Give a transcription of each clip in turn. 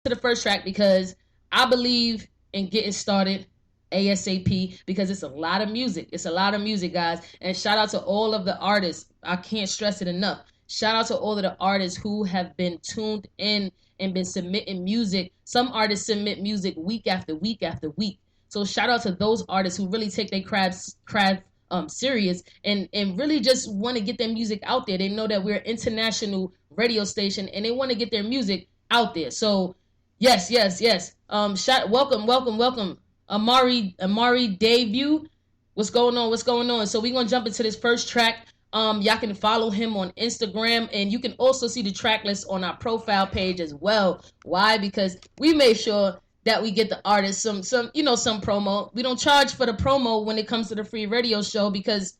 to the first track because I believe in getting started ASAP because it's a lot of music. It's a lot of music, guys. And shout out to all of the artists. I can't stress it enough. Shout out to all of the artists who have been tuned in and been submitting music. Some artists submit music week after week after week. So shout out to those artists who really take their craft serious and really just want to get their music out there. They know that we're an international radio station and they want to get their music out there. So yes. Welcome. Amari debut. What's going on? So we're gonna jump into this first track. Y'all can follow him on Instagram, and you can also see the track list on our profile page as well. Why? Because we made sure that we get the artist some promo. We don't charge for the promo when it comes to the free radio show because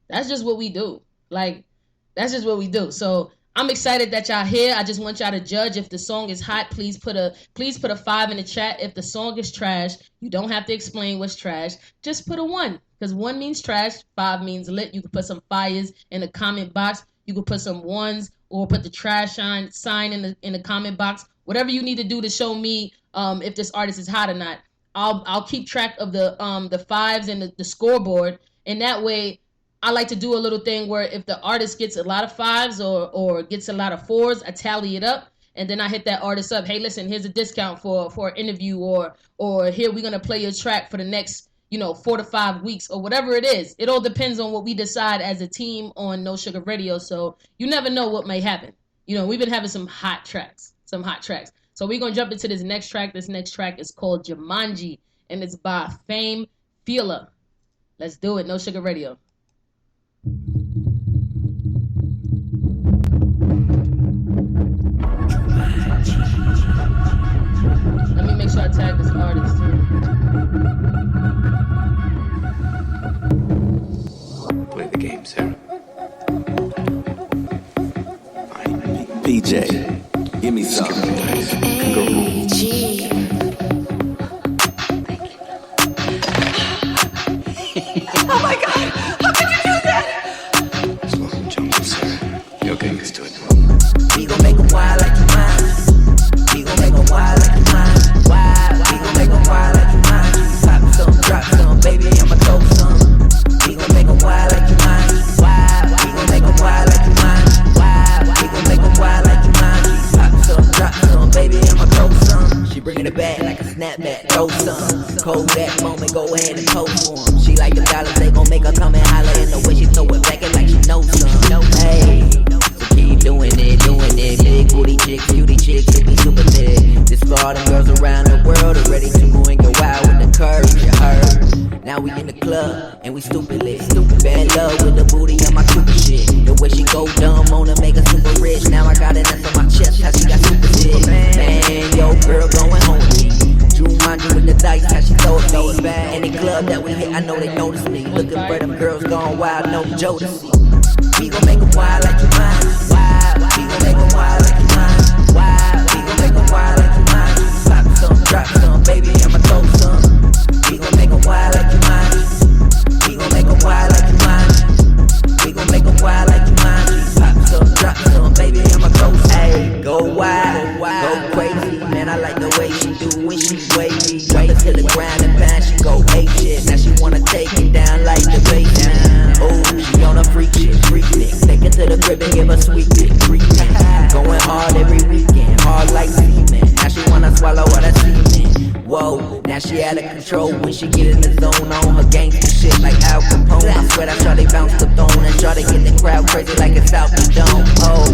that's just what we do. That's just what we do. So I'm excited that y'all here. I just want y'all to judge. If the song is hot, please put a 5 in the chat. If the song is trash, you don't have to explain what's trash. Just put a 1 because 1 means trash, 5 means lit. You can put some fires in the comment box. You can put some 1s or put the trash sign in the comment box. Whatever you need to do to show me if this artist is hot or not. I'll keep track of the 5s and the scoreboard, and that way I like to do a little thing where if the artist gets a lot of 5s or gets a lot of 4s, I tally it up, and then I hit that artist up. Hey, listen, here's a discount for an interview, or here we're gonna play your track for the next 4 to 5 weeks or whatever it is. It all depends on what we decide as a team on No Sugar Radio. So you never know what may happen. We've been having some hot tracks. So we're gonna jump into this next track. This next track is called Jumanji, and it's by Fame Feeler. Let's do it. No Sugar Radio. Let me make sure I tag this artist too. Play the game, Sarah. PJ, give me some. Oh my God! How could you do that? Slow jungle, Sarah. You okay? Let's do it. We gon' make 'em wild like you mine. We gon' make 'em wild like you mine. Wild. We gon' make 'em wild like you mine. Pop some, drop some, baby, I'ma throw some. We gon' make 'em wild like you mine. Wild. We gon' make 'em wild like you mine. Wild. We gon' make 'em wild like you mine. Pop some, drop some, baby, I'ma throw some. She bringing it back like a snapback, throw some. Cold that moment, go ahead and pose for 'em. She like them dollars, they gon' make her come and holler. In the way she throw it back, it like she knows some. Hey, so keep doing it. Big booty chicks, beauty chicks, to be super thick. This for all them girls around the world are ready to go and go wild with the curves, you heard. Now we in the club, and we stupid lit. Bad love with the booty on my stupid shit. The way she go dumb on her, make her super rich. Now I got it up on my chest, how she got super shit. Man, yo, girl going home with me. Jumanji with the dice, how she throw it back. Any club that we hit, I know they notice me. Looking for them girls gone wild, no Jodeci. We gon' make 'em wild like you mine. Wild. We gon' make 'em wild like you mine. Wild. We gon' make 'em wild like you mine. Pop some, drop some, baby, I'ma throw some. We gon' make 'em wild like you mine. We gon' make 'em wild like you mine. We gon' make 'em wild like you mine. Pop some, drop some, baby, I'ma throw some. Hey, go wild, go crazy. Man, I like the way she do when she wavy. Drop it to the ground and pound, she go ape shit. Now she wanna take it down like the bass. Oh, she on a freak shit. Take it to the crib and give her sweet dick. Going hard every weekend, hard like semen. Now she wanna swallow all that semen. Whoa, now she out of control when she get in the zone on her gangsta shit like Al Capone. I swear that Shawty bounce the throne and Shawty get the crowd crazy like it's South the Dome. Oh,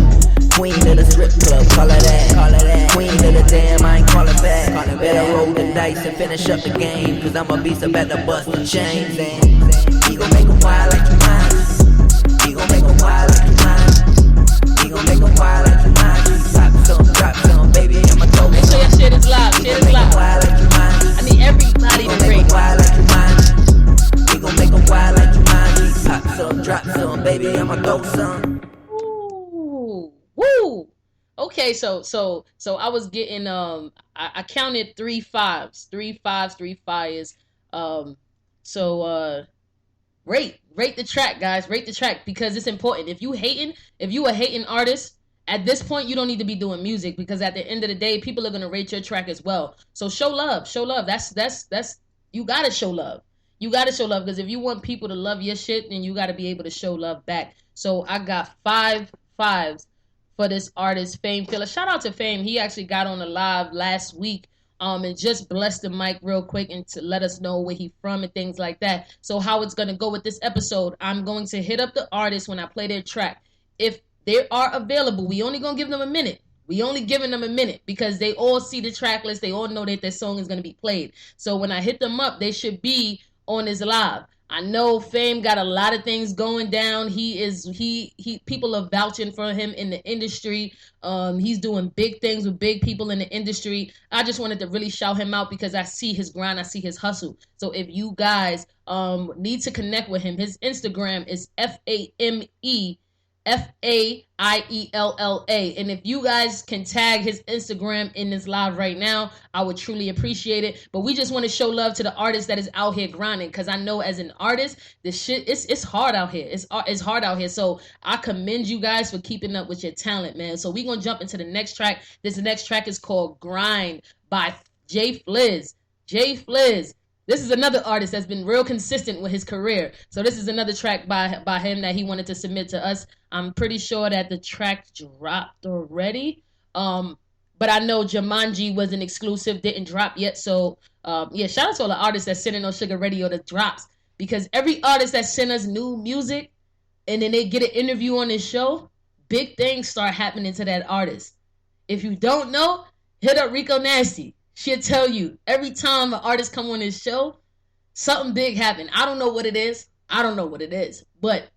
queen of the strip club, call her that. Queen of the damn, I ain't call her back. Better roll the dice and finish up the game, cause I'm a beast about to bust the chains. And we gon' make 'em wild like you mine. We gon' make 'em wild like you mine. We gon' make 'em wild like you mine. Pop some, drop some, baby, I'ma throw some. Make sure your shit is live. We gon' make 'em wild like you mine. I need everybody to make 'em break. wild like you mine. We gon' make 'em wild like you mine. Pop some, drop some, baby, I'ma throw some. Woo. Okay, so I was getting I counted 3 5s, 3 5s, 3 fires. Rate the track, guys. Rate the track because it's important. If you a hating artist At this point, you don't need to be doing music because at the end of the day, people are gonna rate your track as well. So show love, show love. That's you gotta show love. You gotta show love because if you want people to love your shit, then you gotta be able to show love back. So I got 5 5s for this artist, Fame Killer. Shout out to Fame. He actually got on the live last week. And just bless the mic real quick and to let us know where he from and things like that. So how it's gonna go with this episode, I'm going to hit up the artist when I play their track. If they are available, we only gonna give them a minute. We only giving them a minute because they all see the track list. They all know that their song is gonna be played. So when I hit them up, they should be on his live. I know Fame got a lot of things going down. He people are vouching for him in the industry. He's doing big things with big people in the industry. I just wanted to really shout him out because I see his grind, I see his hustle. So if you guys need to connect with him, his Instagram is FAMEFAIELLA. And if you guys can tag his Instagram in this live right now, I would truly appreciate it. But we just want to show love to the artist that is out here grinding, because I know as an artist, this shit it's hard out here. It's hard out here. So I commend you guys for keeping up with your talent, man. So we're gonna jump into the next track. This next track is called Grind by Jay Fliz. Jay Fliz. This is another artist that's been real consistent with his career. So this is another track by him that he wanted to submit to us. I'm pretty sure that the track dropped already. But I know Jumanji was an exclusive, didn't drop yet. So yeah, shout out to all the artists that send in on Sugar Radio that drops. Because every artist that send us new music and then they get an interview on this show, big things start happening to that artist. If you don't know, hit up Rico Nasty. She'll tell you every time an artist come on this show, something big happened. I don't know what it is. But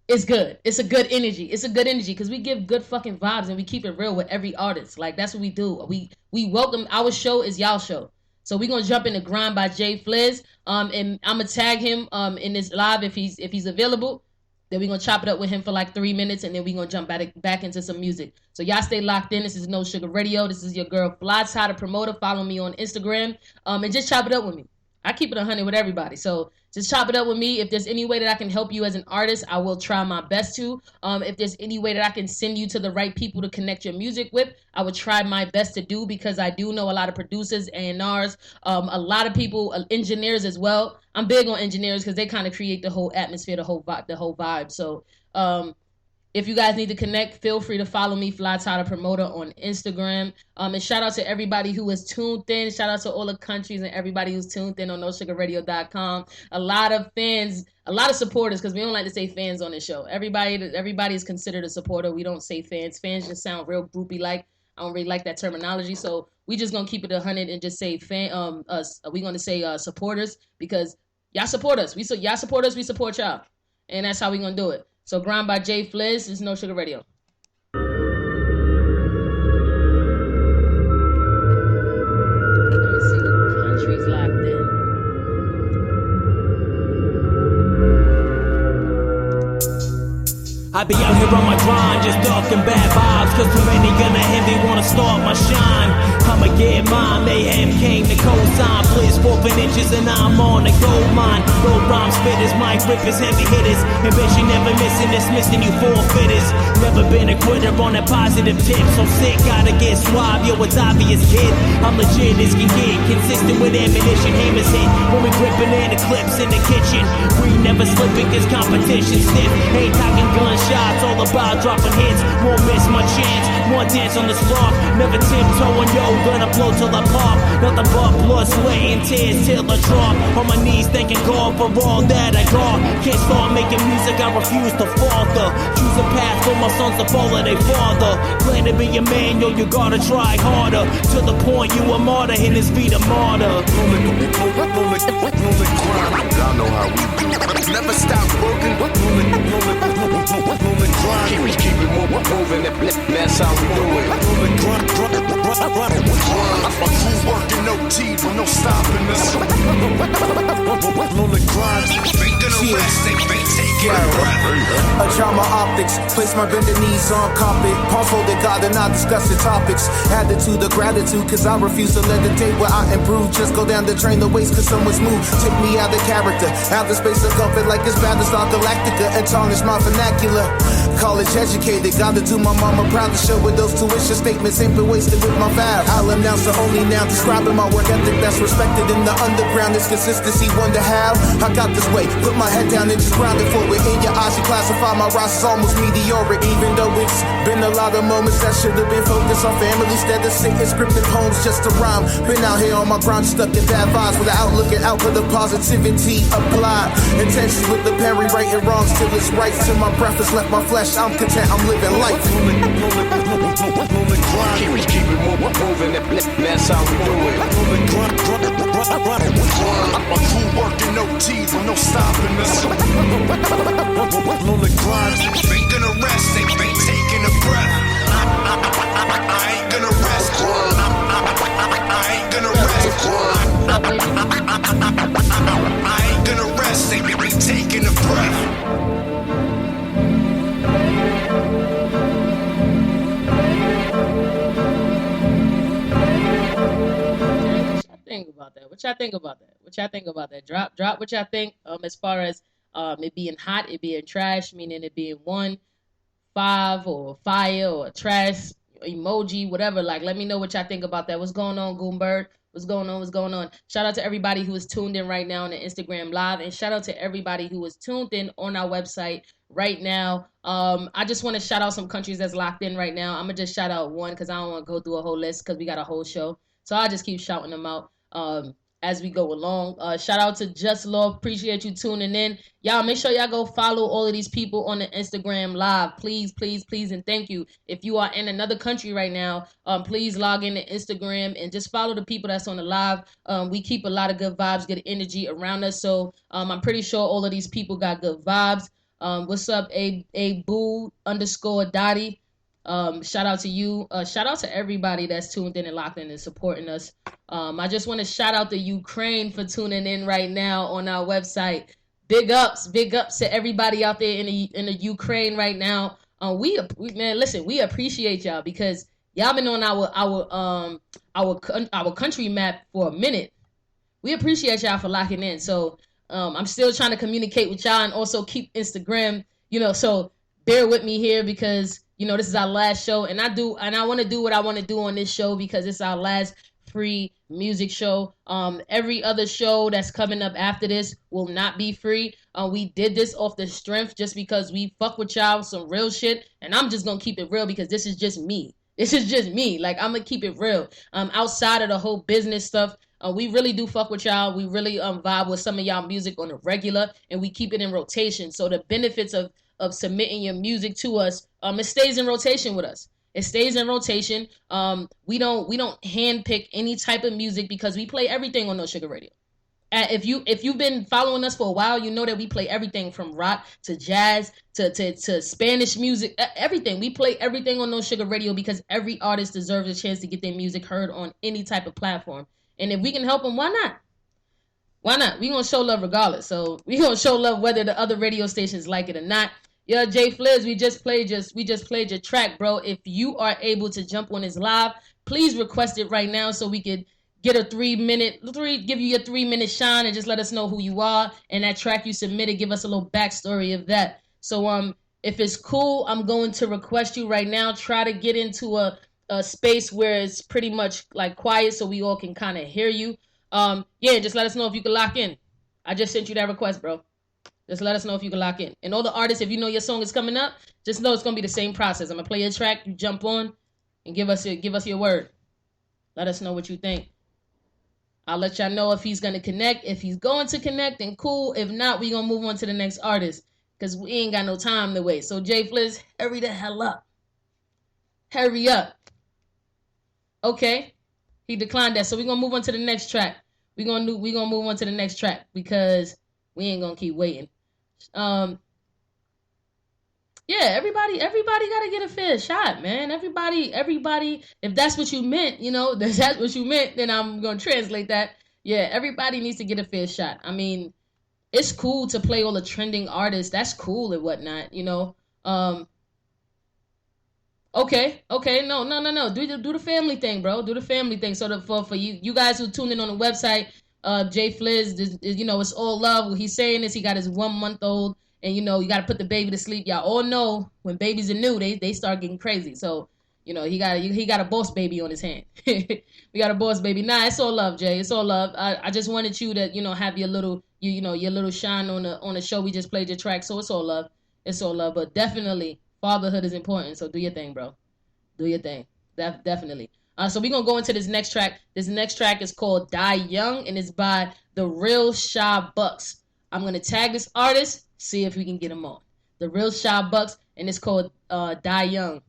it's good. It's a good energy. It's a good energy because we give good fucking vibes and we keep it real with every artist. Like, that's what we do. We welcome. Our show is y'all show. So we're going to jump into Grind by Jay Fliz. And I'm going to tag him in this live if he's available. Then we're going to chop it up with him for like 3 minutes, and then we're going to jump back into some music. So y'all stay locked in. This is No Sugar Radio. This is your girl, Fly Ty the Promoter. Follow me on Instagram. And just chop it up with me. I keep it 100 with everybody. So just chop it up with me. If there's any way that I can help you as an artist, I will try my best to. If there's any way that I can send you to the right people to connect your music with, I would try my best to do, because I do know a lot of producers, A&Rs, a lot of people, engineers as well. I'm big on engineers because they kind of create the whole atmosphere, the whole vibe. So if you guys need to connect, feel free to follow me, Fly Ty the Promoter, on Instagram. And shout out to everybody who is tuned in. Shout out to all the countries and everybody who's tuned in on NoSugarRadio.com. A lot of fans, a lot of supporters, because we don't like to say fans on this show. Everybody is considered a supporter. We don't say fans. Fans just sound real groupie-like. I don't really like that terminology. So we just going to keep it 100 and just say we're going to say supporters, because y'all support us. Y'all support us, we support y'all. And that's how we're going to do it. So Grind by Jay Fliz. This is No Sugar Radio. Let me see what country's locked in. I be out here on my grind, just ducking bad vibes, cause too many gonna hit me, wanna start my shine. I'ma get mine, mayhem came to co-sign. Fliz 4 inches and I'm on a gold mine. Gold rhyme spitters, mic rippers, heavy hitters. Ambition never missing, dismissing you forfeiters. Never been a quitter on a positive tip, so sick, gotta get suave, yo, it's obvious, kid. I'm legit as can get, consistent with ammunition, hammers hit. When we gripping in the clips in the kitchen, we never slipping cause competition stiff. Ain't talking gunshots, all about dropping hits. Won't miss my chance, one dance on the spot. Never tiptoeing, yo, gonna blow till I pop. Nothing but blood, sweat, and tears till I drop. On my knees thanking God for all that I got. Can't start making music, I refuse to falter. Choose a path for my sons to follow their father. Plan to be a man, yo, you gotta try harder. To the point you a martyr, in his feet a martyr. Y'all know how we do. Never stop working. Keep it moving. That's how we do it. Who's working no teeth with no stopping us? On the grind. Ain't gonna rest. They take A drama optics, place my bended knees on carpet. Palms folded, God, and I discuss the topics. Attitude of gratitude, cause I refuse to let the day where I improve just go down the drain the waste cause someone's moved. Take me out of character, out of space of comfort like it's Battlestar Galactica and tarnish my vernacular. College educated, gotta do my mama proud to show with those tuition statements ain't been wasted with my vow. I'll announce the only now describing my work ethic that's respected in the underground. This consistency, wonder how I got this way. Put my head down and just grounded for it. In your eyes, you classify my roster's almost meteoric. Even though it's been a lot of moments that should have been focused on family instead of singing scripted poems just to rhyme. Been out here on my grind, stuck in bad vibes with the outlook and output of positivity applied. Intentions with the Perry, righting wrongs till it's right. Till my breath has left my flesh, I'm content, I'm living life. Keep it moving, that's how we do it. My crew working OT with no stopping us. On the grind, ain't gonna rest, ain't taking a breath. I ain't gonna rest. I ain't gonna rest. I ain't gonna rest, ain't taking a breath. What y'all think about that? Drop what y'all think as far as it being hot, it being trash, meaning it being 1, 5 or fire or trash emoji, whatever. Like, let me know what y'all think about that. What's going on, Goombird? What's going on? Shout out to everybody who is tuned in right now on the Instagram Live, and shout out to everybody who is tuned in on our website right now. I just want to shout out some countries that's locked in right now. I'm gonna just shout out one because I don't want to go through a whole list because we got a whole show. So I'll just keep shouting them out as we go along. Shout out to Just Love. Appreciate you tuning in. Y'all, make sure y'all go follow all of these people on the Instagram Live. Please, and thank you. If you are in another country right now, please log in to Instagram and just follow the people that's on the live. We keep a lot of good vibes, good energy around us. So I'm pretty sure all of these people got good vibes. What's up, A_Boo_Dottie? Shout out to you. Shout out to everybody that's tuned in and locked in and supporting us. I just want to shout out to Ukraine for tuning in right now on our website. Big ups to everybody out there in the Ukraine right now. We appreciate y'all because y'all been on our country map for a minute. We appreciate y'all for locking in. So I'm still trying to communicate with y'all and also keep Instagram. So bear with me here because this is our last show, and I want to do what I want to do on this show because it's our last free music show. Every other show that's coming up after this will not be free. We did this off the strength just because we fuck with y'all with some real shit, and I'm just gonna keep it real because this is just me. Like, I'm gonna keep it real. Outside of the whole business stuff, we really do fuck with y'all. We really vibe with some of y'all music on a regular, and we keep it in rotation. So the benefits of submitting your music to us, it stays in rotation with us. It stays in rotation. We don't handpick any type of music because we play everything on No Sugar Radio. If you've been following us for a while, you know that we play everything from rock to jazz to Spanish music, everything. We play everything on No Sugar Radio because every artist deserves a chance to get their music heard on any type of platform. And if we can help them, why not? Why not? We gonna show love regardless. So we gonna show love whether the other radio stations like it or not. Yo, Jay Fliz, we just played your track, bro. If you are able to jump on this live, please request it right now so we could get a give you your 3-minute shine and just let us know who you are and that track you submitted. Give us a little backstory of that. So if it's cool, I'm going to request you right now. Try to get into a space where it's pretty much like quiet so we all can kind of hear you. Just let us know if you can lock in. I just sent you that request, bro. Just let us know if you can lock in. And all the artists, if you know your song is coming up, just know it's gonna be the same process. I'm gonna play your track, you jump on, and give us your word. Let us know what you think. I'll let y'all know if he's gonna connect. If he's going to connect, then cool. If not, we gonna move on to the next artist because we ain't got no time to wait. So Jay Fliz, hurry the hell up. Hurry up. Okay, he declined that. So we're gonna move on to the next track. We're gonna move on to the next track because we ain't gonna keep waiting. Everybody gotta get a fair shot, man. Everybody, if that's what you meant, then I'm gonna translate that. Yeah, everybody needs to get a fair shot. I mean, it's cool to play all the trending artists. That's cool and whatnot, you know. Okay, no. Do the family thing, bro. Do the family thing. So for you guys who tuned in on the website, Jay Fliz, you know, it's all love. What he's saying is he got his 1 month old, and you know you got to put the baby to sleep. Y'all all know when babies are new, they start getting crazy. So you know he got a boss baby on his hand. We got a boss baby. Nah, it's all love, Jay. It's all love. I just wanted you to, you know, have your little your little shine on the show. We just played your track, so it's all love. It's all love. But definitely fatherhood is important. So do your thing, bro. Do your thing. Definitely. So we're going to go into this next track. This next track is called Die Young, and it's by The Real Shy Bucks. I'm going to tag this artist, see if we can get him on. The Real Shy Bucks, and it's called Die Young.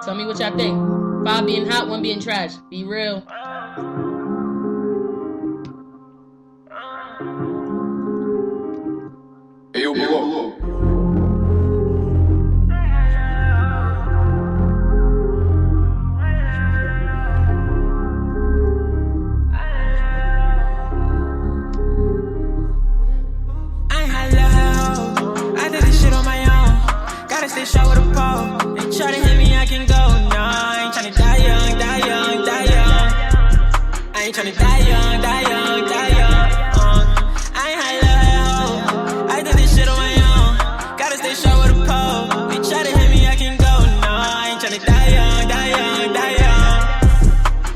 Tell me what y'all think. 5 being hot, 1 being trash. Be real. Hey, yo, whoa. Stay short with a pole. They try to hit me, I can go. No, I ain't tryna die young, die young, die young. I ain't tryna die young, die young, die young. I ain't high low. I did this shit on my own. Gotta stay short with a pole. They try to hit me, I can go. No, I ain't tryna die young, die young, die young.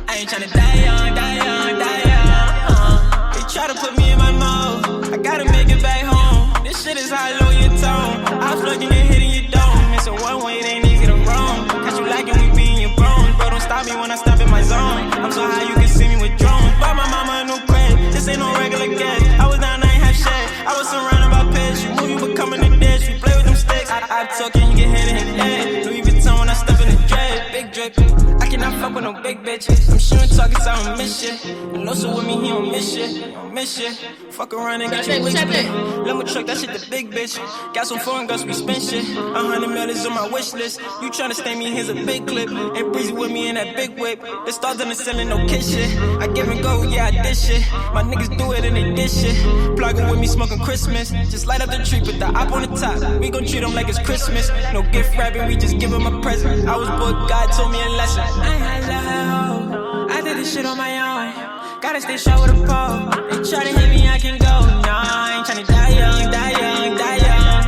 I ain't tryna die young, die young, die young. They try to put me in my mode. I gotta make it back home. This shit is high, low your tone. I'm plugging and hitting your dome. It's a one way, it ain't easy to roam. Cause you like it, we be in your bones. Bro, don't stop me when I step in my zone. I'm so high, you can see me with drones. Buy my mama a new crib. This ain't no regular gas. I was down, I ain't have shit. I was surrounded by pigs. You move, you becoming a dish. We play with them sticks. I talk and you get hit in the head. Louis Vuitton when I step in the dread. Big drip. I cannot fuck with no big bitches. I'm shooting targets, I don't miss shit. And Losa with me, he don't miss shit. He don't miss shit. Fuck around and get your wig split. Lemon truck, that shit the big bitch. Got some foreign guns, we spend shit. 100 mil is on my wish list. You tryna stay me, here's a big clip. Ain't breezy with me in that big whip. The stars on the ceiling, no kiss shit. I give and go, yeah, I dish shit. My niggas do it and they dish shit. Plugging with me, smoking Christmas. Just light up the tree, put the op on the top. We gon' treat them like it's Christmas. No gift wrapping, we just give them a present. I was booked, God told me a lesson. I ain't high low. I did this shit on my own. Gotta stay short with a pole. They try to hit me, I can go. Nah, I ain't tryna die young, die young, die young.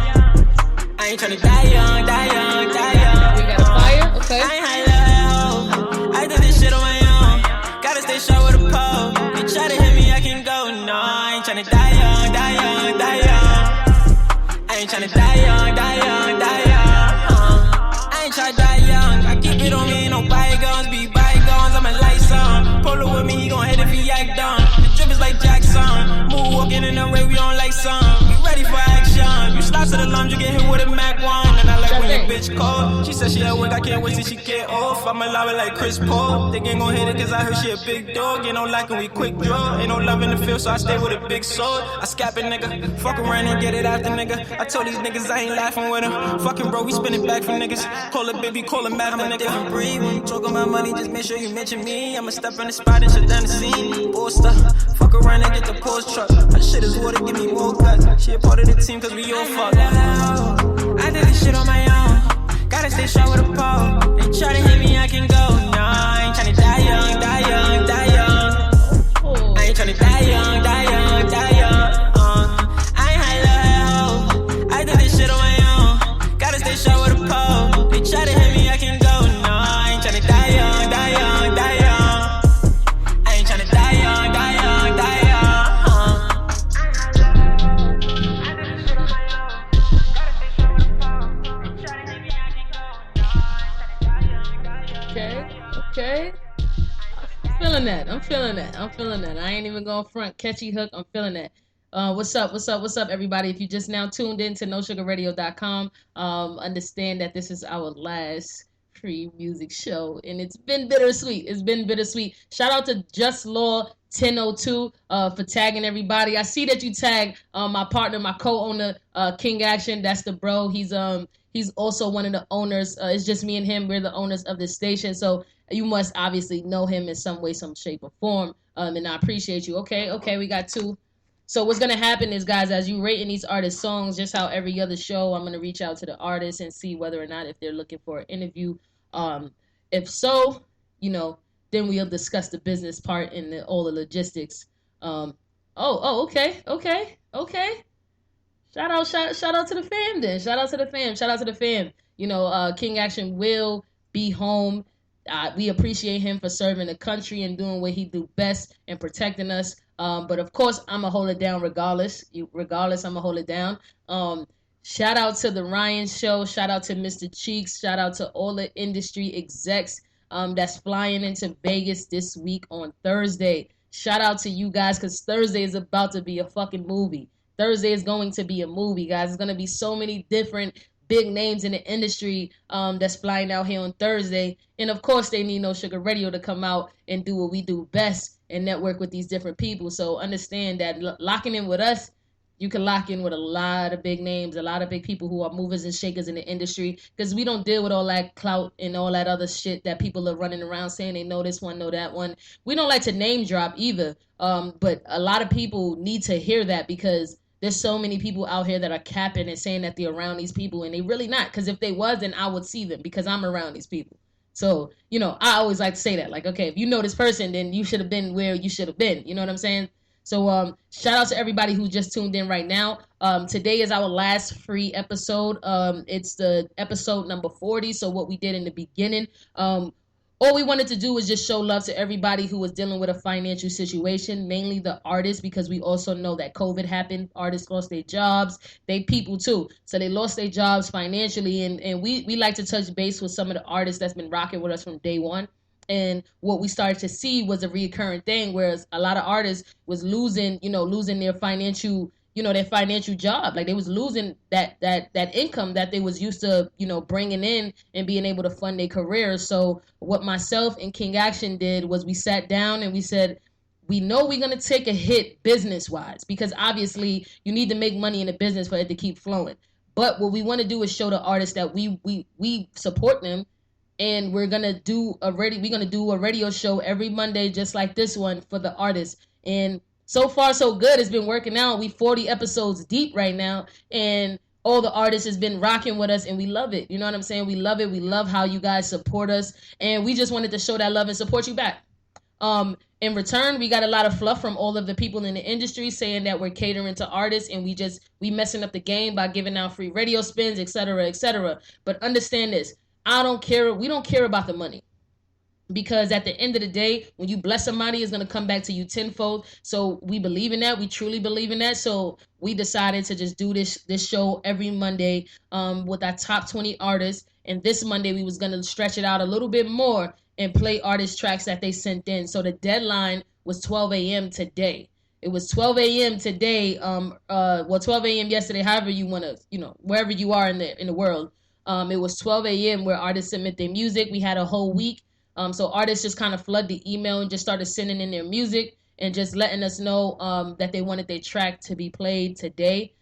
I ain't tryna die young, die young, die young. We got a fire? Okay. I ain't high low. I did this shit on my own. Gotta stay short with a pole. They try to hit me, I can go. Nah, I ain't tryna die young, die young, die young. I ain't tryna die young, die young, die young. I ain't tryna die young. I keep it on me, no bygones, be bygones. I'm a light song. Polo with me, he gon' hit if he act on. The drip is like Jackson. Move walking in the rain, we don't like some. We ready for action. You slide to the lunge, you get hit with a Mac 1. And I like when your bitch call. She said she at work, I can't wait till she get off. I'm a lava like Chris Paul. They ain't gon' hit it cause I heard she a big dog. Ain't no lacking, we quick draw. Ain't no love in the field, so I stay with a big sword. I scap a nigga, fuck around and get it after nigga. I told these niggas I ain't laughing with him. Fucking bro, we spinning back for niggas. Call it baby, call him after nigga. I'm a different breed. When you talk about money, just make sure you mention me. I'ma step in the spot and shut down the scene. All stuff, fuck around and get the Porsche truck. My shit is water, give me more guts. She a part of the team cause we all fuck. I did this shit on my own. Gotta stay short with a pole. They try to hit me, I can go. Nah, I ain't tryna die young, die young, die young. I ain't tryna die young, die young, die young. I ain't high low. I did this shit on my own. Gotta stay short with a pole. They try to hit me, I can go. Nah, I ain't tryna die young, die young, die young. I ain't tryna die young, die young, die young. Okay. I'm feeling that. I ain't even going front. Catchy hook. I'm feeling that. What's up, everybody? If you just now tuned in to NoSugarRadio.com, understand that this is our last free music show, and it's been bittersweet. Shout out to Just Law 1002 for tagging everybody. I see that you tagged my partner, my co-owner, King Action. That's the bro. He's also one of the owners. It's just me and him. We're the owners of this station. So you must obviously know him in some way, some shape, or form. And I appreciate you. Okay, we got 2. So what's gonna happen is, guys, as you rating these artists' songs, just how every other show, I'm gonna reach out to the artists and see whether or not if they're looking for an interview. If so, then we'll discuss the business part and all the logistics. Okay. Shout out to the fam then. Shout out to the fam. King Action will be home. We appreciate him for serving the country and doing what he do best and protecting us. But of course, I'm going to hold it down regardless. I'm going to hold it down. Shout out to the Ryan Show. Shout out to Mr. Cheeks. Shout out to all the industry execs that's flying into Vegas this week on Thursday. Shout out to you guys, because Thursday is about to be a fucking movie. Thursday is going to be a movie, guys. There's going to be so many different big names in the industry that's flying out here on Thursday. And of course, they need No Sugar Radio to come out and do what we do best and network with these different people. So understand that locking in with us, you can lock in with a lot of big names, a lot of big people who are movers and shakers in the industry, because we don't deal with all that clout and all that other shit that people are running around saying they know this one, know that one. We don't like to name drop either, but a lot of people need to hear that, because there's so many people out here that are capping and saying that they're around these people, and they really not, because if they was, then I would see them, because I'm around these people. So, I always like to say that, like, okay, if you know this person, then you should have been where you should have been. You know what I'm saying? So shout out to everybody who just tuned in right now. Today is our last free episode. It's the episode number 40. So what we did in the beginning, all we wanted to do was just show love to everybody who was dealing with a financial situation, mainly the artists, because we also know that COVID happened. Artists lost their jobs. They people too. So they lost their jobs financially. And we like to touch base with some of the artists that's been rocking with us from day one. And what we started to see was a recurring thing, whereas a lot of artists was losing their financial, their financial job. Like they was losing that income that they was used to, bringing in and being able to fund their careers. So what myself and King Action did was we sat down and we said, we know we're going to take a hit business-wise, because obviously you need to make money in a business for it to keep flowing. But what we want to do is show the artists that we support them. And we're gonna do a radio show every Monday, just like this one, for the artists. And so far, so good. It's been working out. We 40 episodes deep right now, and all the artists has been rocking with us, and we love it. You know what I'm saying? We love it. We love how you guys support us, and we just wanted to show that love and support you back. In return, we got a lot of fluff from all of the people in the industry saying that we're catering to artists, and we messing up the game by giving out free radio spins, etc., etc. But understand this. I don't care. We don't care about the money, because at the end of the day, when you bless somebody, it's going to come back to you tenfold. So we believe in that. We truly believe in that. So we decided to just do this show every Monday with our top 20 artists. And this Monday, we was going to stretch it out a little bit more and play artist tracks that they sent in. So the deadline was 12 a.m. today. It was 12 a.m. today. 12 a.m. yesterday, however you want to, wherever you are in the world. It was 12 a.m. where artists submit their music. We had a whole week. So artists just kind of flood the email and just started sending in their music and just letting us know that they wanted their track to be played today.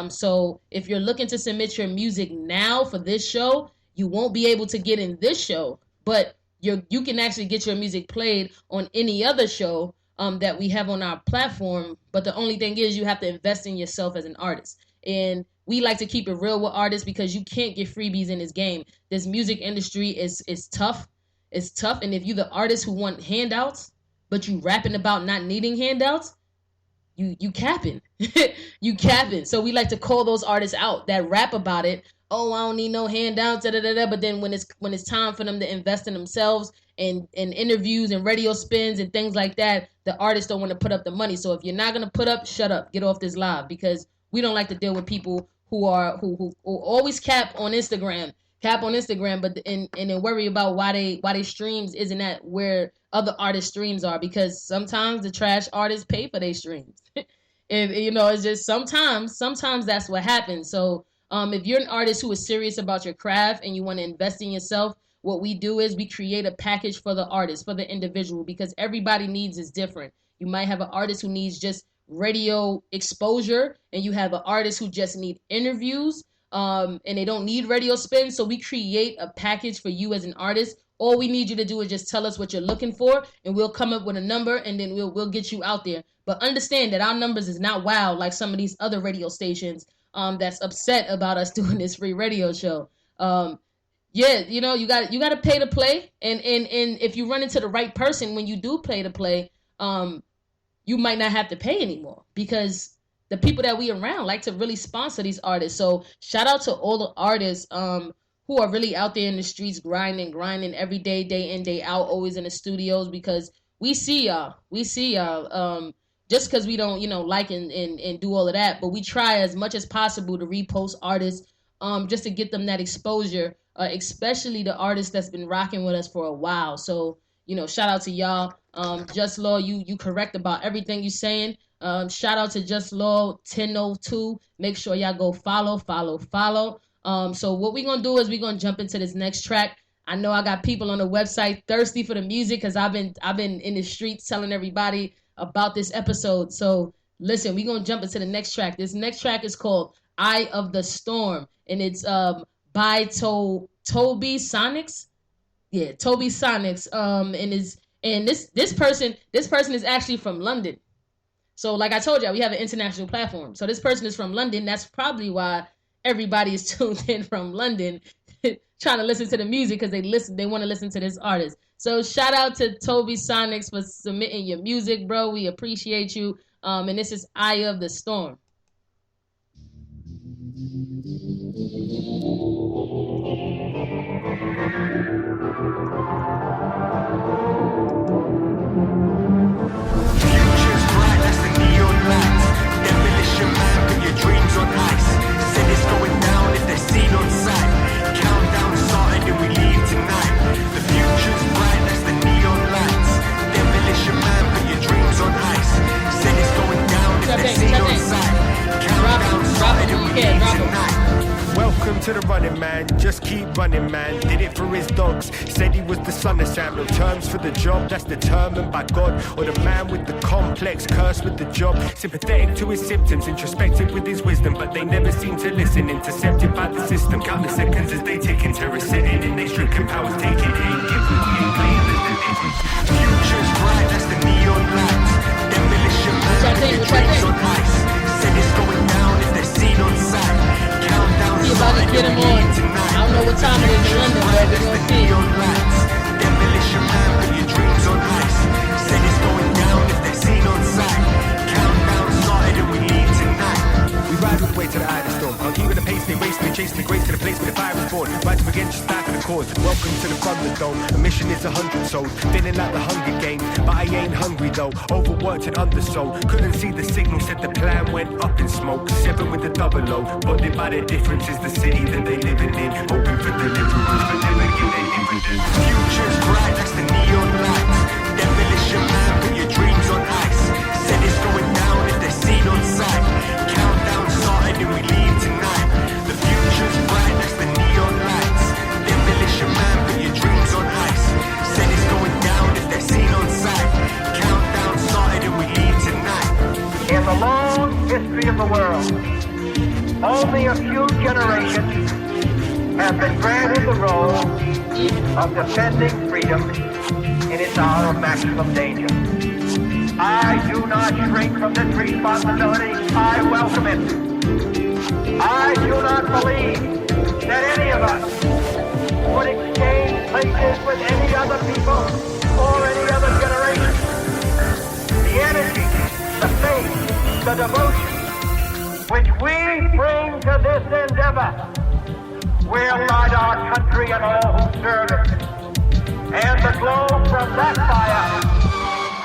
So if you're looking to submit your music now for this show, you won't be able to get in this show, but you can actually get your music played on any other show that we have on our platform. But the only thing is you have to invest in yourself as an artist. And we like to keep it real with artists, because you can't get freebies in this game. This music industry is tough. It's tough. And if you're the artist who want handouts, but you rapping about not needing handouts, you capping. You capping. So we like to call those artists out that rap about it. Oh, I don't need no handouts, But then when it's time for them to invest in themselves and interviews and radio spins and things like that, the artists don't want to put up the money. So if you're not gonna put up, shut up. Get off this live, because we don't like to deal with people who always cap on Instagram, but and then worry about why they streams isn't at where other artists' streams are, because sometimes the trash artists pay for their streams. And it's just sometimes that's what happens. So if you're an artist who is serious about your craft and you want to invest in yourself, what we do is we create a package for the artist, for the individual, because everybody needs is different. You might have an artist who needs just radio exposure, and you have an artist who just need interviews, and they don't need radio spins. So we create a package for you as an artist. All we need you to do is just tell us what you're looking for, and we'll come up with a number, and then we'll get you out there. But understand that our numbers is not wild like some of these other radio stations that's upset about us doing this free radio show. Yeah, you know, you got to pay to play, and if you run into the right person when you do pay to play, you might not have to pay anymore, because the people that we around like to really sponsor these artists. So shout out to all the artists who are really out there in the streets grinding every day, day in, day out, always in the studios, because we see y'all. Just because we don't, like and do all of that, but we try as much as possible to repost artists just to get them that exposure, especially the artists that's been rocking with us for a while. So, shout out to y'all. Just Law, you correct about everything you saying. Shout out to Just Law 1002. Make sure y'all go follow. So what we're going to do is we're going to jump into this next track. I know I got people on the website thirsty for the music, because I've been in the streets telling everybody about this episode. So listen, we're going to jump into the next track. This next track is called Eye of the Storm, and it's by Toby Sonics. Yeah, Toby Sonics. And this person is actually from London. So like I told you, we have an international platform. So this person is from London. That's probably why everybody is tuned in from London trying to listen to the music, because they want to listen to this artist. So shout out to Toby Sonics for submitting your music, bro. We appreciate you. And this is Eye of the Storm. Future's bright, that's the neon lights. Demolish your man, put your dreams on ice. Said it's going down if they're seen on sight. Countdown started and we leave tonight. The future's bright, that's the neon lights. Demolish your man, put your dreams on ice. Said it's going down if they're seen on sight. Countdown started and we leave tonight. Welcome to the running man, just keep running man. Did it for his dogs, said he was the son of Sam. No terms for the job, that's determined by God. Or the man with the complex, cursed with the job. Sympathetic to his symptoms, introspective with his wisdom. But they never seem to listen, intercepted by the system. Count the seconds as they tick in, terror sitting in they stricken powers taking in. Future's bright, that's the neon lights. Demolish your man, put your dreams on ice. Said it's going down if they're seen on sight. See if I can get him on. I don't know what time it is in London, but we're going to see. Demolish your man, put your dreams on ice. Said it's going down if they're seen on sight. Countdown started and we leave tonight. We ride all the way to the eye of the storm. Can't keep with the pace, they race me, chase me, grace to the place where the fire is born. Rise up again, just die for the cause. Welcome to the Thunderdome. A mission is 100 souls. Feeling like the Hunger Games, but I ain't hungry though. Overworked and undersold. Couldn't see the signal, said the plan went up in smoke. 7 with the double O. Bonded by the difference is the city that they living in. Hoping for deliverance, but never give their dividends. Future's bright, that's the neon lights. Demolish your man, put your dreams on ice. Said it's going down if they're seen on sight. Countdown started and we leave tonight. The future's bright, that's the neon lights. Demolish your man, put your dreams on ice. Said it's going down if they're seen on sight. Countdown started and we leave tonight. In the long history of the world, only a few generations have been granted the role of defending freedom in its hour of maximum danger. I do not shrink from this responsibility. I welcome it. I do not believe that any of us would exchange places with any other people or any other generation. The energy, the faith, the devotion which we bring to this endeavor will light our country and all who serve it. And the glow from that fire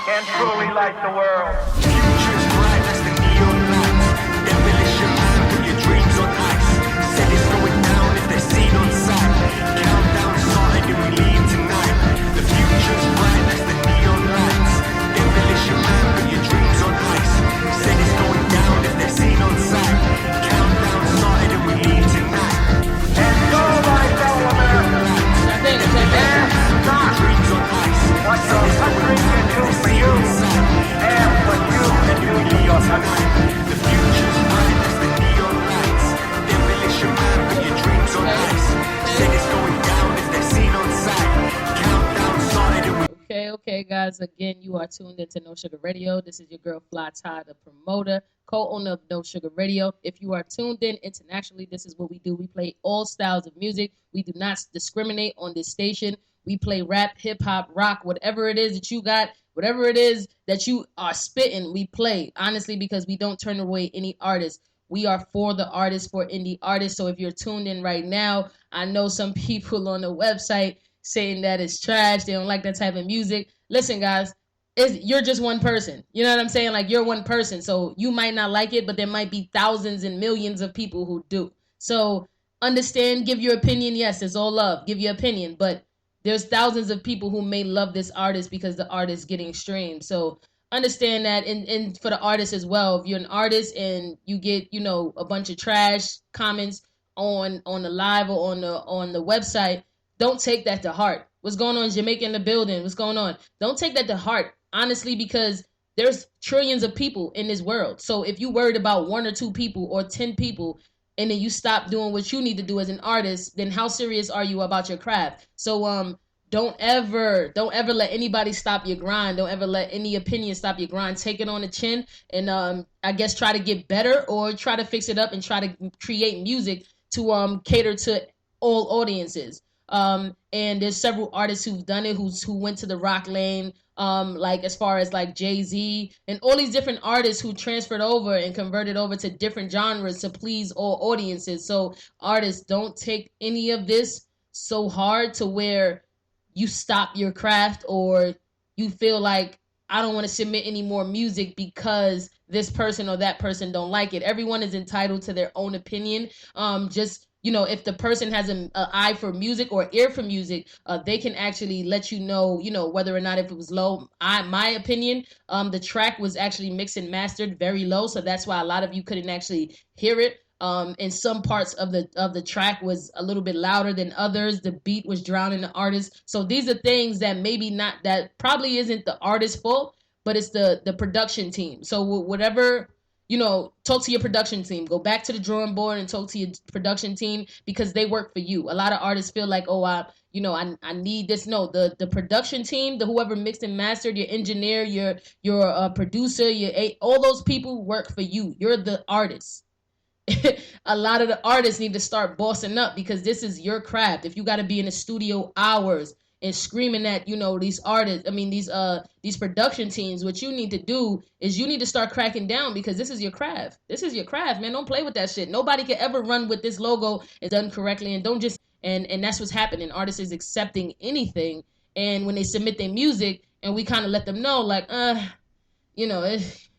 can truly light the world. Future's bright, that's the neon lights. Demolish your man, put your dreams on ice. Said it's going down if they're seen on sight. Countdown started and we leave tonight. The future's bright, that's the neon lights. Demolish your man, put your dreams on ice. Said it's going down if they're seen on sight. Countdown started and we leave tonight. And so, my fellow Americans, ask not what your country can do for you, ask what you guys, again, you are tuned into No Sugar Radio. This is your girl Fly Ty, the promoter, co-owner of No Sugar Radio. If you are tuned in internationally, this is what we do. We play all styles of music. We do not discriminate on this station. We play rap, hip-hop, rock, whatever it is that you got, whatever it is that you are spitting, we play, honestly, because we don't turn away any artists. We are for the artists, for indie artists. So if you're tuned in right now, I know some people on the website saying that it's trash, they don't like that type of music. Listen, guys, you're just one person. You know what I'm saying? Like, you're one person. So you might not like it, but there might be thousands and millions of people who do. So understand, give your opinion. Yes, it's all love. Give your opinion. But there's thousands of people who may love this artist because the artist is getting streamed. So understand that, and for the artist as well. If you're an artist and you get, you know, a bunch of trash comments on the live or on the website, don't take that to heart. What's going on, Jamaica in the building? What's going on? Don't take that to heart, honestly, because there's trillions of people in this world. So if you worried about 1 or 2 people or 10 people, and then you stop doing what you need to do as an artist, then how serious are you about your craft? So don't ever let anybody stop your grind. Don't ever let any opinion stop your grind. Take it on the chin, and I guess try to get better or try to fix it up and try to create music to cater to all audiences. And there's several artists who've done it, who went to the rock lane, like as far as like Jay-Z and all these different artists who transferred over and converted over to different genres to please all audiences. So artists, don't take any of this so hard to where you stop your craft or you feel like, I don't want to submit any more music because this person or that person don't like it. Everyone is entitled to their own opinion. Just, you know, if the person has an eye for music or ear for music, they can actually let you know, whether or not if it was low. My opinion, the track was actually mixed and mastered very low, so that's why a lot of you couldn't actually hear it. And some parts of the track was a little bit louder than others. The beat was drowning the artist. So these are things that that probably isn't the artist's fault, but it's the production team. So whatever. Talk to your production team. Go back to the drawing board and talk to your production team because they work for you. A lot of artists feel like, I need this. No, the production team, whoever mixed and mastered, your engineer, your producer, all those people work for you. You're the artist. A lot of the artists need to start bossing up because this is your craft. If you got to be in the studio hours and screaming at, these artists, these production teams, what you need to do is you need to start cracking down because this is your craft. This is your craft, man. Don't play with that shit. Nobody can ever run with this logo and done correctly, and don't just, and that's what's happening. Artists is accepting anything, and when they submit their music and we kind of let them know, like, it's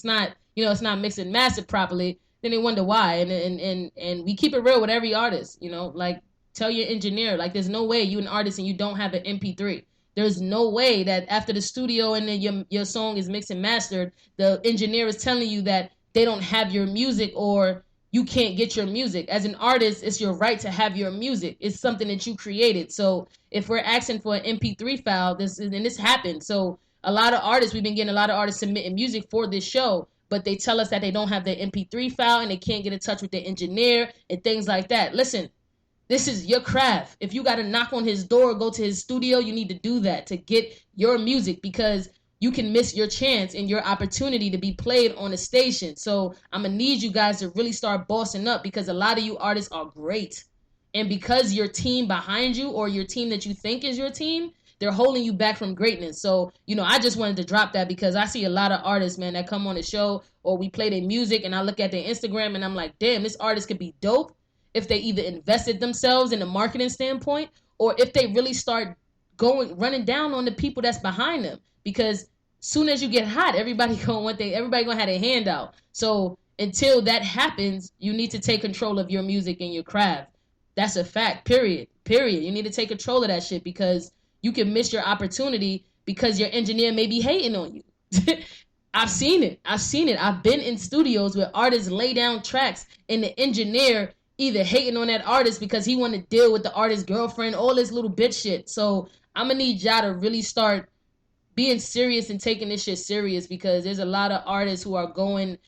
not, it's not mixed and mastered properly, then they wonder why. And we keep it real with every artist, like, tell your engineer, like, there's no way you an artist and you don't have an MP3. There's no way that after the studio and then your song is mixed and mastered, the engineer is telling you that they don't have your music or you can't get your music. As an artist, it's your right to have your music. It's something that you created. So if we're asking for an MP3 file, this happened. So a lot of artists, we've been getting a lot of artists submitting music for this show, but they tell us that they don't have their MP3 file and they can't get in touch with their engineer and things like that. Listen, this is your craft. If you got to knock on his door, go to his studio, you need to do that to get your music because you can miss your chance and your opportunity to be played on a station. So I'm going to need you guys to really start bossing up because a lot of you artists are great. And because your team behind you or your team that you think is your team, they're holding you back from greatness. So, I just wanted to drop that because I see a lot of artists, man, that come on the show or we play their music and I look at their Instagram and I'm like, damn, this artist could be dope if they either invested themselves in a marketing standpoint or if they really start running down on the people that's behind them. Because soon as you get hot, everybody gonna have their hand out. So until that happens, you need to take control of your music and your craft. That's a fact, period. You need to take control of that shit because you can miss your opportunity because your engineer may be hating on you. I've seen it. I've been in studios where artists lay down tracks and the engineer either hating on that artist because he want to deal with the artist's girlfriend, all this little bitch shit. So I'm going to need y'all to really start being serious and taking this shit serious because there's a lot of artists who are going,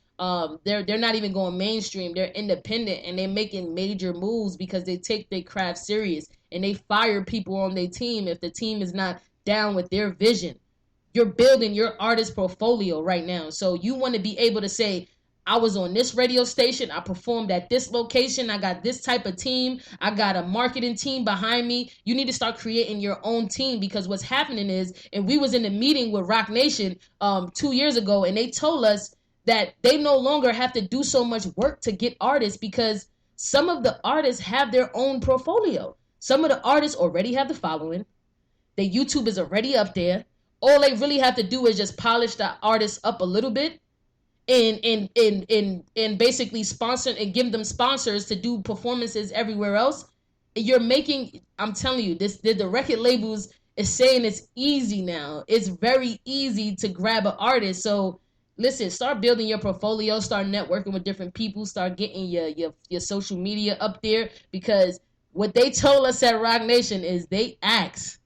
they're not even going mainstream. They're independent and they're making major moves because they take their craft serious and they fire people on their team if the team is not down with their vision. you're building your artist portfolio right now. So you want to be able to say, I was on this radio station, I performed at this location, I got this type of team, I got a marketing team behind me. You need to start creating your own team, because what's happening is, and we was in a meeting with Rock Nation 2 years ago, and they told us that they no longer have to do so much work to get artists, because some of the artists have their own portfolio. Some of the artists already have the following. Their YouTube is already up there. All they really have to do is just polish the artists up a little bit, and basically sponsor and give them sponsors to do performances everywhere else. You're making, I'm telling you, the record labels is saying it's easy now. It's very easy to grab an artist. So listen, start building your portfolio, start networking with different people, start getting your social media up there, because what they told us at Rock Nation is they ask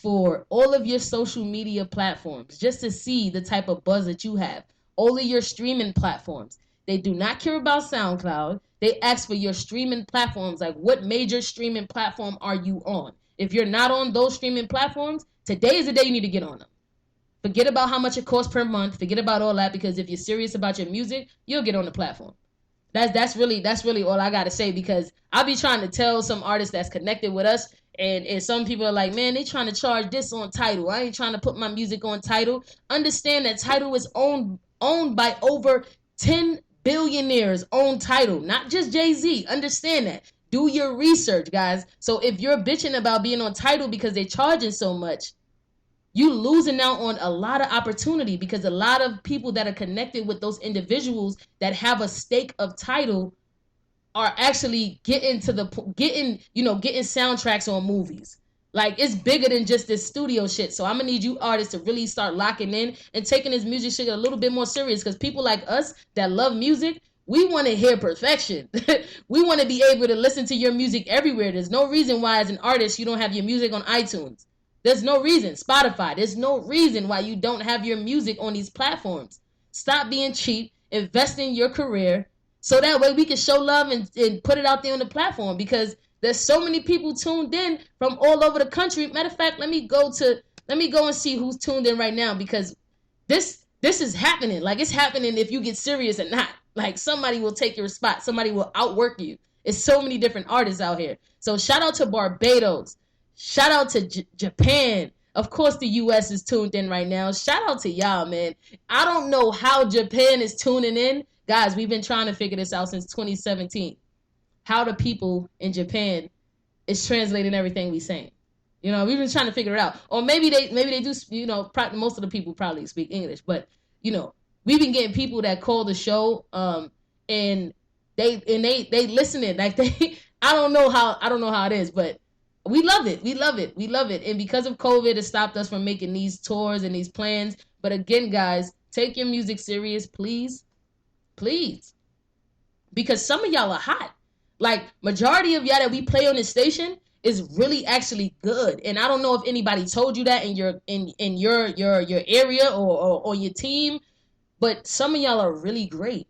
for all of your social media platforms just to see the type of buzz that you have. All of your streaming platforms. They do not care about SoundCloud. They ask for your streaming platforms. Like, what major streaming platform are you on? If you're not on those streaming platforms, today is the day you need to get on them. Forget about how much it costs per month. Forget about all that, because if you're serious about your music, you'll get on the platform. That's really all I got to say, because I'll be trying to tell some artists that's connected with us, and some people are like, man, they trying to charge this on Tidal. I ain't trying to put my music on Tidal. Understand that Tidal is owned by over 10 billionaires own Tidal, not just Jay-Z. Understand that. Do your research, guys. So if you're bitching about being on Tidal because they're charging so much, you losing out on a lot of opportunity, because a lot of people that are connected with those individuals that have a stake of Tidal are actually getting soundtracks on movies. Like, it's bigger than just this studio shit. So I'm gonna need you artists to really start locking in and taking this music shit a little bit more serious, because people like us that love music, we want to hear perfection. We want to be able to listen to your music everywhere. There's no reason why as an artist you don't have your music on iTunes. There's no reason. Spotify. There's no reason why you don't have your music on these platforms. Stop being cheap. Invest in your career, so that way we can show love and put it out there on the platform, because there's so many people tuned in from all over the country. Matter of fact, let me go and see who's tuned in right now, because this is happening. Like, it's happening if you get serious or not. Like, somebody will take your spot. Somebody will outwork you. It's so many different artists out here. So shout out to Barbados. Shout out to Japan. Of course, the U.S. is tuned in right now. Shout out to y'all, man. I don't know how Japan is tuning in. Guys, we've been trying to figure this out since 2017. How the people in Japan is translating everything we saying. You know, we've been trying to figure it out. Or maybe they do, you know, most of the people probably speak English. But, you know, we've been getting people that call the show and they listening. Like, I don't know how it is, but we love it. We love it. We love it. And because of COVID, it stopped us from making these tours and these plans. But again, guys, take your music serious, please. Please. Because some of y'all are hot. Like, majority of y'all that we play on this station is really actually good. And I don't know if anybody told you that in your area or your team, but some of y'all are really great.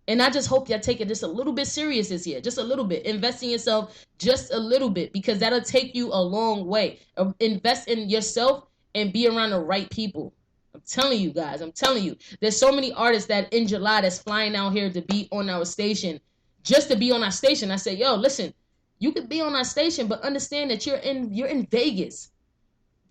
And I just hope y'all take it just a little bit serious this year. Just a little bit. Invest in yourself just a little bit, because that'll take you a long way. Invest in yourself and be around the right people. I'm telling you guys. I'm telling you. There's so many artists that in July that's flying out here to be on our station. Just to be on our station. I say, yo, listen, you could be on our station, but understand that you're in Vegas.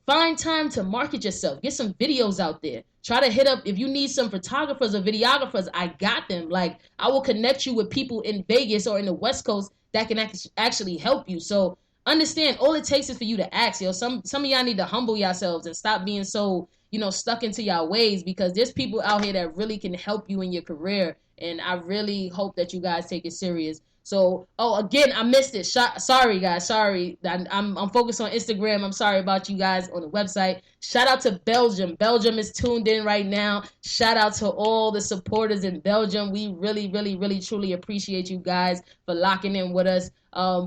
Find time to market yourself. Get some videos out there. Try to hit up, if you need some photographers or videographers, I got them. Like, I will connect you with people in Vegas or in the West Coast that can actually help you. So understand, all it takes is for you to ask. Yo, some of y'all need to humble yourselves and stop being so, you know, stuck into y'all ways, because there's people out here that really can help you in your career. And I really hope that you guys take it serious. So, again, I missed it. Sorry, guys. Sorry. I'm focused on Instagram. I'm sorry about you guys on the website. Shout out to Belgium. Belgium is tuned in right now. Shout out to all the supporters in Belgium. We really, really, really, truly appreciate you guys for locking in with us.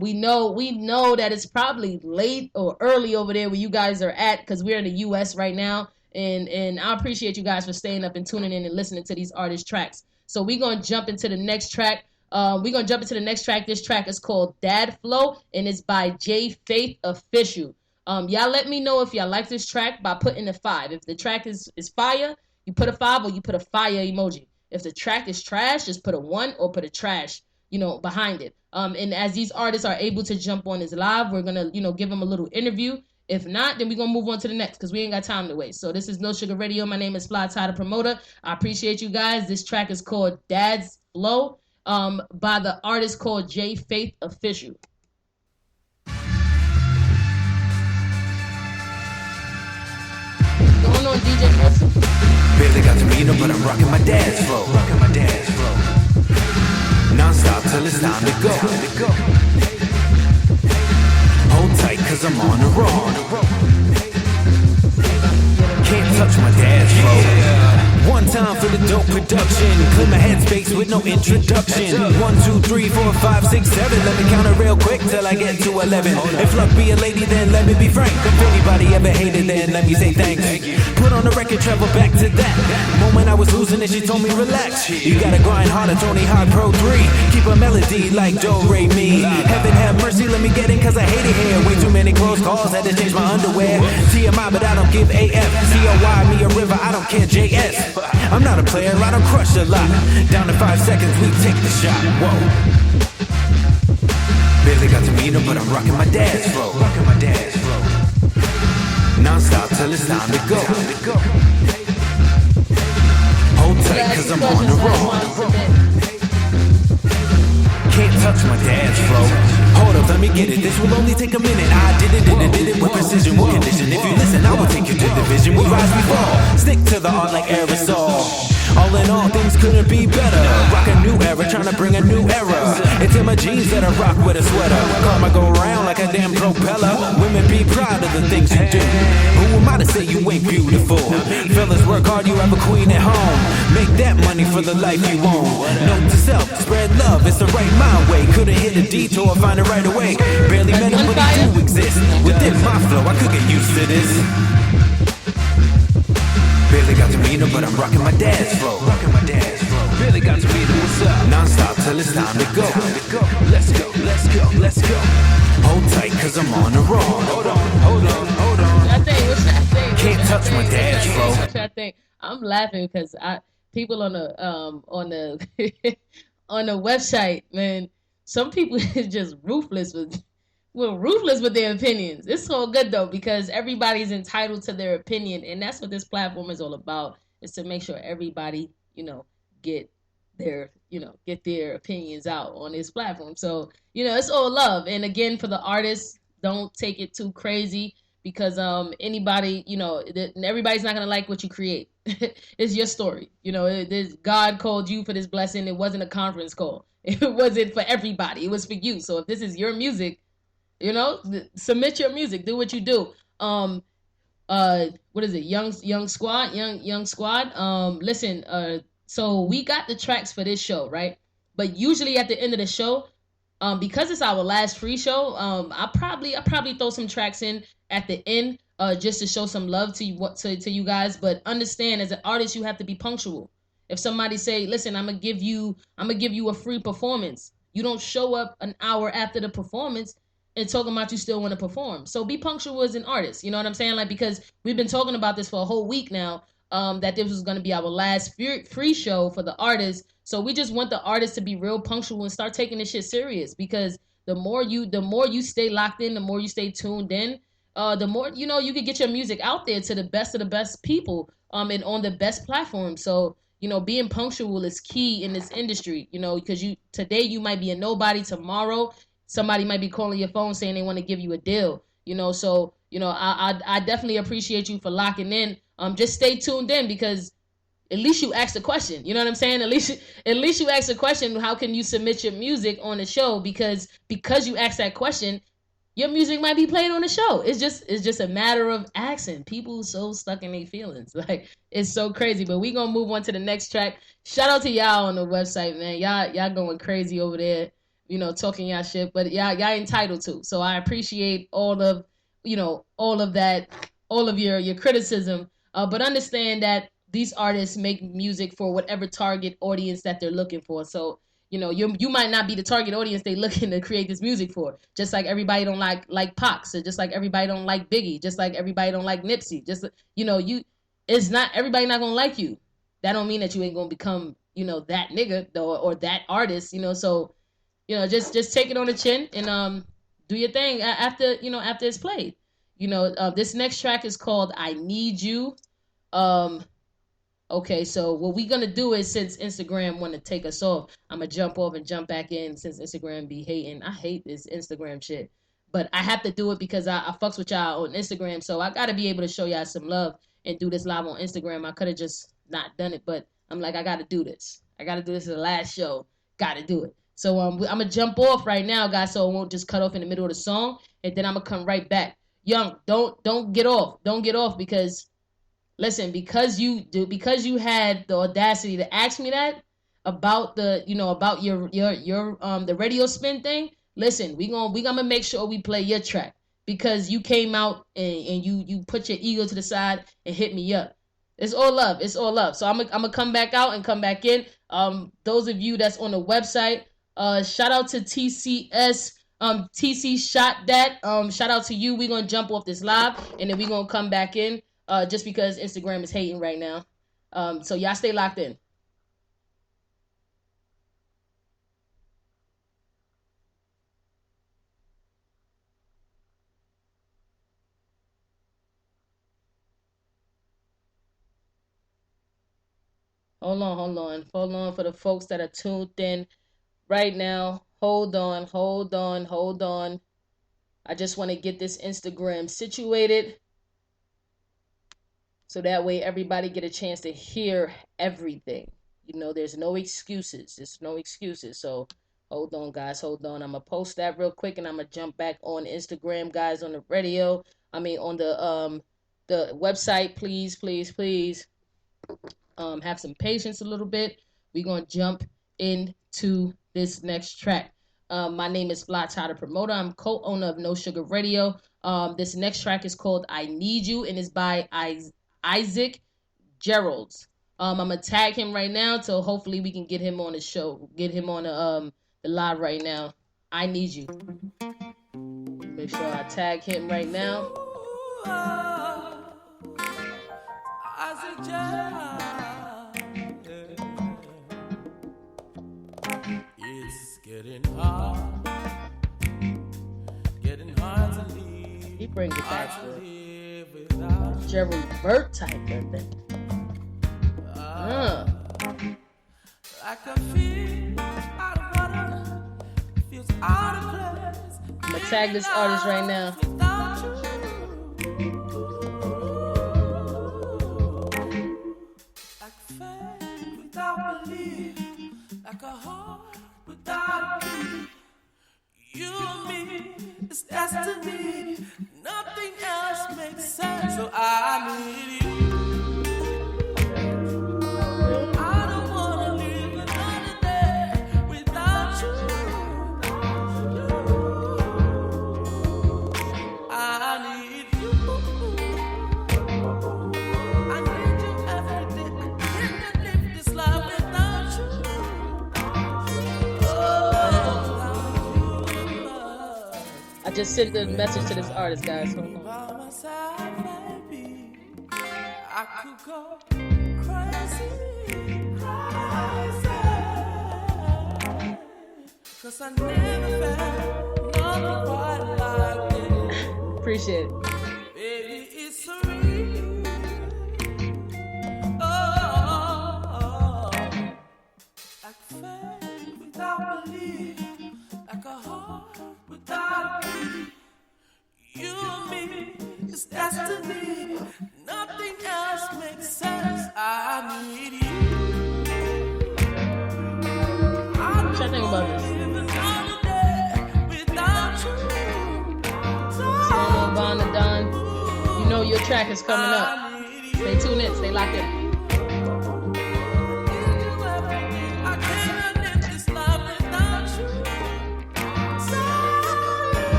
We know that it's probably late or early over there where you guys are at, because we're in the U.S. right now. And I appreciate you guys for staying up and tuning in and listening to these artist tracks. So we're going to jump into the next track. This track is called Dad Flow, and it's by J Faith Official. Y'all let me know if y'all like this track by putting a 5. If the track is fire, you put a 5 or you put a fire emoji. If the track is trash, just put a 1 or put a trash, behind it. And as these artists are able to jump on this live, we're gonna, give them a little interview. If not, then we're gonna move on to the next because we ain't got time to waste. So this is No Sugar Radio. My name is Fly Ty the Promoter. I appreciate you guys. This track is called Dad's Flow, by the artist called J Faith Official. Going on, DJ Wilson. Barely got to meet her, but I'm rocking my dad's flow. Non-stop till it's time to go. Hold tight, cause I'm on the road. Can't touch my dad's flow. One time for the dope production. Clear my headspace with no introduction. 1, 2, 3, 4, 5, 6, 7. Let me count it real quick till I get to 11. If luck be a lady, then let me be frank. If anybody ever hated, then let me say thanks. Put on the record, travel back to that moment I was losing it, she told me relax. You gotta grind harder, Tony Hawk Pro 3. Keep a melody like Do, Re, Mi. Heaven have mercy, let me get in cause I hate it here. Way too many close calls, had to change my underwear. TMI, but I don't give AF. COY, me a river, I don't care JS. I'm not a player, I don't crush a lot. Down to 5 seconds, we take the shot. Whoa. Barely got to meet her, but I'm rocking my dad's flow. Non-stop till it's time to go. Hold tight, cause I'm on the road. Can't touch my dad's flow. Hold up, let me get it. This will only take a minute. I did it with precision, with condition. If you listen, I will take you to the vision. We rise, we fall. Stick to the art like aerosol. All in all, things couldn't be better. Rock a new era, trying to bring a new era. It's in my jeans that I rock with a sweater. Karma go round like a damn propeller. Women be proud of the things you do. Who am I to say you ain't beautiful? Fellas, work hard, you have a queen at home. Make that money for the life you own. Note to self, spread love, it's the right mind way. Couldn't hit a detour, find it right away. Barely met him, but he do exist. Within my flow, I could get used to this. Barely got to meet her, but I'm rocking my dad's flow. Barely got to meet her, what's up? Non-stop till it's time to go. Let's go. Hold tight, cause I'm on the road. Hold on. What's that thing? Can't touch my dad's flow. I'm laughing because people on the on the on the website, man, some people is just ruthless with their opinions. It's all good though because everybody's entitled to their opinion, and that's what this platform is all about. Is to make sure everybody, get their opinions out on this platform. So, it's all love. And again, for the artists, don't take it too crazy because anybody, everybody's not gonna like what you create. It's your story. God called you for this blessing. It wasn't a conference call. It wasn't for everybody. It was for you. So if this is your music, submit your music. Do what you do. What is it? Young Squad. Listen. So we got the tracks for this show, right? But usually at the end of the show, because it's our last free show, I probably throw some tracks in at the end, just to show some love to you guys. But understand, as an artist, you have to be punctual. If somebody say, "Listen, I'm gonna give you a free performance," you don't show up an hour after the performance and talking about you still want to perform. So be punctual as an artist. You know what I'm saying? Like, because we've been talking about this for a whole week now. That this was going to be our last free show for the artists. So we just want the artists to be real punctual and start taking this shit serious, because the more you stay locked in, the more you stay tuned in, the more, you can get your music out there to the best of the best people, and on the best platform. So, being punctual is key in this industry, because today you might be a nobody, tomorrow somebody might be calling your phone saying they want to give you a deal, so, I definitely appreciate you for locking in. Just stay tuned in, because at least you asked a question. You know what I'm saying? At least you asked a question. How can you submit your music on the show? Because you asked that question, your music might be played on the show. It's just a matter of asking. People so stuck in their feelings. Like, it's so crazy. But we gonna move on to the next track. Shout out to y'all on the website, man. Y'all going crazy over there, talking y'all shit. But y'all entitled to. So I appreciate all of that, all of your criticism. But understand that these artists make music for whatever target audience that they're looking for. So, You know, you might not be the target audience they looking to create this music for. Just like everybody don't like Pac, so just like everybody don't like Biggie, just like everybody don't like Nipsey. Just it's not everybody not gonna like you. That don't mean that you ain't gonna become that nigga though or that artist. So just take it on the chin and do your thing after it's played. This next track is called "I Need You." Okay, so what we're going to do is, since Instagram want to take us off, I'm going to jump off and jump back in since Instagram be hating. I hate this Instagram shit. But I have to do it because I fucks with y'all on Instagram, so I got to be able to show y'all some love and do this live on Instagram. I could have just not done it, but I'm like, I got to do this. I got to do this as the last show. Got to do it. So I'm going to jump off right now, guys, so it won't just cut off in the middle of the song, and then I'm going to come right back. Young, don't get off. Don't get off because... Listen, because you had the audacity to ask me that about about your the radio spin thing. Listen, we gonna make sure we play your track because you came out and you put your ego to the side and hit me up. It's all love. It's all love. So I'm gonna come back out and come back in. Those of you that's on the website, shout out to TCS. TC shot that. Shout out to you. We're gonna jump off this live and then we're gonna come back in. Just because Instagram is hating right now. So y'all stay locked in. Hold on for the folks that are tuned in right now. Hold on. I just want to get this Instagram situated. So that way everybody get a chance to hear everything. There's no excuses. There's no excuses. So hold on, guys. Hold on. I'm going to post that real quick and I'm going to jump back on Instagram, guys, on the radio. On the website, please. Have some patience a little bit. We're going to jump into this next track. My name is Fly Ty the Promoter. I'm co-owner of No Sugar Radio. This next track is called I Need You and is by Isaac Geralds. I'm gonna tag him right now, so hopefully we can get him on the show, get him on the live right now. I Need You. Make sure I tag him right now. Isaac Geralds. It's getting hard to leave. He brings it back to Gerald Burt type of thing. I can feel out of water, feels out of place. I'm gonna tag this artist right now. Like faith without belief, like a heart without a beat. You and me, it's destiny. Nothing else makes sense. So I need you. I don't wanna live another day without you. I need you. I need you every day. I can't live this life without you. I just sent the message to this artist, guys. Hold on. I could go crazy. 'Cause I never felt nothing quite like it. Appreciate it. Baby, it's real. Oh, like faith without belief, like a heart without a beat. You and me, it's destiny. Nothing else makes sense. I need you. What y'all think about this? What's going on, Don? You know your track is coming up. Stay tuned in. Stay locked in.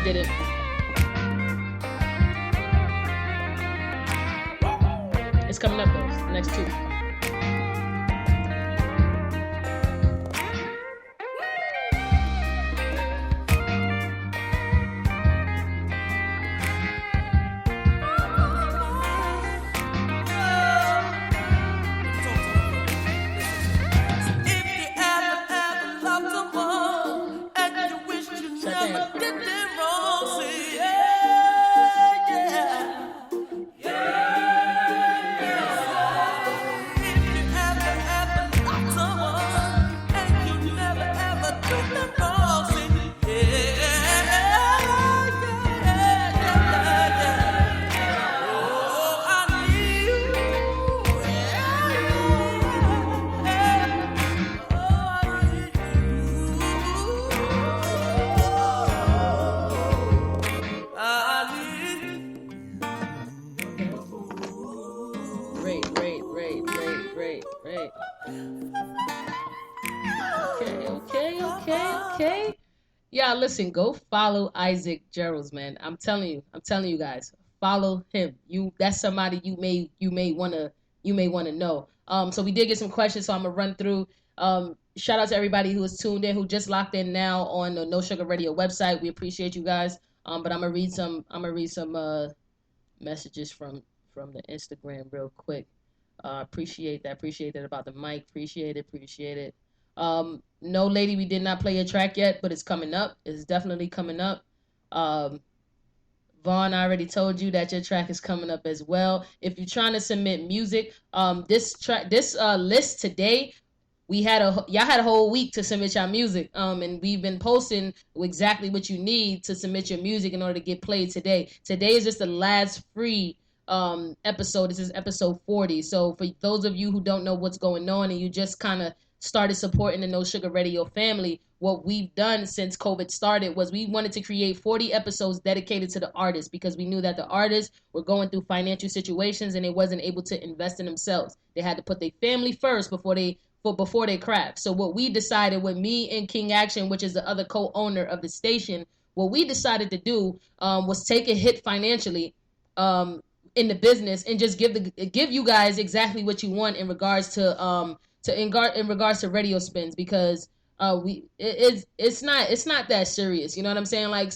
Did it. It's coming up though. The next two. y'all, listen, go follow Isaac Geralds, man. I'm telling you guys, follow him. That's somebody you may wanna know. So we did get some questions, so I'm gonna run through. Shout out to everybody who is tuned in, who just locked in now on the No Sugar Radio website. We appreciate you guys. But I'm gonna read some messages from the Instagram real quick. Appreciate that about the mic. Appreciate it. No, lady, we did not play a track yet, but it's coming up. It's definitely coming up. Vaughn, I already told you that your track is coming up as well. If you're trying to submit music, this list today, y'all had a whole week to submit your music. And we've been posting exactly what you need to submit your music in order to get played today. Today is just the last free episode. This is episode 40. So for those of you who don't know what's going on and you just kind of started supporting the No Sugar Radio family, what we've done since COVID started was we wanted to create 40 episodes dedicated to the artists, because we knew that the artists were going through financial situations and they wasn't able to invest in themselves. They had to put their family first before they craft. So what we decided with me and King Action, which is the other co-owner of the station, what we decided to do was take a hit financially in the business and just give you guys exactly what you want in regards to radio spins, because it's not that serious. You know what I'm saying? Like,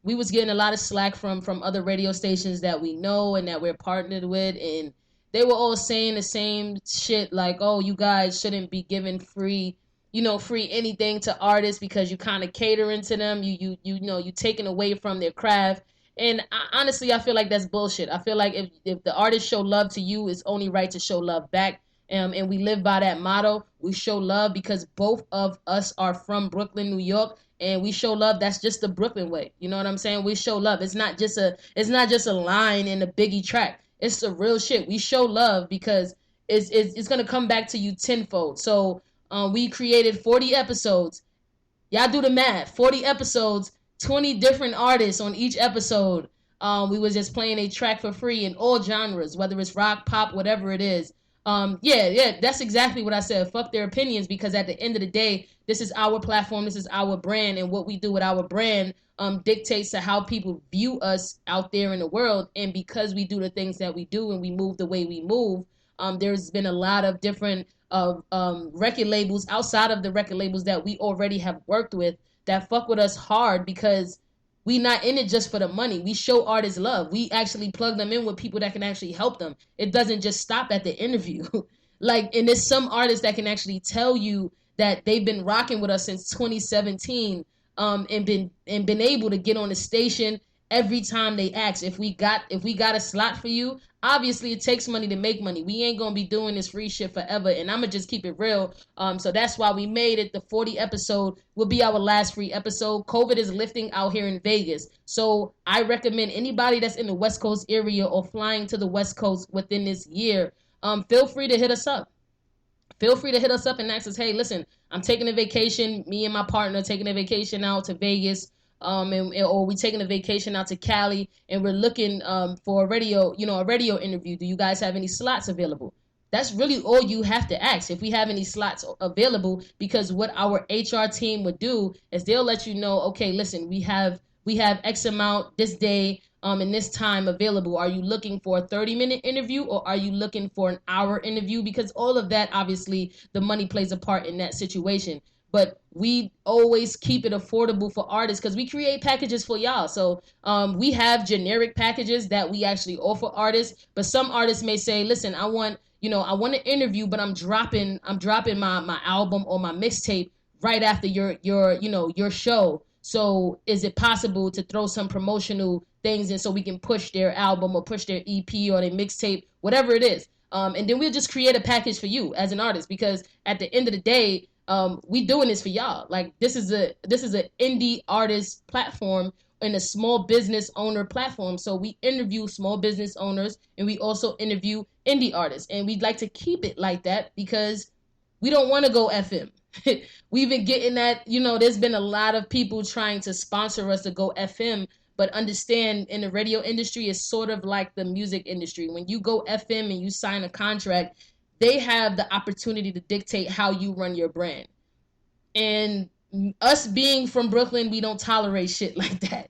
we was getting a lot of slack from other radio stations that we know and that we're partnered with, and they were all saying the same shit, like, oh, you guys shouldn't be giving free anything to artists because you kind of catering to them. You taking away from their craft. And honestly, I feel like that's bullshit. I feel like if the artists show love to you, it's only right to show love back. And we live by that motto. We show love because both of us are from Brooklyn, New York, and we show love. That's just the Brooklyn way. You know what I'm saying? We show love. It's not just a line in a Biggie track. It's the real shit. We show love because it's gonna come back to you tenfold. So we created 40 episodes. Y'all do the math. 40 episodes, 20 different artists on each episode. We was just playing a track for free in all genres, whether it's rock, pop, whatever it is. Yeah, that's exactly what I said. Fuck their opinions, because at the end of the day, this is our platform, this is our brand, and what we do with our brand dictates to how people view us out there in the world. And because we do the things that we do and we move the way we move, there's been a lot of different record labels outside of the record labels that we already have worked with that fuck with us hard, because we not in it just for the money. We show artists love. We actually plug them in with people that can actually help them. It doesn't just stop at the interview. And there's some artists that can actually tell you that they've been rocking with us since 2017, and been able to get on the station every time they ask. If we got a slot for you, obviously it takes money to make money. We ain't gonna be doing this free shit forever, and I'm gonna just keep it real. So that's why we made it. The 40 episode will be our last free episode. COVID is lifting out here in Vegas, so I recommend anybody that's in the West Coast area or flying to the West Coast within this year, feel free to hit us up. Feel free to hit us up and ask us, hey, listen, I'm taking a vacation. Me and my partner taking a vacation out to Vegas. Or we taking a vacation out to Cali, and we're looking for a radio interview. Do you guys have any slots available? That's really all you have to ask, if we have any slots available, because what our HR team would do is they'll let you know, okay, listen, we have X amount this day and this time available. Are you looking for a 30-minute interview, or are you looking for an hour interview? Because all of that, obviously, the money plays a part in that situation. But we always keep it affordable for artists because we create packages for y'all. So we have generic packages that we actually offer artists. But some artists may say, listen, I want an interview, but I'm dropping my album or my mixtape right after your show. So is it possible to throw some promotional things in so we can push their album or push their EP or their mixtape, whatever it is? And then we'll just create a package for you as an artist, because at the end of the day, we doing this for y'all. Like, this is a indie artist platform and a small business owner platform. So we interview small business owners and we also interview indie artists, and we'd like to keep it like that because we don't want to go FM. We've been getting that, there's been a lot of people trying to sponsor us to go FM, but understand, in the radio industry, it's sort of like the music industry. When you go FM and you sign a contract, they have the opportunity to dictate how you run your brand. And us being from Brooklyn, we don't tolerate shit like that.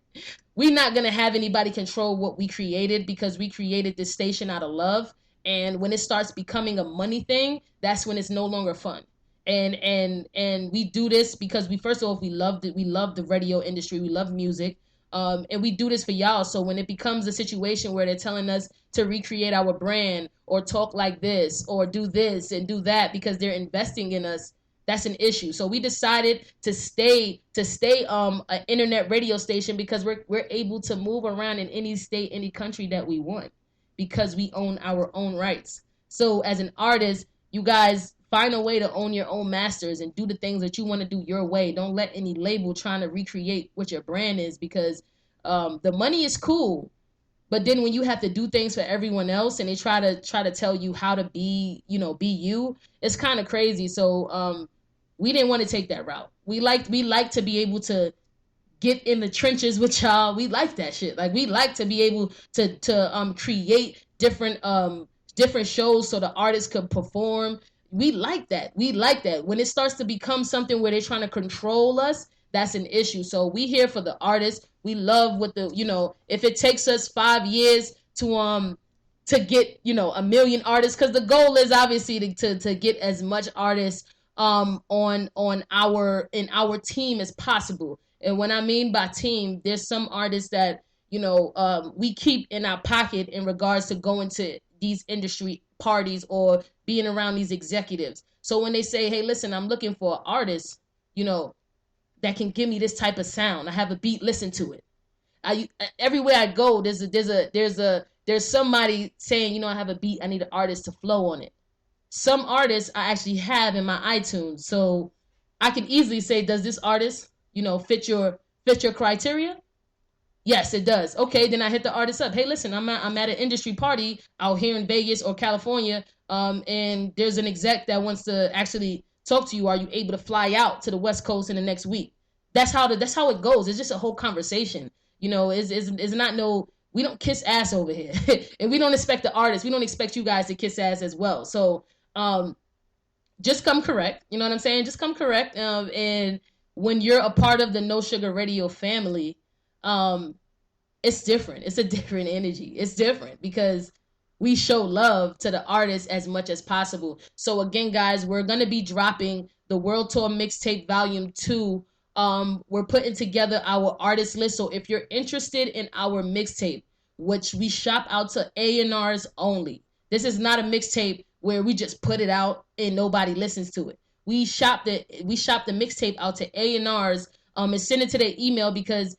We're not going to have anybody control what we created because we created this station out of love. And when it starts becoming a money thing, that's when it's no longer fun. And we do this because first of all, we love the radio industry. We love music. And we do this for y'all. So when it becomes a situation where they're telling us to recreate our brand or talk like this or do this and do that because they're investing in us, that's an issue. So we decided to stay an internet radio station because we're able to move around in any state, any country that we want because we own our own rights. So as an artist, you guys find a way to own your own masters and do the things that you want to do your way. Don't let any label trying to recreate what your brand is because the money is cool, but then when you have to do things for everyone else and they try to tell you how to be you, it's kind of crazy. So we didn't want to take that route. We like to be able to get in the trenches with y'all. We like that shit. Like we like to be able to create different shows so the artists could perform. We like that. When it starts to become something where they're trying to control us, that's an issue. So we here for the artists. We love if it takes us 5 years to get, a million artists, because the goal is obviously to get as much artists in our team as possible. And when I mean by team, there's some artists that, we keep in our pocket in regards to going to these industry parties or being around these executives. So when they say, hey, listen, I'm looking for an artist, that can give me this type of sound. I have a beat, listen to it. Everywhere I go, there's somebody saying, I have a beat, I need an artist to flow on it. Some artists I actually have in my iTunes. So I can easily say, does this artist, fit your criteria? Yes, it does. Okay, then I hit the artist up. Hey, listen, I'm at an industry party out here in Vegas or California, and there's an exec that wants to actually talk to you. Are you able to fly out to the West Coast in the next week? That's how it goes. It's just a whole conversation. It's not no. We don't kiss ass over here, and we don't expect the artists. We don't expect you guys to kiss ass as well. So, just come correct. You know what I'm saying? Just come correct. And when you're a part of the No Sugar Radio family, it's different. It's a different energy. It's different because we show love to the artists as much as possible. So again, guys, we're going to be dropping the World Tour Mixtape Volume 2. We're putting together our artist list. So if you're interested in our mixtape, which we shop out to A&Rs only. This is not a mixtape where we just put it out and nobody listens to it. We shop the mixtape out to A&Rs and send it to their email because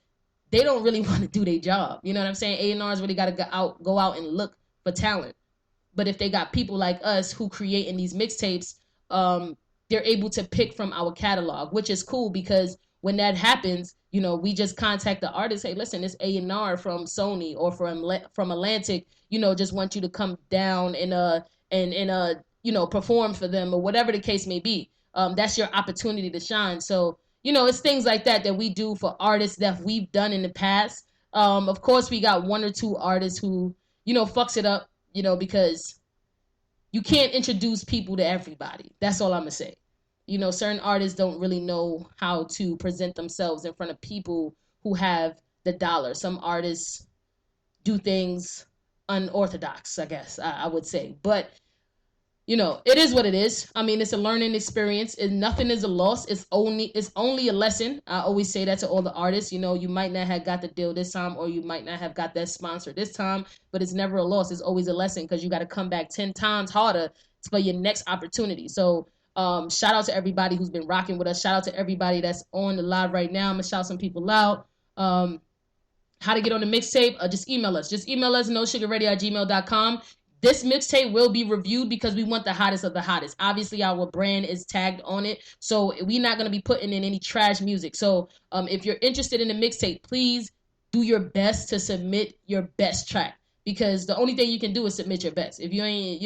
they don't really want to do their job. You know what I'm saying? A&Rs really got to go out and look for talent. But if they got people like us who create in these mixtapes, they're able to pick from our catalog, which is cool because when that happens, we just contact the artist. Hey, listen, this A&R from Sony or from Atlantic, just want you to come down and perform for them or whatever the case may be. That's your opportunity to shine. So, it's things like that we do for artists that we've done in the past. Of course, we got one or two artists who, fucks it up, because you can't introduce people to everybody. That's all I'm going to say. Certain artists don't really know how to present themselves in front of people who have the dollar. Some artists do things unorthodox, I guess, I would say. But it is what it is. I mean, it's a learning experience. Nothing is a loss. It's only a lesson. I always say that to all the artists. You might not have got the deal this time, or you might not have got that sponsor this time, but it's never a loss. It's always a lesson because you got to come back 10 times harder for your next opportunity. So shout out to everybody who's been rocking with us. Shout out to everybody that's on the live right now. I'm going to shout some people out. How to get on the mixtape? Just email us. Just email us, nosugarradio@gmail.com. This mixtape will be reviewed because we want the hottest of the hottest. Obviously, our brand is tagged on it, so we're not going to be putting in any trash music. So if you're interested in the mixtape, please do your best to submit your best track because the only thing you can do is submit your best. If you ain't,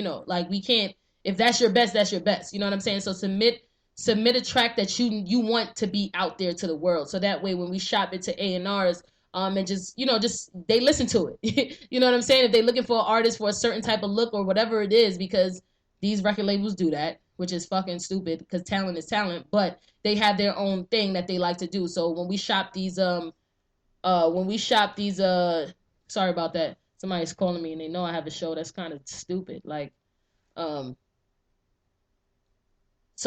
we can't. If that's your best, that's your best. You know what I'm saying? So submit a track that you want to be out there to the world. So that way, when we shop it to A&Rs, and just they listen to it. You know what I'm saying? If they're looking for an artist for a certain type of look or whatever it is, because these record labels do that. which is fucking stupid because talent is talent, but they have their own thing that they like to do. So when we shop these, sorry about that. Somebody's calling me and they know I have a show. That's kind of stupid. Like, so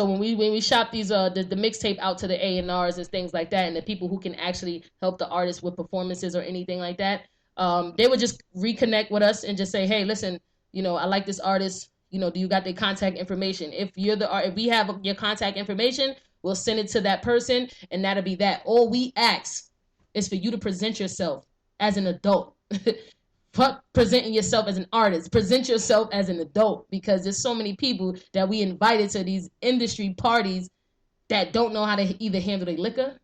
when we shop these the mixtape out to the A&Rs and things like that, and the people who can actually help the artists with performances or anything like that, they would just reconnect with us and just say, hey, listen, I like this artist. Do you got their contact information? If we have your contact information, we'll send it to that person, and that'll be that. All we ask is for you to present yourself as an adult. Fuck presenting yourself as an artist. Present yourself as an adult, because there's so many people that we invited to these industry parties that don't know how to either handle their liquor,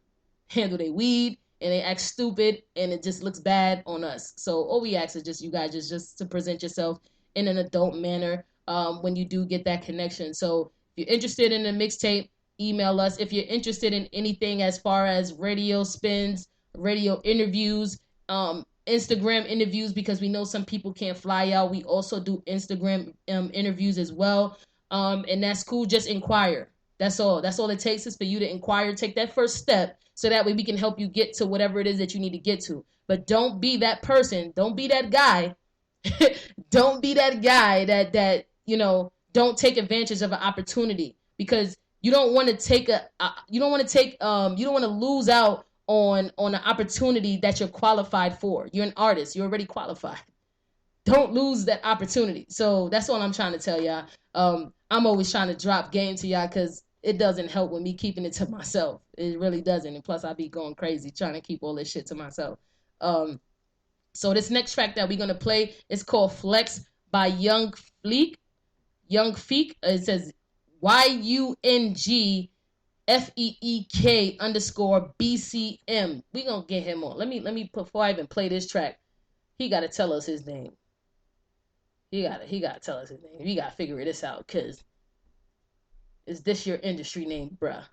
handle their weed, and they act stupid, and it just looks bad on us. So all we ask is just you guys just to present yourself in an adult manner when you do get that connection. So if you're interested in a mixtape, email us. If you're interested in anything as far as radio spins, radio interviews, Instagram interviews, because we know some people can't fly out. We also do Instagram interviews as well. And that's cool. Just inquire. That's all. That's all it takes is for you to inquire. Take that first step so that way we can help you get to whatever it is that you need to get to. But don't be that person. Don't be that guy. Don't be that guy that don't take advantage of an opportunity, because you don't want to lose out on an opportunity that you're qualified for. You're an artist. You're already qualified. Don't lose that opportunity. So that's all I'm trying to tell y'all. I'm always trying to drop game to y'all because it doesn't help with me keeping it to myself. It really doesn't. And plus I be going crazy trying to keep all this shit to myself. So this next track that we're going to play is called Flex by Young Feek. It says YUNGFEEK_BCM. We gonna get him on. Let me before I even play this track, he gotta tell us his name. He gotta tell us his name. We gotta figure this out, cause is this your industry name, bruh?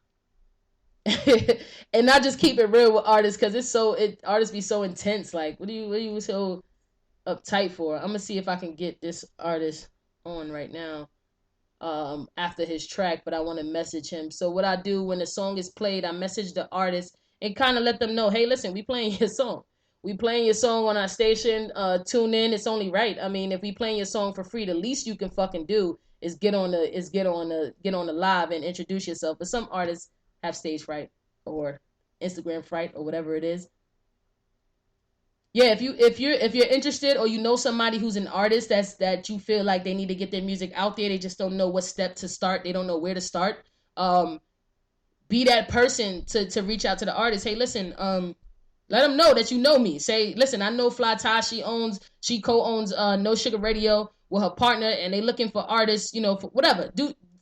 And not just keep it real with artists, cause artists be so intense. Like, what are you so uptight for? I'm gonna see if I can get this artist on right now. After his track, but I want to message him. So what I do when the song is played, I message the artist and kind of let them know, hey, listen, we playing your song. We playing your song on our station. Tune in. It's only right. I mean, if we playing your song for free, the least you can fucking do is get on the live and introduce yourself. But some artists have stage fright or Instagram fright or whatever it is. Yeah, if you're interested, or you know somebody who's an artist that you feel like they need to get their music out there, they just don't know what step to start, they don't know where to start. Be that person to reach out to the artist. Hey, listen, let them know that you know me. Say, listen, I know Fly Ty. She co-owns No Sugar Radio with her partner, and they looking for artists. For whatever.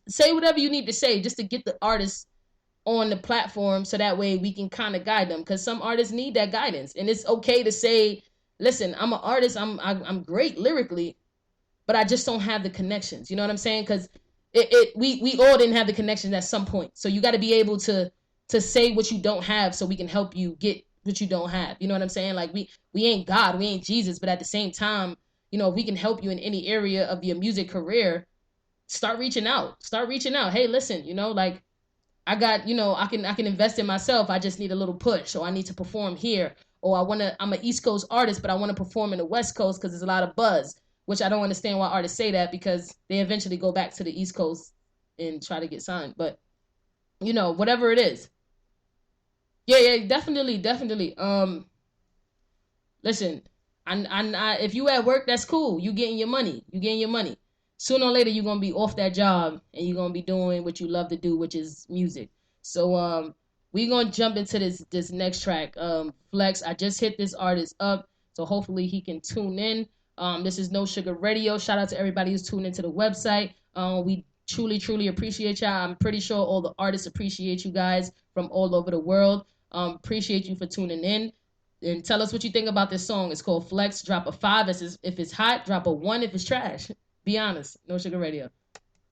Say whatever you need to say just to get the artists on the platform, so that way we can kind of guide them, because some artists need that guidance. And it's okay to say, listen, I'm an artist, I'm great lyrically, but I just don't have the connections. You know what I'm saying? Because we all didn't have the connections at some point. So you got to be able to say what you don't have, so we can help you get what you don't have. You know what I'm saying? Like, we ain't God, we ain't Jesus, but at the same time, if we can help you in any area of your music career, start reaching out. Hey, listen, like, I got, I can invest in myself. I just need a little push, or I need to perform here, or I'm an East Coast artist, but I want to perform in the West Coast because there's a lot of buzz, which I don't understand why artists say that, because they eventually go back to the East Coast and try to get signed. But, whatever it is. Yeah, definitely. Listen, I if you at work, that's cool. You getting your money. Sooner or later, you're going to be off that job and you're going to be doing what you love to do, which is music. So we're going to jump into this next track. Flex, I just hit this artist up, so hopefully he can tune in. This is No Sugar Radio. Shout out to everybody who's tuned into the website. We truly, truly appreciate y'all. I'm pretty sure all the artists appreciate you guys from all over the world. Appreciate you for tuning in. And tell us what you think about this song. It's called Flex. Drop a 5 if it's hot. Drop a 1 if it's trash. Be honest. No Sugar Radio.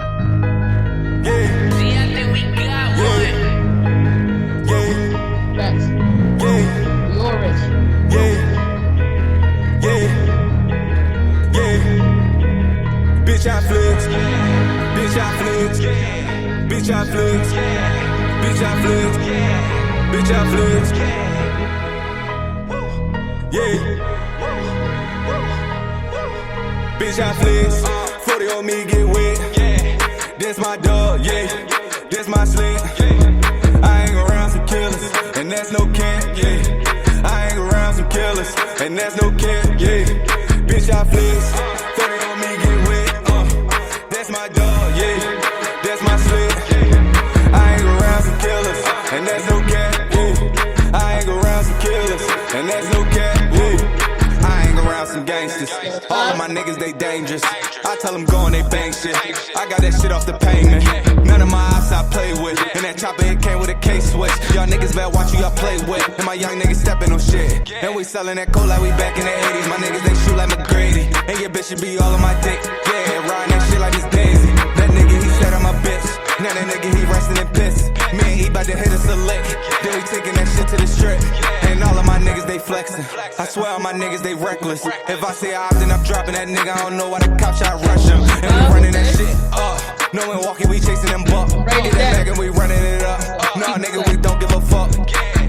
Yeah. See, I think we got one. Facts. Yeah. We all rich. Yeah. Bitch, I flex. Bitch, I flex. Bitch, I flex. Bitch, I flex. Yeah. Bitch, I flex. 40 on me, get wet. That's my dog, yeah. That's my sling. I ain't around some killers, and that's no cap, yeah. I ain't around some killers, and that's no cap, yeah. Bitch, I flex. 40 on me, get wet. That's my dog, yeah. That's my sling. I ain't around some killers, and that's no cap, yeah. I ain't around some killers, and that's no cap, yeah. I ain't around some gangsters. All of my niggas, they dangerous. I tell them go and they bang shit. I got that shit off the pavement. None of my ops I play with. And that chopper, it came with a K-switch. Y'all niggas better watch who y'all play with. And my young niggas stepping on shit. And we selling that coke like we back in the 80s. My niggas, they shoot like McGrady. And your bitch should be all on my dick. Yeah, riding that shit like it's Daisy. That nigga, he said I'm a bitch. Now that nigga, he resting in piss. Me and he bout to hit us a lick. Then we taking that shit to the strip. And all of my niggas, they flexing. I swear all my niggas, they reckless. If I say I then I'm dropping that nigga. I don't know why the cop shot rush him. And we running that shit up. No Milwaukee, we chasing them buck. Get that back and we running it up. Nah, nigga, we don't give a fuck.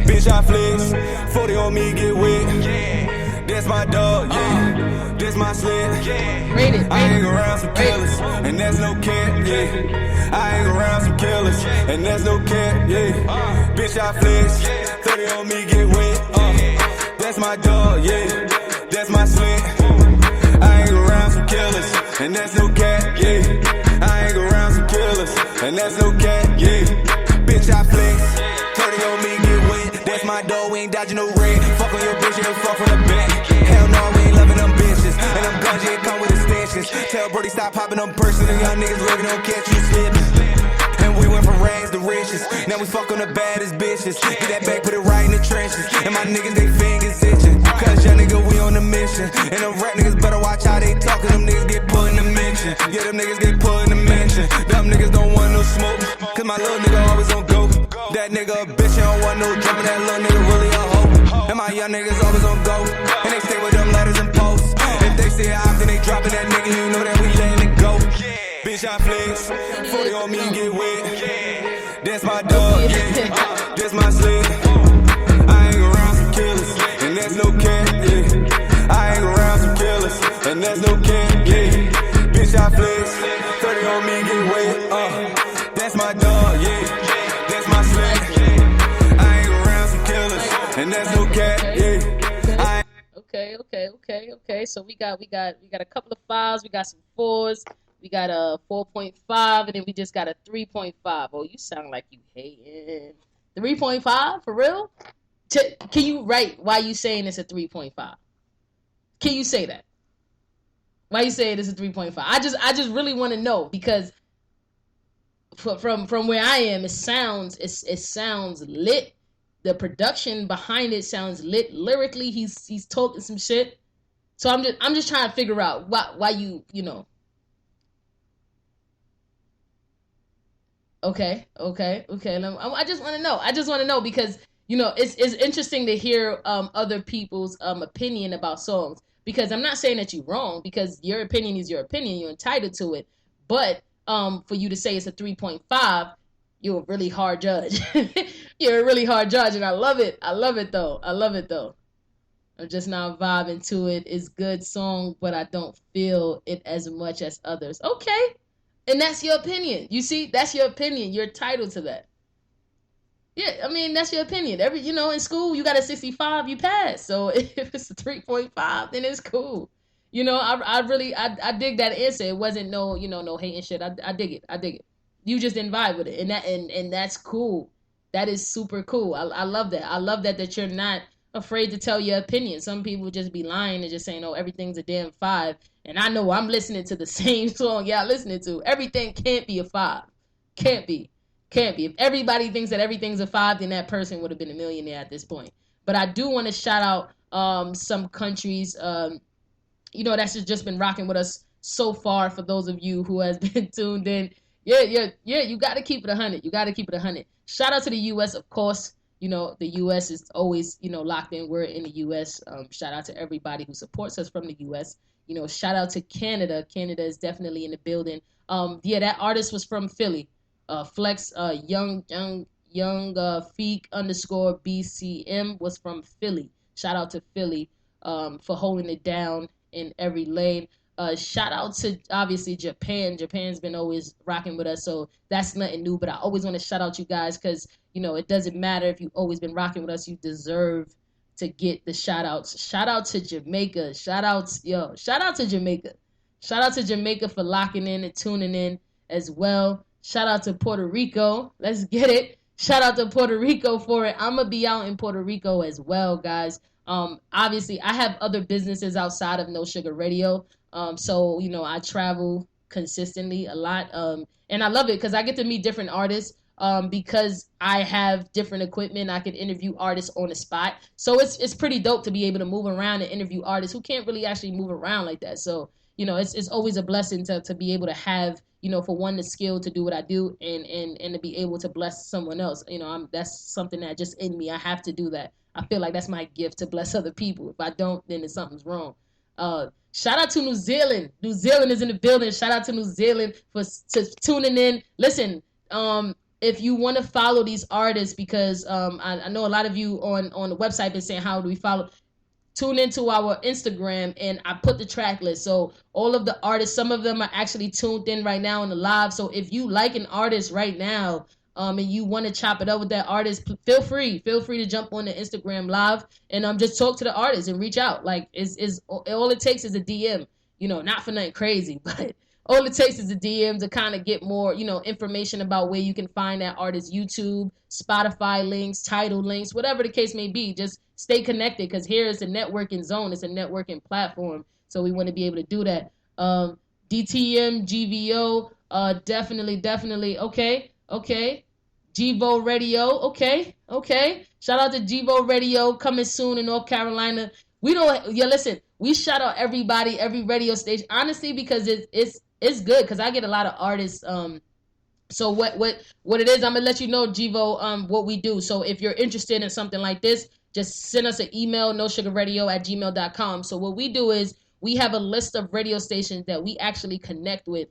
Bitch, I flex. 40 on me, get wet. That's my dog, yeah. That's my sled. I ain't around some killers, and that's no cap, yeah. I ain't around some killers, and that's no cap, yeah. Bitch, I flex. 30 on me, get wet. That's my dog, yeah. That's my sled. I ain't around some killers, and that's no cap, yeah. I ain't around some killers, and that's no cap, yeah. Bitch, I flex. 30 on me, get wet. That's my dog, we ain't dodging no red. Fuck on your bitch, and fuck from the back. Hell no, we ain't loving them bitches. And them guns, yeah, come with extensions. Tell Brody stop popping them person, and y'all niggas really don't catch you slipping. And we went from rags to riches. Now we fuck on the baddest bitches. Get that back, put it right in the trenches. And my niggas, they fingers itching. Cause young nigga, we on a mission. And them rap niggas better watch how they talk. Them niggas get put in the mention. Yeah, them niggas get put in the mention. Them niggas don't want no smoke. Cause my little nigga always on go. That nigga a bitch, I don't want no drama. That little nigga really a hoe. And my young niggas always on go. And they stay with them letters and posts. If they say out, then they dropping that nigga. You know that we letting it go. Bitch, I flex. 40 on me, get wet. That's my dog, yeah. That's my sled. I ain't around some killers, and that's no cap, yeah. I ain't around some killers, and that's no cap, yeah. Bitch, I flex. 30 on me, get wet. That's my dog, yeah. That's my sled. I ain't around some killers, and that's no cap, yeah. Okay. So we got a couple of 5s, we got some 4s, we got a 4.5, and then we just got a 3.5. Oh, you sound like you hating. 3.5 for real? Can you write why you saying it's a 3.5? Can you say that? Why you saying it's a 3.5? I just really want to know, because from where I am, it sounds lit. The production behind it sounds lit. Lyrically, he's talking some shit. So I'm just trying to figure out why you know. Okay. I just want to know because, you know, it's interesting to hear other people's opinion about songs, because I'm not saying that you're wrong, because your opinion is your opinion. You're entitled to it. But for you to say it's a 3.5, you're a really hard judge. You're a really hard judge, and I love it. I love it though. I'm just not vibing to it. It's good song, but I don't feel it as much as others. Okay. And that's your opinion. You see, that's your opinion. You're entitled to that. Yeah, I mean, that's your opinion. In school, you got a 65, you pass. So if it's a 3.5, then it's cool. I dig that answer. It wasn't no hating shit. I dig it. You just didn't vibe with it. And that's cool. That is super cool. I love that. I love that you're not afraid to tell your opinion. Some people just be lying and just saying, oh, everything's a damn 5. And I know I'm listening to the same song y'all listening to. Everything can't be a 5. Can't be. If everybody thinks that everything's a 5, then that person would have been a millionaire at this point. But I do want to shout out some countries, that's just been rocking with us so far. For those of you who has been tuned in, yeah, you got to keep it 100. Shout out to the U.S., of course. The U.S. is always, locked in. We're in the U.S. Shout out to everybody who supports us from the U.S. Shout out to Canada. Canada is definitely in the building. That artist was from Philly. Flex young Feek underscore BCM was from Philly. Shout out to Philly for holding it down in every lane. Shout out to obviously Japan. Japan's been always rocking with us, so that's nothing new. But I always want to shout out you guys because it doesn't matter if you've always been rocking with us. You deserve to get the shout outs. Shout out to Jamaica. Shout out to Jamaica. Shout out to Jamaica for locking in and tuning in as well. Shout out to Puerto Rico. Let's get it. Shout out to Puerto Rico for it. I'm going to be out in Puerto Rico as well, guys. Obviously, I have other businesses outside of No Sugar Radio. So, I travel consistently a lot. And I love it because I get to meet different artists. Because I have different equipment, I can interview artists on the spot. So it's pretty dope to be able to move around and interview artists who can't really actually move around like that. So, it's always a blessing to be able to have, for one, the skill to do what I do and to be able to bless someone else. That's something that just in me. I have to do that. I feel like that's my gift to bless other people. If I don't, then something's wrong. Shout out to New Zealand. New Zealand is in the building. Shout out to New Zealand for tuning in. Listen, if you want to follow these artists, because I know a lot of you on the website been saying, how do we follow? Tune into our Instagram, and I put the track list. So all of the artists, some of them are actually tuned in right now on the live. So if you like an artist right now, and you want to chop it up with that artist, feel free to jump on the Instagram live and just talk to the artist and reach out. Like is all it takes is a DM, not for nothing crazy, but all it takes is a DM to kind of get more, information about where you can find that artist. YouTube, Spotify links, Tidal links, whatever the case may be. Just stay connected because here is a networking zone. It's a networking platform. So we want to be able to do that. DTM, GVO, definitely. Okay. GVO Radio. Okay. Shout out to GVO Radio coming soon in North Carolina. Listen, we shout out everybody, every radio station, honestly, because it's good because I get a lot of artists. So what it is, I'm gonna let you know, GVO, what we do. So if you're interested in something like this, just send us an email, nosugarradio@gmail.com. So what we do is we have a list of radio stations that we actually connect with.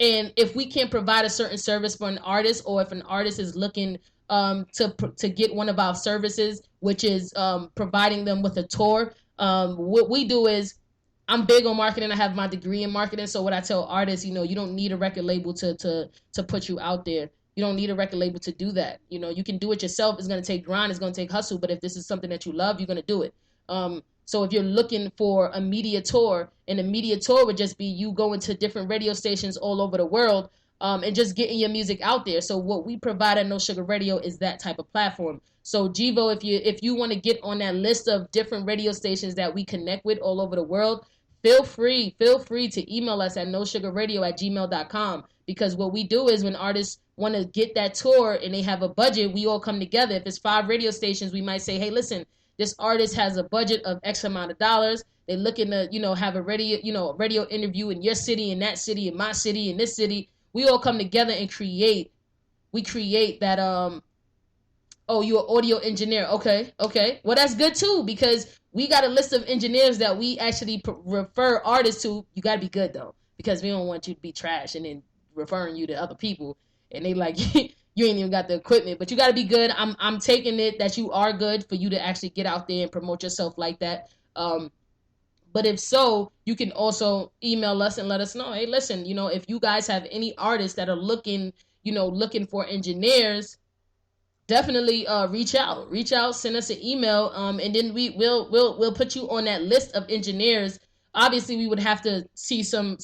And if we can't provide a certain service for an artist, or if an artist is looking to get one of our services, which is providing them with a tour, what we do is, I'm big on marketing. I have my degree in marketing. So what I tell artists, you don't need a record label to put you out there. You don't need a record label to do that. You can do it yourself. It's going to take grind. It's going to take hustle. But if this is something that you love, you're going to do it. So if you're looking for a media tour, and a media tour would just be you going to different radio stations all over the world and just getting your music out there. So what we provide at No Sugar Radio is that type of platform. So GVO, if you want to get on that list of different radio stations that we connect with all over the world, feel free to email us at nosugarradio@gmail.com, because what we do is when artists want to get that tour and they have a budget, we all come together. If it's 5 radio stations, we might say, hey, listen, this artist has a budget of X amount of dollars. They're looking to, have a radio interview in your city, in that city, in my city, in this city. We all come together and create that, oh, you're an audio engineer. Okay. Well, that's good too, because we got a list of engineers that we actually refer artists to. You got to be good though, because we don't want you to be trash and then referring you to other people and they like, you ain't even got the equipment, but you got to be good. I'm taking it that you are good for you to actually get out there and promote yourself like that. But if so, you can also email us and let us know, hey, listen, if you guys have any artists that are looking for engineers, definitely reach out, send us an email, and then we'll put you on that list of engineers. Obviously, we would have to see some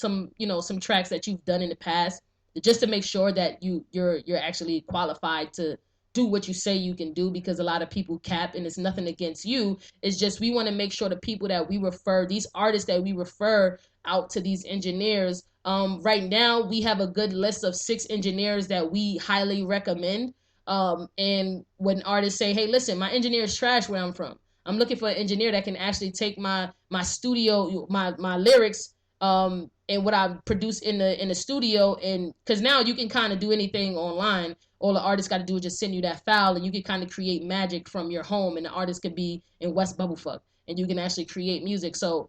tracks that you've done in the past, just to make sure that you're actually qualified to do what you say you can do, because a lot of people cap, and it's nothing against you. It's just we want to make sure the people that we refer, these artists that we refer out to these engineers, right now we have a good list of 6 engineers that we highly recommend. And when artists say, hey, listen, my engineer is trash where I'm from, I'm looking for an engineer that can actually take my studio, my lyrics, and what I produce in the studio, and because now you can kind of do anything online. All the artist got to do is just send you that file, and you can kind of create magic from your home, and the artist could be in West Bubblefuck, and you can actually create music. So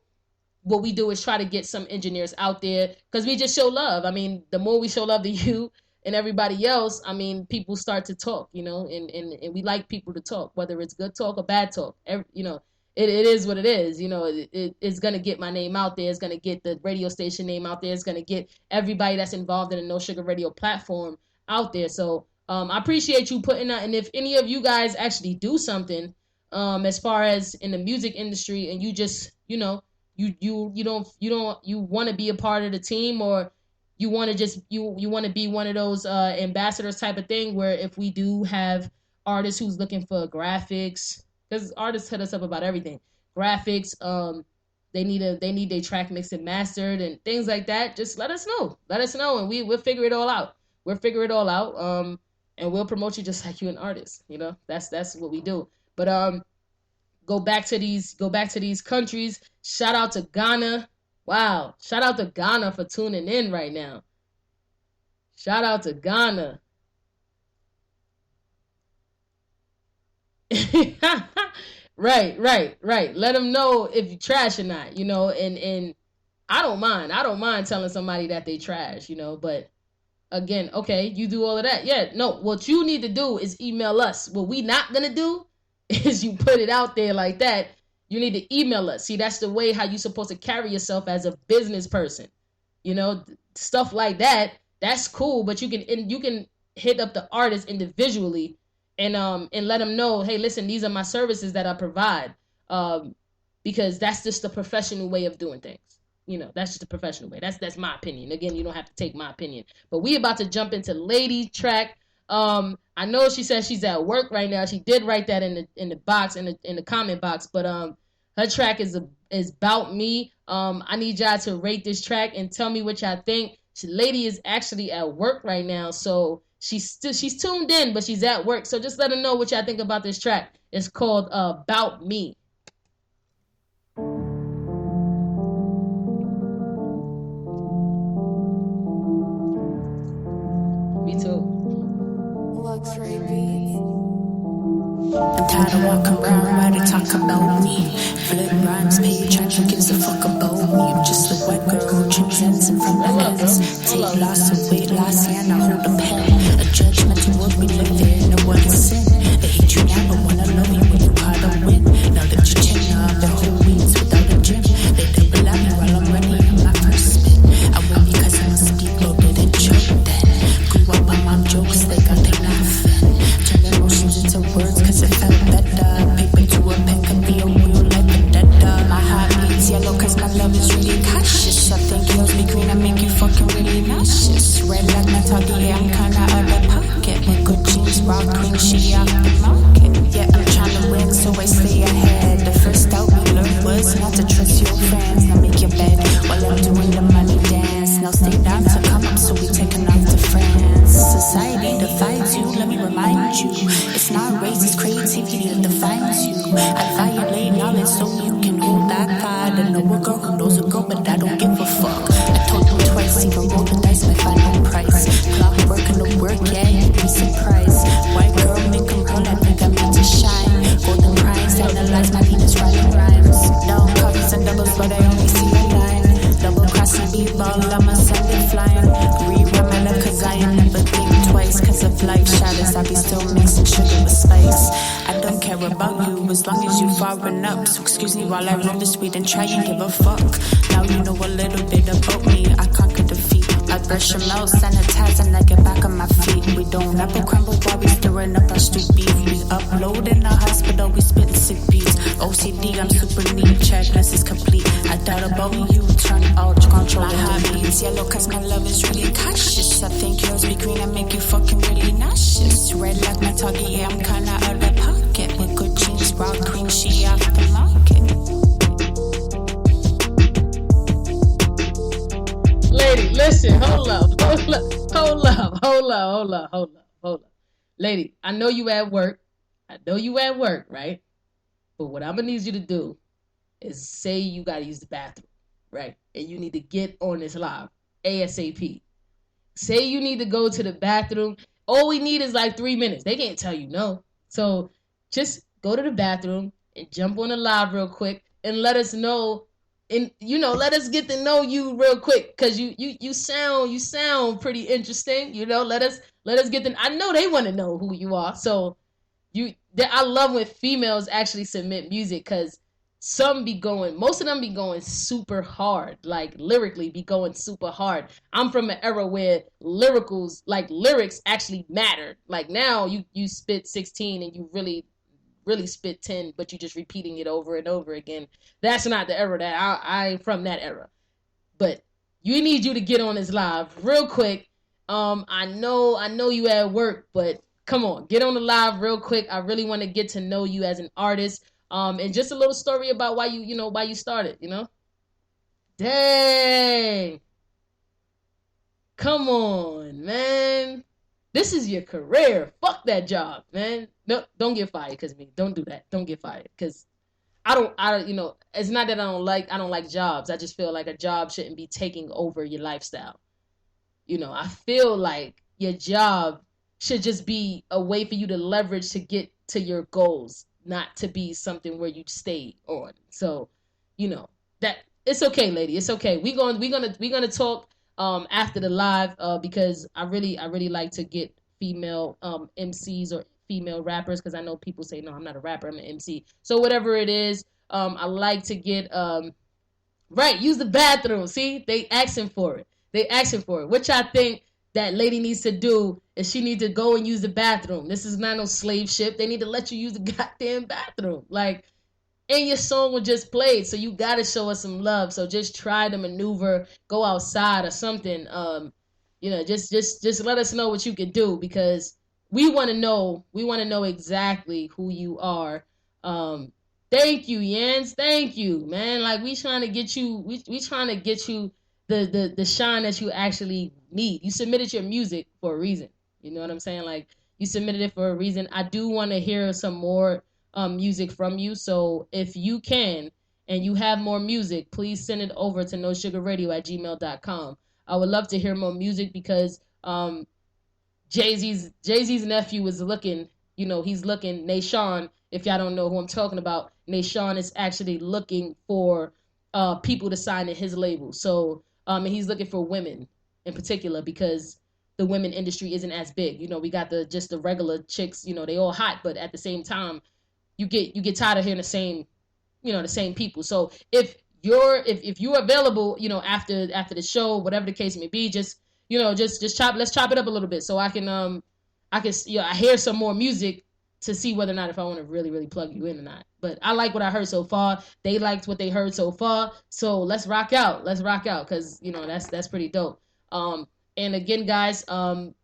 what we do is try to get some engineers out there, because we just show love. I mean, the more we show love to you, and everybody else, I mean, people start to talk, you know, and we like people to talk, whether it's good talk or bad talk. You know, it is what it is. You know, it's going to get my name out there. It's going to get the radio station name out there. It's going to get everybody that's involved in the No Sugar Radio platform out there. So I appreciate you putting that. And if any of you guys actually do something as far as in the music industry, and you just, you know, you want to be a part of the team, or you want to just you want to be one of those ambassadors type of thing, where if we do have artists who's looking for graphics, because artists hit us up about everything, graphics, they need their track mixed and mastered and things like that, just let us know, and we'll figure it all out. And we'll promote you just like you an artist. You know, that's what we do. But go back to these countries. Shout out to Ghana. Wow. Shout out to Ghana for tuning in right now. Shout out to Ghana. Right. Let them know if you trash or not, you know, and I don't mind telling somebody that they trash, you know, but again, okay, you do all of that. Yeah, no, what you need to do is email us. What we not going to do is you put it out there like that. You need to email us. See, that's the way how you're supposed to carry yourself as a business person. You know, stuff like that, that's cool, but you can hit up the artist individually and let them know, hey, listen, these are my services that I provide. Because that's just the professional way of doing things. You know, that's just a professional way. That's my opinion. Again, you don't have to take my opinion. But we about to jump into Lady track. I know she says she's at work right now. She did write that in the box, in the comment box. But her track is About Me. I need y'all to rate this track and tell me what y'all think. Lady is actually at work right now, so she's tuned in, but she's at work. So just let her know what y'all think about this track. It's called About Me. Me too. Luxury beats. I'm tired of walking around while they talk about me. Flip rhymes, pay attention, gives a fuck about me. I'm just a white girl who trims ends in front of ends. Take loss of weight loss, and I hold a pen. A judgmental world we live in, no one is sin. They hate you now, but wanna love you when you caught a win. Now that you chin up the whole weeks without a gym. They double at me while I'm running on my first spin. I win because I'm a speed loaded and choke then. Grew up on my jokes, they got their laughing. Turn emotions into words cause it felt better. Paper to a pen can be a wheel like a vendetta. My heart beats yellow cause my love is really cautious. I think yours be green and make you fucking really nauseous. Red like my target, yeah, I'm kinda out of pocket. With good jeans, rock queen, she off the market. Yeah, I'm trying to win, so I stay ahead. The first out we learned was not to trust your friends. Now make your bed while I'm doing the money dance. Now stay down to come up, so we taking off to France. Society divides you, let me remind you. It's not race, it's creativity that defines you. I violate knowledge so you can hold that thought. And know a girl who knows a girl, but I don't give a fuck. I told you twice, even roll the dice, my final price. Clock working the work, yeah, you'd be surprised. White girl, make them roll, I think I'm meant to shine. Golden prize, analyze my penis running rhymes. No copies and doubles, but I only see a line. Double crossing b-ball, I'ma send it flying. Rewrite my love, cause I ain't never think twice. Cause of life shatters, I be still mixing sugar with spice. I don't care about you as long as you foreign up. So excuse me while I roll the sweet and try and give a fuck. Now you know a little bit about me. I conquer defeat. I brush your mouth, sanitize, and I get back on my feet. We don't ever crumble while we stirring up our street beef. We upload in the hospital, we spit sick beats. OCD, I'm super neat, checklist is complete. I thought about you, turn out control. My heart beats yellow cause my love is really cautious. I think yours be green and make you fucking really nauseous. Red like my target, yeah, I'm kinda out of pocket. With good jeans, rock queen, she off the market. Lady, listen, hold up. Lady, I know you at work, right? But what I'm gonna need you to do is say you gotta use the bathroom, right? And you need to get on this live ASAP. Say you need to go to the bathroom. All we need is like 3 minutes. They can't tell you no. So just go to the bathroom and jump on the live real quick and let us know and let us get to know you real quick, because you sound pretty interesting. Let us get to. I know they want to know who you are. So I love when females actually submit music, because most of them be going super hard, like lyrically be going super hard. I'm from an era where lyrics actually mattered. Like now you spit 16 and you really spit 10, but you just repeating it over and over again. That's not the era that I from that era. But you need you to get on this live real quick. I know you at work, but come on, get on the live real quick. I really want to get to know you as an artist. And just a little story about why you started, Dang. Come on, man. This is your career. Fuck that job, man. No, don't get fired because of me. Don't do that. Don't get fired because I don't, it's not that I don't like jobs. I just feel like a job shouldn't be taking over your lifestyle. I feel like your job should just be a way for you to leverage to get to your goals, not to be something where you stay on. So, that it's okay, lady. It's okay. We're gonna talk after the live because I really like to get female MCs or female rappers, because I know people say, no, I'm not a rapper, I'm an MC. So whatever it is, I like to get right, use the bathroom. See, they asking for it. Which I think that lady needs to do is she needs to go and use the bathroom. This is not no slave ship. They need to let you use the goddamn bathroom. Like, and your song was just played, so you gotta show us some love. So just try to maneuver, go outside or something. Just let us know what you can do, because we want to know exactly who you are. Thank you, Jens. Thank you, man. Like, we trying to get you. We trying to get you the shine that you actually need. You submitted your music for a reason. You know what I'm saying? Like, you submitted it for a reason. I do want to hear some more music from you. So if you can and you have more music, please send it over to nosugarradio@gmail.com. I would love to hear more music, because Jay-Z's nephew is looking, he's looking, Nashawn, if y'all don't know who I'm talking about, Nashawn is actually looking for people to sign in his label. So and he's looking for women in particular, because the women industry isn't as big. We got just the regular chicks, they all hot, but at the same time, you get tired of hearing the same people. So if you're available, after the show, whatever the case may be, just let's chop it up a little bit, so I can I hear some more music to see whether or not if I want to really, really plug you in or not. But I like what I heard so far. They liked what they heard so far. So let's rock out. Because, that's pretty dope. And again, guys,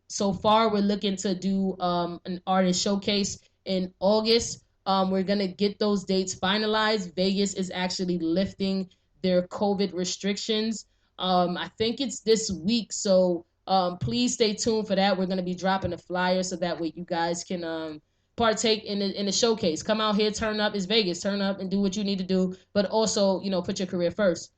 so far we're looking to do an artist showcase in August. We're going to get those dates finalized. Vegas is actually lifting their COVID restrictions. I think it's this week. So please stay tuned for that. We're going to be dropping a flyer so that way you guys can partake in the showcase. Come out here, turn up. It's Vegas. Turn up and do what you need to do, but also, put your career first.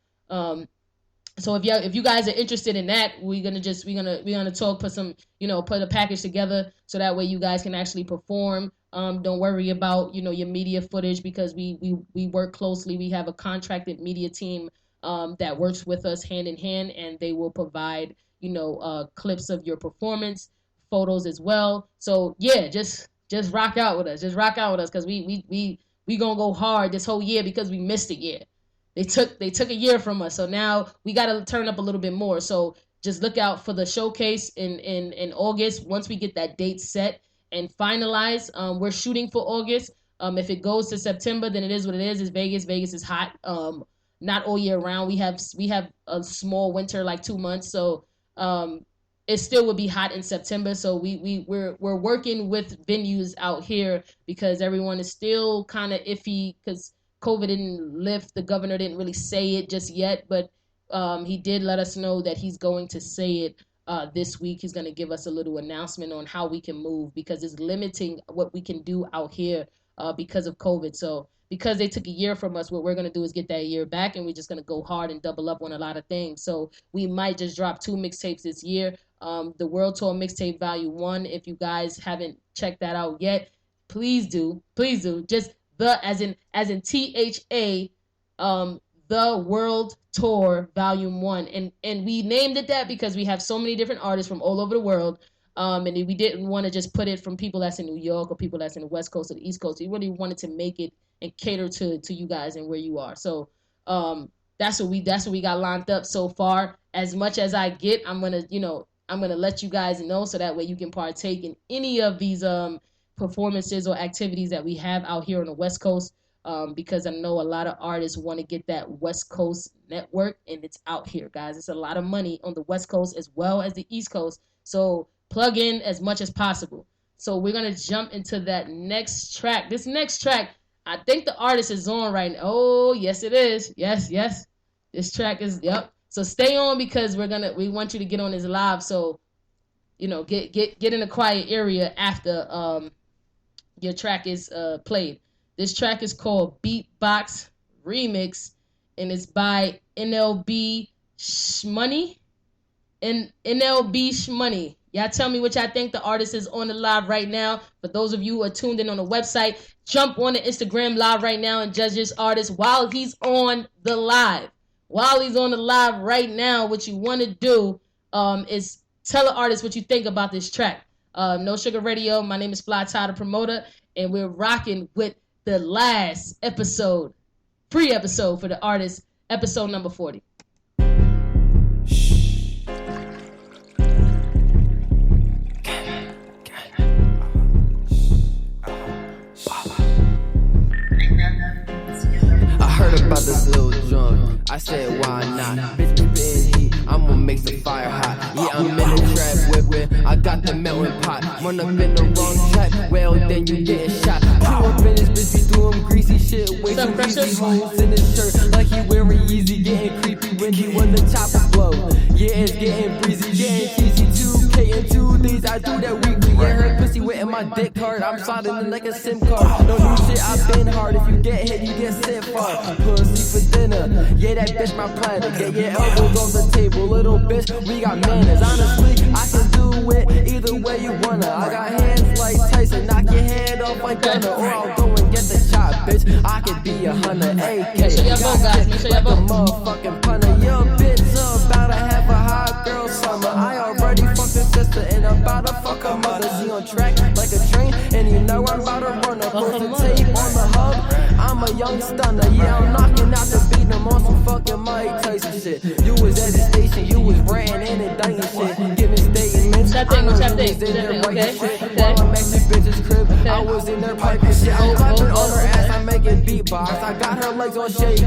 So if you guys are interested in that, we're gonna talk, put a package together so that way you guys can actually perform. Don't worry about your media footage, because we work closely. We have a contracted media team that works with us hand in hand, and they will provide clips of your performance, photos as well. So yeah, just rock out with us. Because we gonna go hard this whole year, because we missed a year. They took a year from us, so now we gotta turn up a little bit more. So just look out for the showcase in August. Once we get that date set and finalized, we're shooting for August. If it goes to September, then it is what it is. It's Vegas. Vegas is hot. Not all year round. We have a small winter, like 2 months. So it still would be hot in September. So we're working with venues out here, because everyone is still kind of iffy, because COVID didn't lift. The governor didn't really say it just yet, but he did let us know that he's going to say it this week. He's going to give us a little announcement on how we can move, because it's limiting what we can do out here because of COVID. So because they took a year from us, what we're going to do is get that year back, and we're just going to go hard and double up on a lot of things. So we might just drop 2 mixtapes this year. The World Tour Mixtape Volume 1, if you guys haven't checked that out yet, please do. Just as in THA, The World Tour Volume 1. And we named it that because we have so many different artists from all over the world. And we didn't want to just put it from people that's in New York or people that's in the West Coast or the East Coast. We really wanted to make it and cater to you guys and where you are. So that's what we got lined up so far. As much as I get, I'm gonna let you guys know so that way you can partake in any of these performances or activities that we have out here on the West Coast. Because I know a lot of artists want to get that West Coast network, and it's out here, guys. It's a lot of money on the West Coast as well as the East Coast. So plug in as much as possible. So we're going to jump into that next track. This next track, I think the artist is on right now. Oh, yes, it is. Yes. This track is, yep. So stay on because we want you to get on this live. So, get in a quiet area after your track is played. This track is called Beatbox Remix, and it's by NLB Shmoney. NLB Shmoney. Y'all tell me what y'all think. The artist is on the live right now. For those of you who are tuned in on the website, jump on the Instagram live right now and judge this artist while he's on the live. While he's on the live right now, what you want to do is tell the artist what you think about this track. No Sugar Radio. My name is Fly Ty, the promoter, and we're rocking with the last episode, pre-episode for the artist, episode number 40. I heard about this little drunk. I said, why not? Bitch, keep it in heat. I'ma make the fire hot. Yeah, I'm in the trap whipping. I got the melting pot. Run up in the wrong track. Well, then you getting shot. Pull up in this bitch, be doing greasy shit. Way too greasy. Holes in his shirt. Like he wearing Yeezy. Getting creepy when the choppers blow. Yeah, it's getting breezy. Getting cheesy. 2K in 2 days. I do that weekly. Yeah, her pussy wet in my dick card. I'm sliding in like a SIM card. No new shit, I've been hard. If you get hit, you get sent far. Pussy for dinner. Yeah, that bitch my planet. Get your elbows off the table, little bitch. We got manners. Honestly, I can do it either way you wanna. I got hands like Tyson, knock your head off like Gunner, or I'll go and get the shot, bitch. I could be 100 AK. Make sure y'all vote, guys. Make sure y'all vote. Motherfucking punter. Your bitch about to have a hot girl summer. I already fucked her sister and I'm about to fuck her mother. She on track like a train, and you know I'm about to run her. Post the tape on the hub. I'm a young stunner. Yeah, I'm knocking out the beat. I'm on some fucking Mike Tyson shit. You was at the station, you was ranting and indicting shit. Giving statements. What's that thing? Okay. While I'm at this bitch's crib, I was in there piping shit. I'm clapping on her ass, I'm making beatbox. I got her legs on shaky.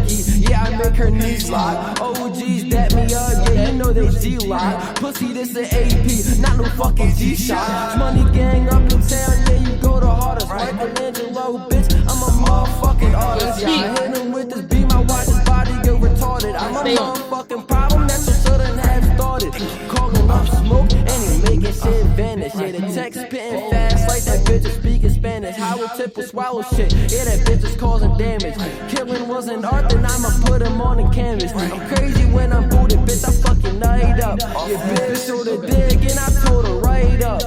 Yeah, I make her knees lock. OGs dap me up, yeah, you know they G-lock. Pussy, this an AP, not no fucking G-shot. Money gang up in town, yeah, you go the hardest. Michelangelo, bitch, I'm a motherfucking artist. Yeah, I hit him with this beat, my watch's body get retarded. I'm a motherfucking problem that you shouldn't have started. Calling up smoke and he making shit vanish. Yeah, the text spitting fast like that bitch is speaking Spanish. How a tip will swallow shit. Yeah, that bitch is causing damage. Killing wasn't art, then I'ma put him on the canvas. I'm crazy when I'm booted, bitch, I fucking night up. Your bitch showed a dig and I told her right up.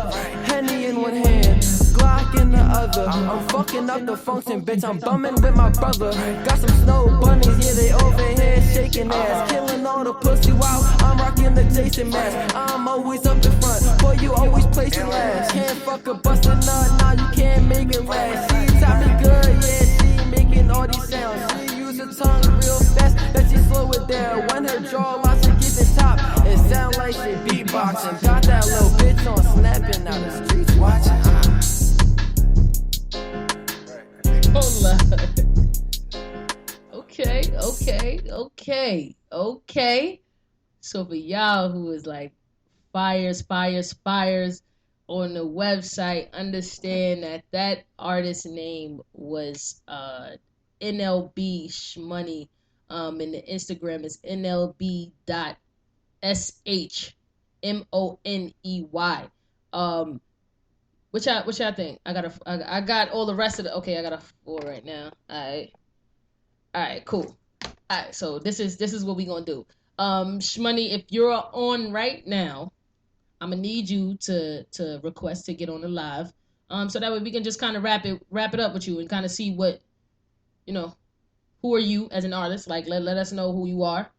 Henny in one hand, Glock in the other. I'm fucking up the function, bitch, I'm bumming with my brother. Got some snow bunnies, yeah, they over here shaking ass. Killing all the pussy while I'm rocking the Jason mask. I'm always up in front, boy, you always placing last. Can't fuck a bustin' nut, now you can't make it last. She taught me good, yeah, she making all these sounds. She use her tongue real fast, that she slow it down. When her jaw locks to get the top, it sound like she beatboxing. Got that little bitch on snapping out the streets watching. Hold up. Okay. So for y'all who is like fires on the website, understand that artist's name was NLB Shmoney. And the Instagram is nlb.shmoney. What y'all think? I got all the rest of the. Okay, I got a 4 right now. All right, cool. All right, so this is what we gonna do. Shmoney, if you're on right now, I'm gonna need you to request to get on the live. So that way we can just kind of wrap it up with you and kind of see what, who are you as an artist? Like, let us know who you are.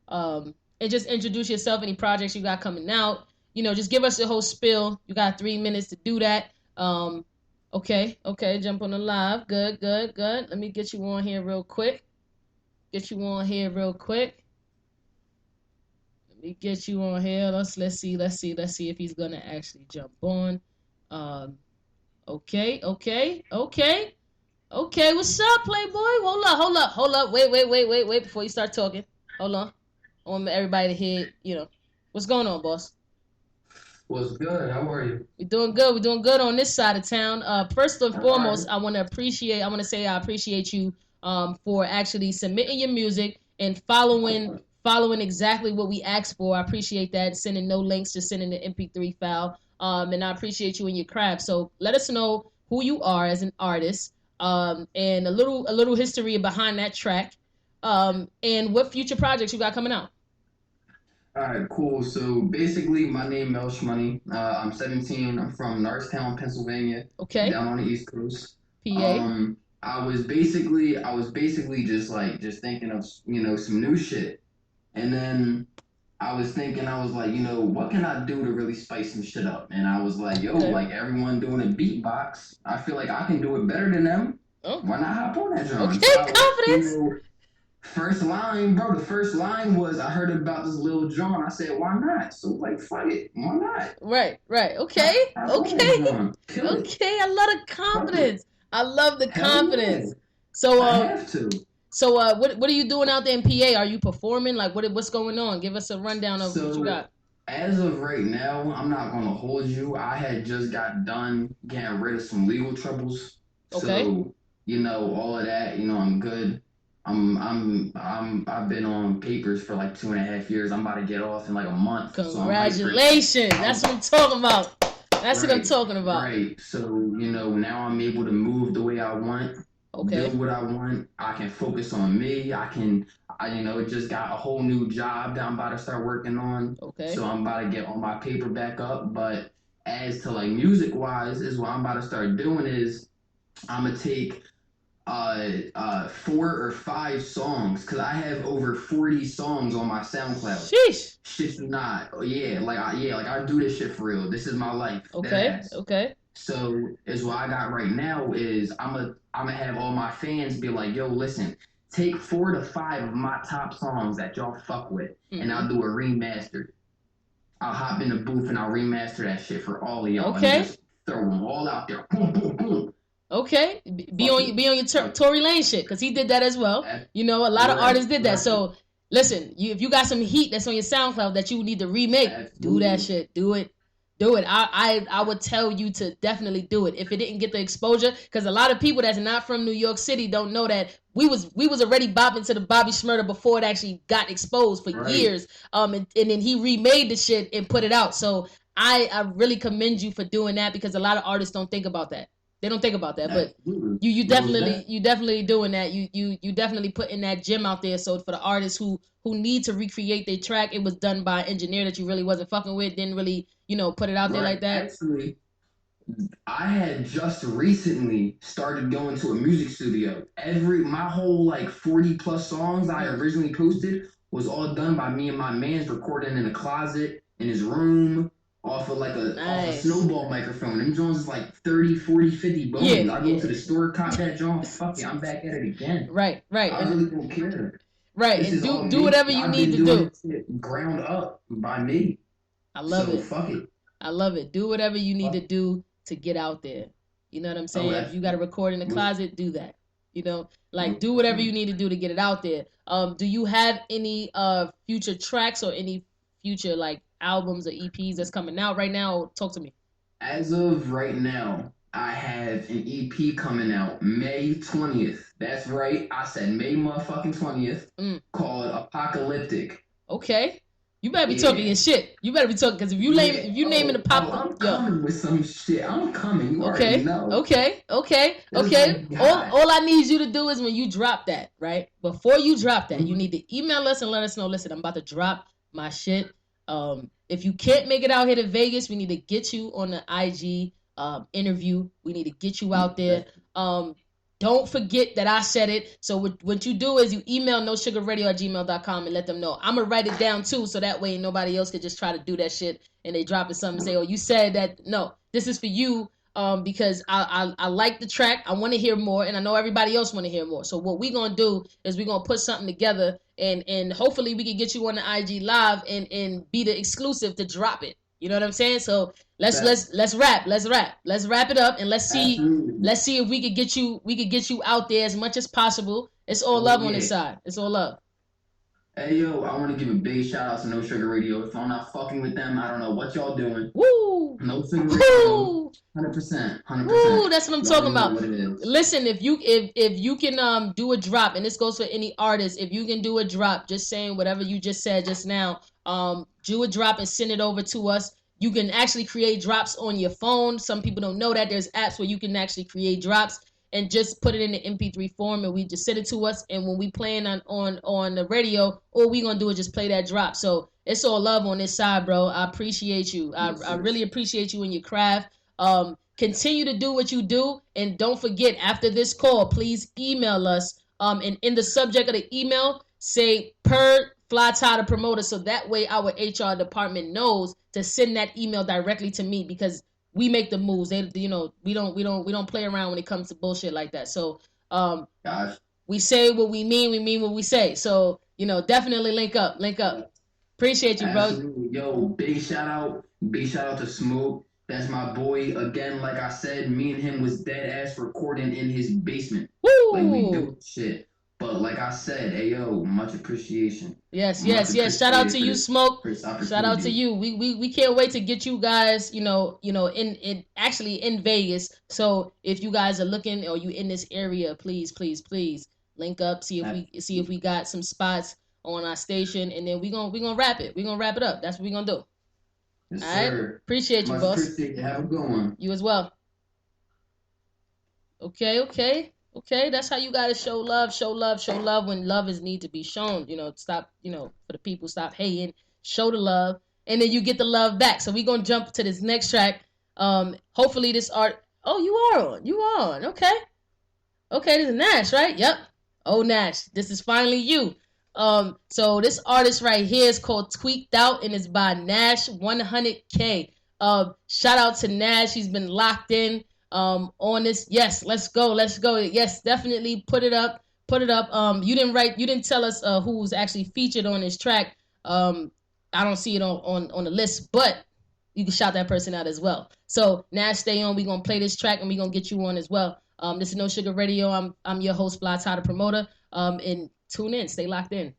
And just introduce yourself, any projects you got coming out. Just give us the whole spill. You got 3 minutes to do that. Okay, jump on the live. Good. Let me get you on here real quick. Let me get you on here. Let's see if he's gonna actually jump on. Okay. What's up, Playboy? Hold up. Wait before you start talking. Hold on. I want everybody to hear, what's going on, boss? What's good? How are you? We're doing good on this side of town. First and foremost, I want to say I appreciate you for actually submitting your music and following exactly what we asked for. I appreciate that. Sending no links, just sending the MP3 file. And I appreciate you and your craft. So let us know who you are as an artist, and a little history behind that track, and what future projects you got coming out. All right, cool. So basically, my name is Melsh Money. I'm 17. I'm from Norristown, Pennsylvania. Okay. Down on the East Coast. PA. I was basically just thinking of some new shit, and then I was like, what can I do to really spice some shit up? And I was like, like everyone doing a beatbox, I feel like I can do it better than them. Oh. Why not hop on that drum? Okay, confidence. First line, bro. The first line was, I heard about this Lil Jon. I said, why not? So like, fuck it. Why not? Right. Okay. I love the confidence. I love the confidence. Yeah. So I have to. So what are you doing out there in PA? Are you performing? Like what's going on? Give us a rundown of what you got. As of right now, I'm not gonna hold you. I had just got done getting rid of some legal troubles. Okay. So all of that. I'm good. I've been on papers for like 2.5 years. I'm about to get off in like a month. Congratulations. That's what I'm talking about. What I'm talking about. Right. So, now I'm able to move the way I want. Okay. Do what I want. I can focus on me. I just got a whole new job that I'm about to start working on. Okay. So I'm about to get all my paper back up. But as to like music wise, is what I'm about to start doing is I'm gonna take 4 or 5 songs, because I have over 40 songs on my SoundCloud. Sheesh. Shit you not. Yeah, I do this shit for real. This is my life. Okay. So is what I got right now is I'm gonna have all my fans be like, yo, listen, take 4 to 5 of my top songs that y'all fuck with, and I'll do a remaster. I'll hop in the booth and I'll remaster that shit for all of y'all. Okay. And just throw them all out there. Boom, boom, boom. Okay, be on your Tory Lane shit, because he did that as well. A lot of artists did that. So listen, if you got some heat that's on your SoundCloud that you need to remake, do that shit. Do it. I would tell you to definitely do it if it didn't get the exposure, because a lot of people that's not from New York City don't know that we was already bopping to the Bobby Shmurda before it actually got exposed for years. And then he remade the shit and put it out. So I really commend you for doing that, because a lot of artists don't think about that. They don't think about that, but you definitely doing that. You definitely putting that gem out there. So for the artists who need to recreate their track, it was done by an engineer that you really wasn't fucking with, didn't really put it out there like that. Actually, I had just recently started going to a music studio. My whole like 40 plus songs I originally posted was all done by me and my man's, recording in a closet in his room. Off of off a snowball microphone. Them Jones is like 30, 40, 50 bones. I go to the store, cop that John, fuck it, I'm back at it again. Right. I really don't care. Right, and do whatever you need to do. Ground up by me. I love it. Fuck it. I love it. Do whatever you need to do to get out there. You know what I'm saying? If you got to record in the closet, do that. Do whatever you need to do to get it out there. Do you have any future tracks or any future albums or EPs that's coming out right now? Talk to me. As of right now, I have an EP coming out May 20th. That's right. I said May motherfucking 20th. Called Apocalyptic. Okay. You better be talking your shit. You better be talking, because if you naming the pop, I'm coming with some shit. I'm coming. You already know. Okay. All I need you to do is when you drop that, right? Before you drop that, you need to email us and let us know. Listen, I'm about to drop my shit. If you can't make it out here to Vegas, we need to get you on the IG interview. We need to get you out there. Don't forget that I said it. So what you do is you email nosugarradio@gmail.com and let them know. I'm going to write it down too, so that way nobody else could just try to do that shit and they drop it something and say, oh, you said that. No, this is for you because I like the track. I want to hear more, and I know everybody else want to hear more. So what we're going to do is we're going to put something together, and hopefully we can get you on the IG Live and be the exclusive to drop it. You know what I'm saying? So let's wrap it up, and let's see if we could get you out there as much as possible. It's all love on this side. It's all love. Hey yo, I want to give a big shout out to No Sugar Radio. If I'm not fucking with them, I don't know what y'all doing. Woo! No Sugar Radio. 100%. Woo! That's what I'm talking about. Listen, if you can do a drop, and this goes for any artist, if you can do a drop, just saying whatever you just said just now, do a drop and send it over to us. You can actually create drops on your phone. Some people don't know that there's apps where you can actually create drops and just put it in the MP3 form, and we just send it to us. And when we playing on the radio, all we gonna do is just play that drop. So it's all love on this side, bro. I appreciate you. I really appreciate you and your craft. Continue to do what you do, and don't forget, after this call, please email us. And in the subject of the email, say per Fly Tie the Promoter, so that way our HR department knows to send that email directly to me, because we make the moves. We don't play around when it comes to bullshit like that. So we say what we mean what we say. So definitely link up. Appreciate you, bro. Absolutely. Yo, big shout out to Smoke. That's my boy. Again, like I said, me and him was dead ass recording in his basement. Woo! Like we do shit. But like I said, hey yo, much appreciation. Yes. Shout out to you, Smoke. Shout out to you. We can't wait to get you guys, in Vegas. So if you guys are looking or you in this area, please link up. See if we got some spots on our station, and then we gonna wrap it. We gonna wrap it up. That's what we gonna do. Yes, all right. Sir. Appreciate you, boss. Appreciate you. Have a good one. You as well. Okay. That's how you gotta show love when love is need to be shown. Stop, for the people, stop hating, show the love, and then you get the love back. So we gonna jump to this next track. Hopefully this art. Oh, you on. Okay, this is Nash, right? Yep. Oh, Nash, this is finally you. So this artist right here is called Tweaked Out, and it's by Nash 100K. Shout out to Nash. He's been locked in on this. Yes, let's go. Yes, definitely put it up. You didn't tell us who's actually featured on this track. I don't see it on the list, but you can shout that person out as well. So Nash, stay on. We're gonna play this track, and we're gonna get you on as well. This is No Sugar Radio. I'm your host, Fly Tie the Promoter. And tune in, stay locked in.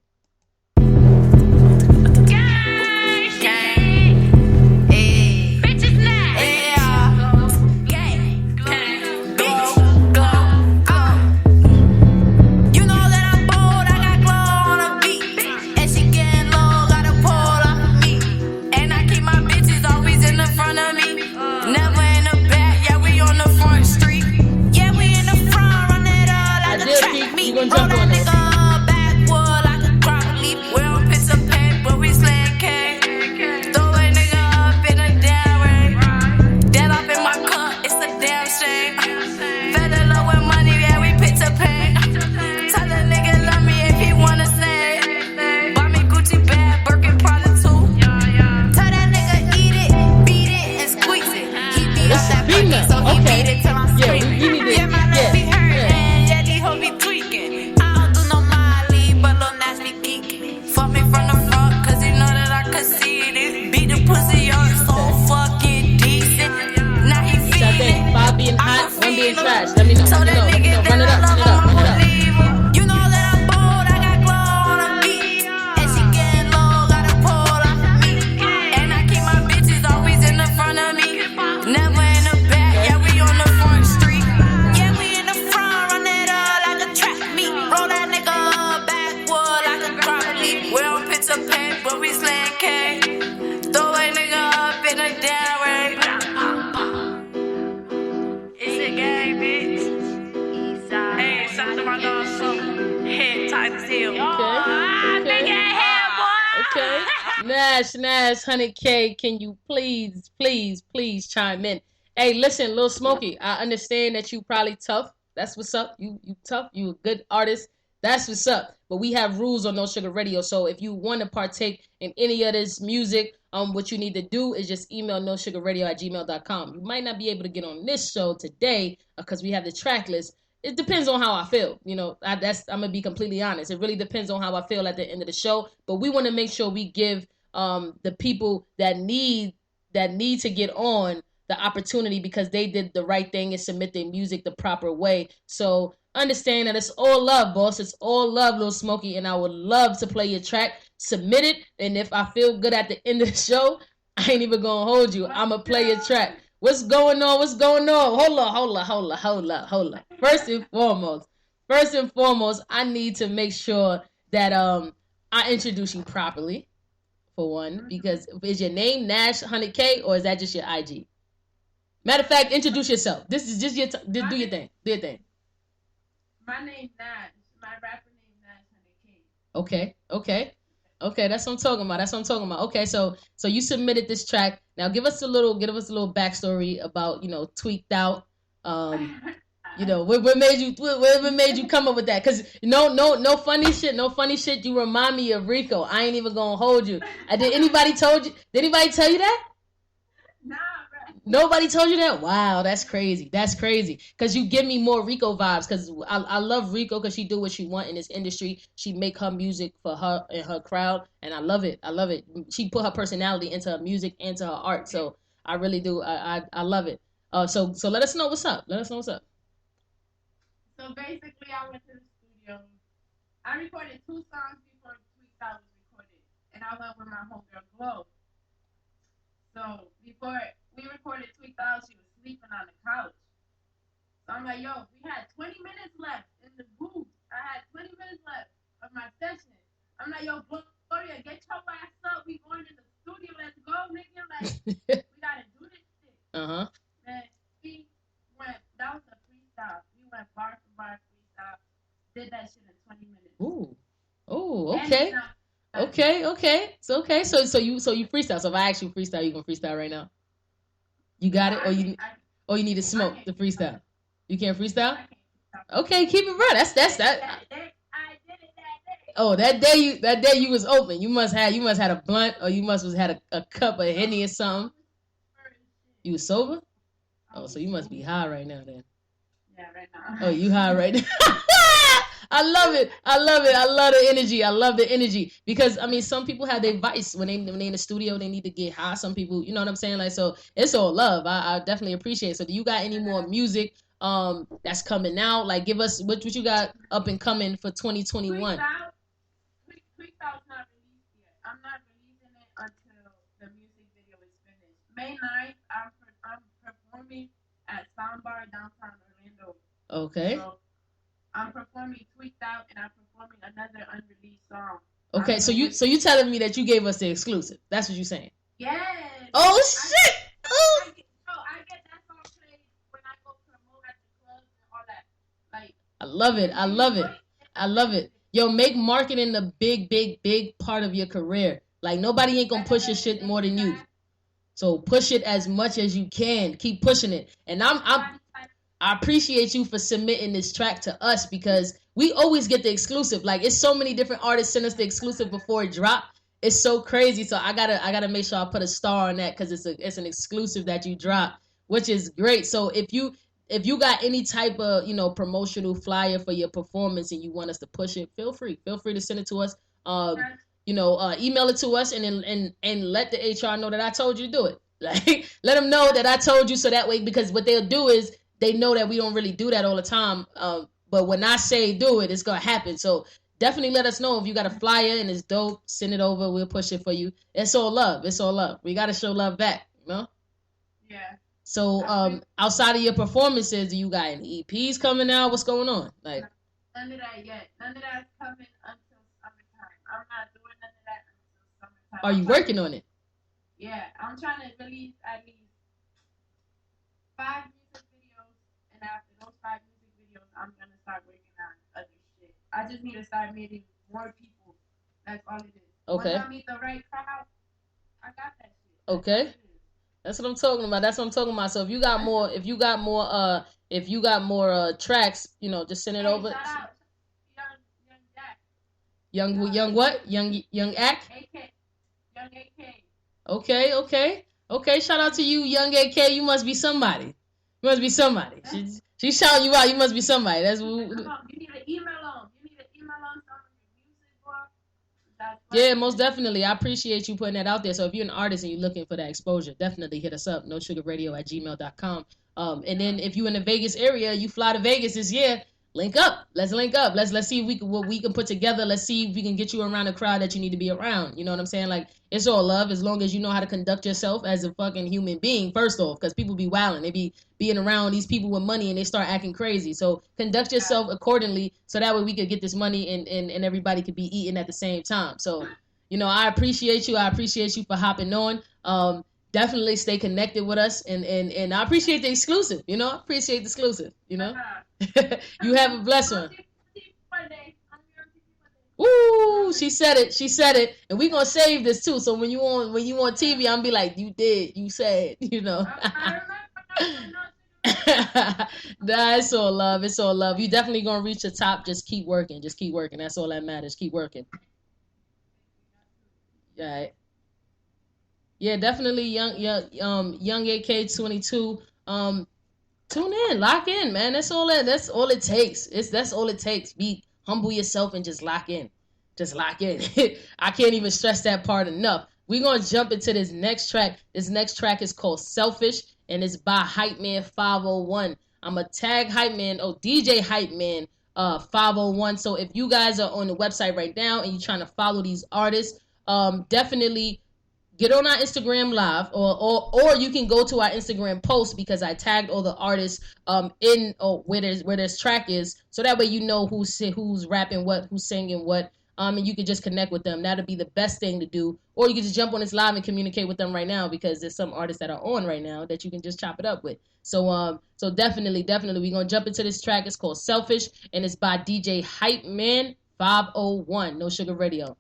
Nash 100K, can you please chime in? Hey, listen, Lil Smokey, I understand that you probably tough. That's what's up. You tough. You a good artist. That's what's up. But we have rules on No Sugar Radio. So if you want to partake in any of this music, what you need to do is just email nosugarradio@gmail.com. You might not be able to get on this show today because we have the track list. It depends on how I feel. You know, I'm gonna be completely honest. It really depends on how I feel at the end of the show. But we want to make sure we give the people that need to get on the opportunity because they did the right thing and submit their music the proper way. So understand that it's all love, boss. It's all love, Lil Smokey, and I would love to play your track. Submit it, and if I feel good at the end of the show, I ain't even gonna hold you. I'ma play your track. What's going on? What's going on? Hold up. First and foremost, I need to make sure that I introduce you properly, for one, because is your name Nash 100K or is that just your IG? Matter of fact, introduce yourself. This is just do your thing. Do your thing. My name's Nash. My rapper name Nash 100K. Okay, that's what I'm talking about. Okay, so you submitted this track. Now give us a little backstory about, Tweaked Out. What made you come up with that? Cause no funny shit. You remind me of Rico. I ain't even gonna hold you. Did anybody tell you that? Nah, bro. Nobody told you that? Wow, that's crazy. Cause you give me more Rico vibes. Cause I love Rico because she do what she want in this industry. She make her music for her and her crowd, and I love it. She put her personality into her music and to her art. So I really do. I love it. So let us know what's up. So basically, I went to the studio. I recorded 2 songs before Tweaked Out was recorded, and I went with my homegirl Glow. So before we recorded Tweaked Out, she was sleeping on the couch. So I'm like, yo, we had 20 minutes left in the booth. I had 20 minutes left of my session. I'm like, yo, Gloria, get your ass up. We going to the studio. Let's go, nigga. Like, we gotta do this shit. Uh-huh. Man, that was a freestyle. We went bar for bar freestyle. Did that shit in 20 minutes. Ooh, okay. Okay. So you freestyle. So if I ask you freestyle, you gonna freestyle right now? You got it, or you need to smoke the freestyle. You can't freestyle? Okay, keep it real. That's that. I did it that day. Oh, that day you was open. You must had a blunt, or you must have had a cup of Henny or something. You was sober? Oh, so you must be high right now then. Yeah, right now. Oh, you high right now. I love it. I love the energy. Because I mean, some people have their vice when they in the studio. They need to get high. Some people, you know what I'm saying. Like, so it's all love. I definitely appreciate it. So, do you got any more music that's coming out? Like, give us what you got up and coming for 2021. Tweaked Out's not released yet. I'm not releasing it until the music video is finished. May 9th, I'm performing at Soundbar downtown Orlando. Okay. So, I'm performing Tweaked Out, and I'm performing another unreleased song. Okay, so you telling me that you gave us the exclusive? That's what you're saying? Yes. Oh shit! I get that song played when I go promote at the clubs and all that. Like, I love it. Yo, make marketing a big part of your career. Like, nobody ain't gonna push your shit more than you. So push it as much as you can. Keep pushing it. And I appreciate you for submitting this track to us because we always get the exclusive. Like, it's so many different artists send us the exclusive before it drop. It's so crazy. So I gotta make sure I put a star on that because it's an exclusive that you drop, which is great. So if you got any type of promotional flyer for your performance and you want us to push it, feel free to send it to us. Email it to us and let the HR know that I told you to do it. Like, let them know that I told you, so that way, because what they'll do is they know that we don't really do that all the time. But when I say do it, it's going to happen. So definitely let us know if you got a flyer and it's dope. Send it over. We'll push it for you. It's all love. We got to show love back, Yeah. So outside of your performances, do you got any EPs coming out? What's going on? Like, none of that yet. None of that's coming until summertime. I'm not doing none of that until summertime. Are you working on it? Yeah. I'm trying to release at least 5 music videos, and after those 5 music videos, I'm gonna start working on other shit. I just need to start meeting more people. That's all it is. Okay. Once I meet the right crowd, I got that shit. Okay. That's what I'm talking about. So if you got more if you got more tracks, you know, just send it over. Young what? Young Ak? Young AK. Okay. Shout out to you, Young AK. You must be somebody. She's shouting you out. You must be somebody. That's you need an email on. Yeah, most definitely. I appreciate you putting that out there. So if you're an artist and you're looking for that exposure, definitely hit us up. NoSugarRadio@gmail.com. And then if you're in the Vegas area, you fly to Vegas this year, link up. Let's link up. Let's see if what we can put together. Let's see if we can get you around the crowd that you need to be around. You know what I'm saying? Like, it's all love as long as you know how to conduct yourself as a fucking human being, first off, because people be wilding. They be being around these people with money and they start acting crazy. So conduct yourself accordingly so that way we could get this money and everybody could be eating at the same time. So, you know, I appreciate you. I appreciate you for hopping on. Definitely stay connected with us, and I appreciate the exclusive. You know, I appreciate the exclusive. You know, you have a blessed one. Ooh, she said it, and we gonna save this too. So when you on TV, I'm be like, you did, you said, you know. Nah, it's all love. It's all love. You definitely gonna reach the top. Just keep working. That's all that matters. Keep working. Right. Yeah, definitely young AK 22. Tune in, lock in, man. That's all it takes. That's all it takes. Be humble yourself and just lock in. I can't even stress that part enough. We're gonna jump into this next track. This next track is called Selfish, and it's by Hype Man 501. I'm a tag Hype Man, DJ Hype Man 501. So if you guys are on the website right now and you're trying to follow these artists, definitely get on our Instagram live, or you can go to our Instagram post because I tagged all the artists where this track is, so that way you know who's rapping what, who's singing what, and you can just connect with them. That'll be the best thing to do. Or you can just jump on this live and communicate with them right now because there's some artists that are on right now that you can just chop it up with. So definitely we're gonna jump into this track. It's called Selfish, and it's by DJ Hype Man 501. No Sugar Radio.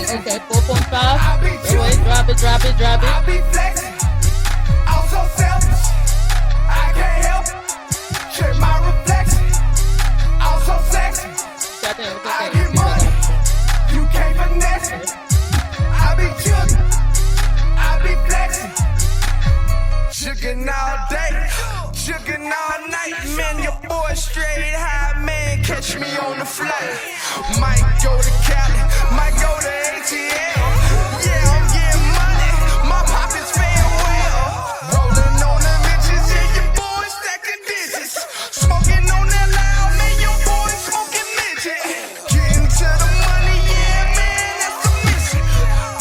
Okay, 4.5. Drop it. I be flexing. I'm so selfish. I can't help it. Check my reflection. I'm so sexy. I get money. You can't finesse it. I be chillin'. I be flexing. Chicken all day. Chicken all night. Man, your boy straight high, man. Catch me on the flight. Might go to Cali. Might go to ATL. Yeah, I'm getting money. My pockets paying well. Rolling on them bitches. Yeah, your boy stacking digits. Smoking on that loud, man. Your boy smoking midget. Getting to the money, yeah, man. That's the mission.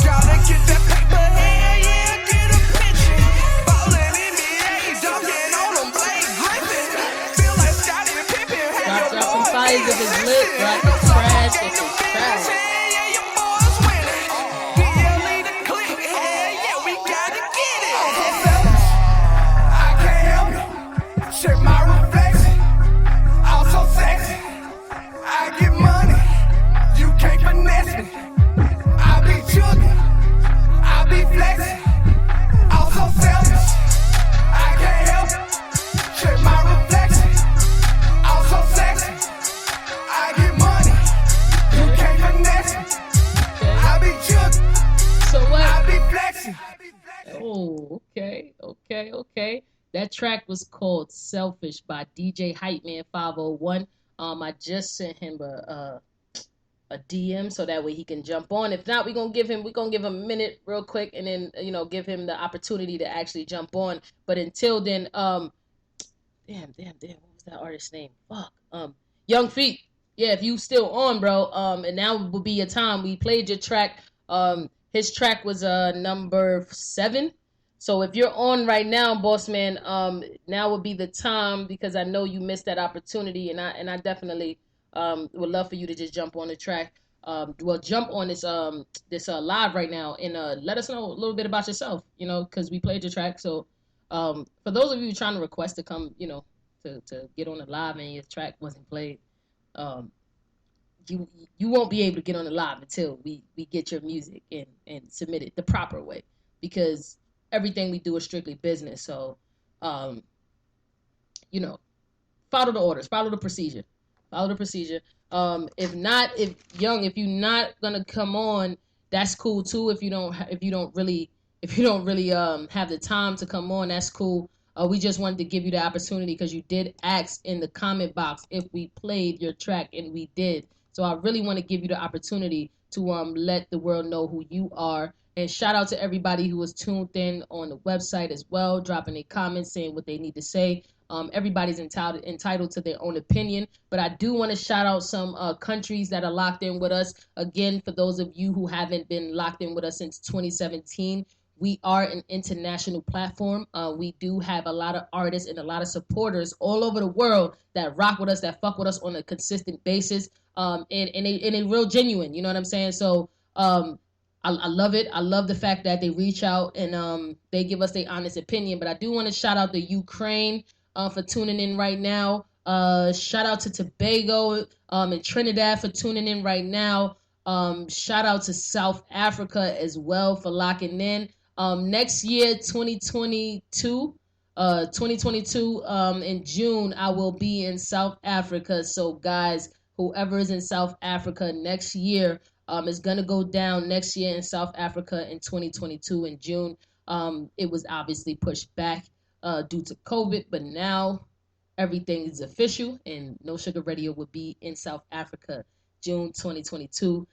Gotta get that paper, hell yeah, get a picture. Ballin' NBA, dunking on them blades, gripping. Feel like Scottie Pippen. Drop some fires if it's lit, drop the trash if it's trash. track was called Selfish by DJ Hype Man 501. I just sent him a DM so that way he can jump on. If not, we're gonna give him a minute real quick and then give him the opportunity to actually jump on. But until then, damn, what was that artist's name? Fuck. Young Feet. Yeah, if you still on, bro, and now will be your time. We played your track. His track was number 7. So if you're on right now, boss man, now would be the time, because I know you missed that opportunity, and I definitely would love for you to just jump on the track. Jump on this live right now and let us know a little bit about yourself, because we played your track. So for those of you trying to request to come, to get on the live and your track wasn't played, you won't be able to get on the live until we get your music and submit it the proper way, because everything we do is strictly business. So, follow the orders, follow the procedure. If you're not gonna come on, that's cool too. If you don't really have the time to come on, that's cool. We just wanted to give you the opportunity because you did ask in the comment box if we played your track, and we did. So I really want to give you the opportunity to let the world know who you are. And shout out to everybody who was tuned in on the website as well, dropping their comments, saying what they need to say. Everybody's entitled to their own opinion, but I do want to shout out some countries that are locked in with us. Again, for those of you who haven't been locked in with us since 2017, we are an international platform. We do have a lot of artists and a lot of supporters all over the world that rock with us, that fuck with us on a consistent basis, and they real genuine. You know what I'm saying? So I love it. I love the fact that they reach out and they give us their honest opinion. But I do want to shout out to Ukraine for tuning in right now. Shout out to Tobago and Trinidad for tuning in right now. Shout out to South Africa as well for locking in. Next year, 2022, in June, I will be in South Africa. So guys, whoever is in South Africa next year, is going to go down next year in South Africa in 2022 in June. It was obviously pushed back due to COVID, but now everything is official, and No Sugar Radio will be in South Africa June 2022,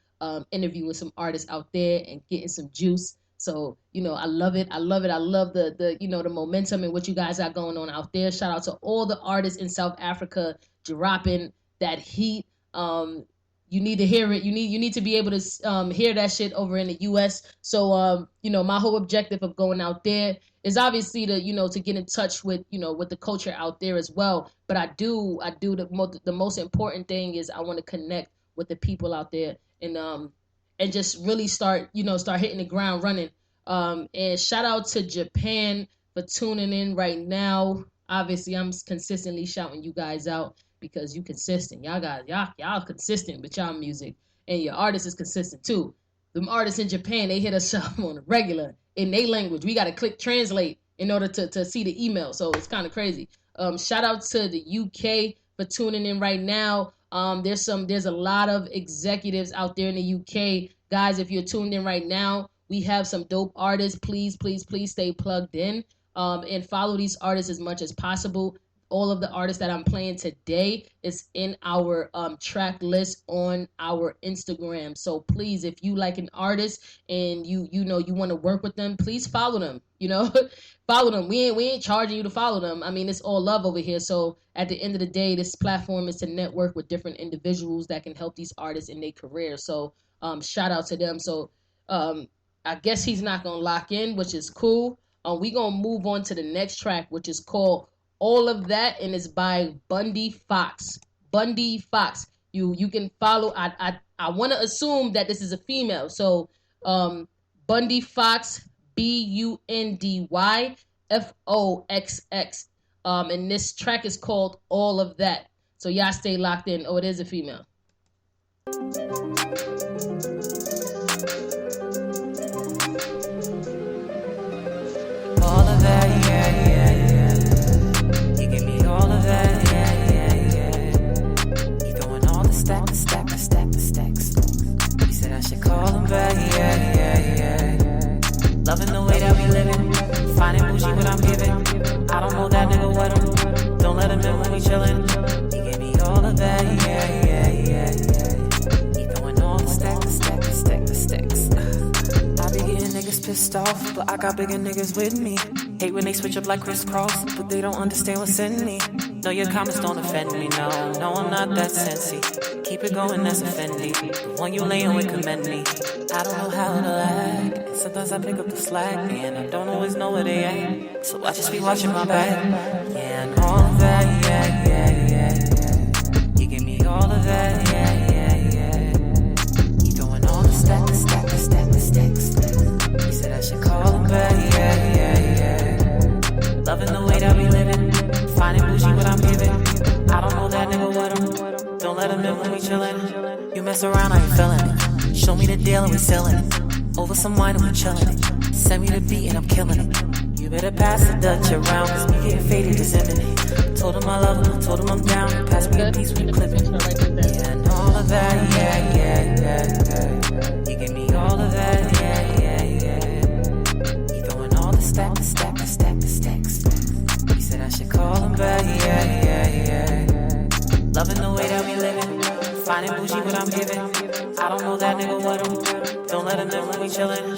interviewing some artists out there and getting some juice. So, I love it. I love the momentum and what you guys got going on out there. Shout out to all the artists in South Africa dropping that heat. You need to hear it. You need to be able to hear that shit over in the U.S. So, my whole objective of going out there is obviously to get in touch with, with the culture out there as well. But I do the most important thing is I want to connect with the people out there and just really start hitting the ground running. And shout out to Japan for tuning in right now. Obviously, I'm consistently shouting you guys out, because you consistent. Y'all consistent with y'all music, and your artist is consistent too. Them artists in Japan, they hit us up on a regular in their language. We got to click translate in order to see the email. So it's kind of crazy. Shout out to the UK for tuning in right now. There's a lot of executives out there in the UK. Guys, if you're tuned in right now, we have some dope artists. Please stay plugged in and follow these artists as much as possible. All of the artists that I'm playing today is in our track list on our Instagram. So please, if you like an artist and you want to work with them, please follow them. Follow them. We ain't charging you to follow them. I mean, it's all love over here. So at the end of the day, this platform is to network with different individuals that can help these artists in their career. So shout out to them. So I guess he's not gonna lock in, which is cool. We gonna move on to the next track, which is called All of That, and it's by Bundy Fox. Bundy Fox. You can follow. I want to assume that this is a female. So Bundy Fox, BUNDYFOXX. And this track is called All of That. So y'all stay locked in. Oh, it is a female. All of that, yeah. You give me all of that, yeah. You throwing all the stacks. You said I should call them back, yeah. Loving the way that we living, finding bougie what I'm giving. I don't know that off, but I got bigger niggas with me. Hate when they switch up like crisscross, but they don't understand what's in me. No, your comments don't offend me, no, I'm not that sensy. Keep it going, that's offending. The one you laying with commend me. I don't know how to act, and sometimes I pick up the slack, and I don't always know where they at. So I just be watching my back, yeah, and all of that, yeah. You give me all of that, yeah. You throwing all the stacks. You said I should call him back, yeah. Loving the way that we living, finding bougie what I'm giving. I don't know that nigga with him. Don't let him in when we chillin'. You mess around, I ain't feeling it. Show me the deal and we sellin' it. Over some wine and we chillin' it. Send me the beat and I'm killing it. You better pass the Dutch around, cause we getting faded is imminent. Told him I love him, told him I'm down. Pass me a piece, we clippin'. Yeah, and all of that, yeah. You give me all of that, yeah. You throwing all the stacks. You said I should call him back, yeah. Loving the way that we living, finding bougie what I'm giving. I don't know that nigga with him. Don't let him in when we chillin'.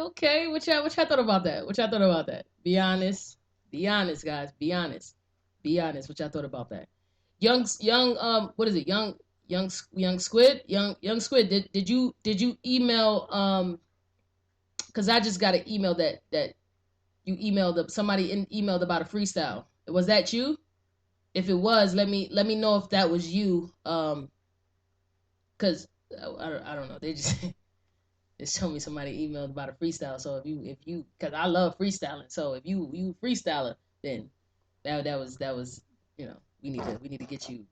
Okay. What y'all thought about that? Be honest, guys. Be honest. What y'all thought about that? Young what is it? Young Squid. Young Squid. Did you email because I just got an email that you emailed somebody emailed about a freestyle. Was that you? If it was, let me know if that was you. Cause I don't know. They just told me somebody emailed about a freestyle. So if you, cause I love freestyling. So if you freestyler, then that was we need to get you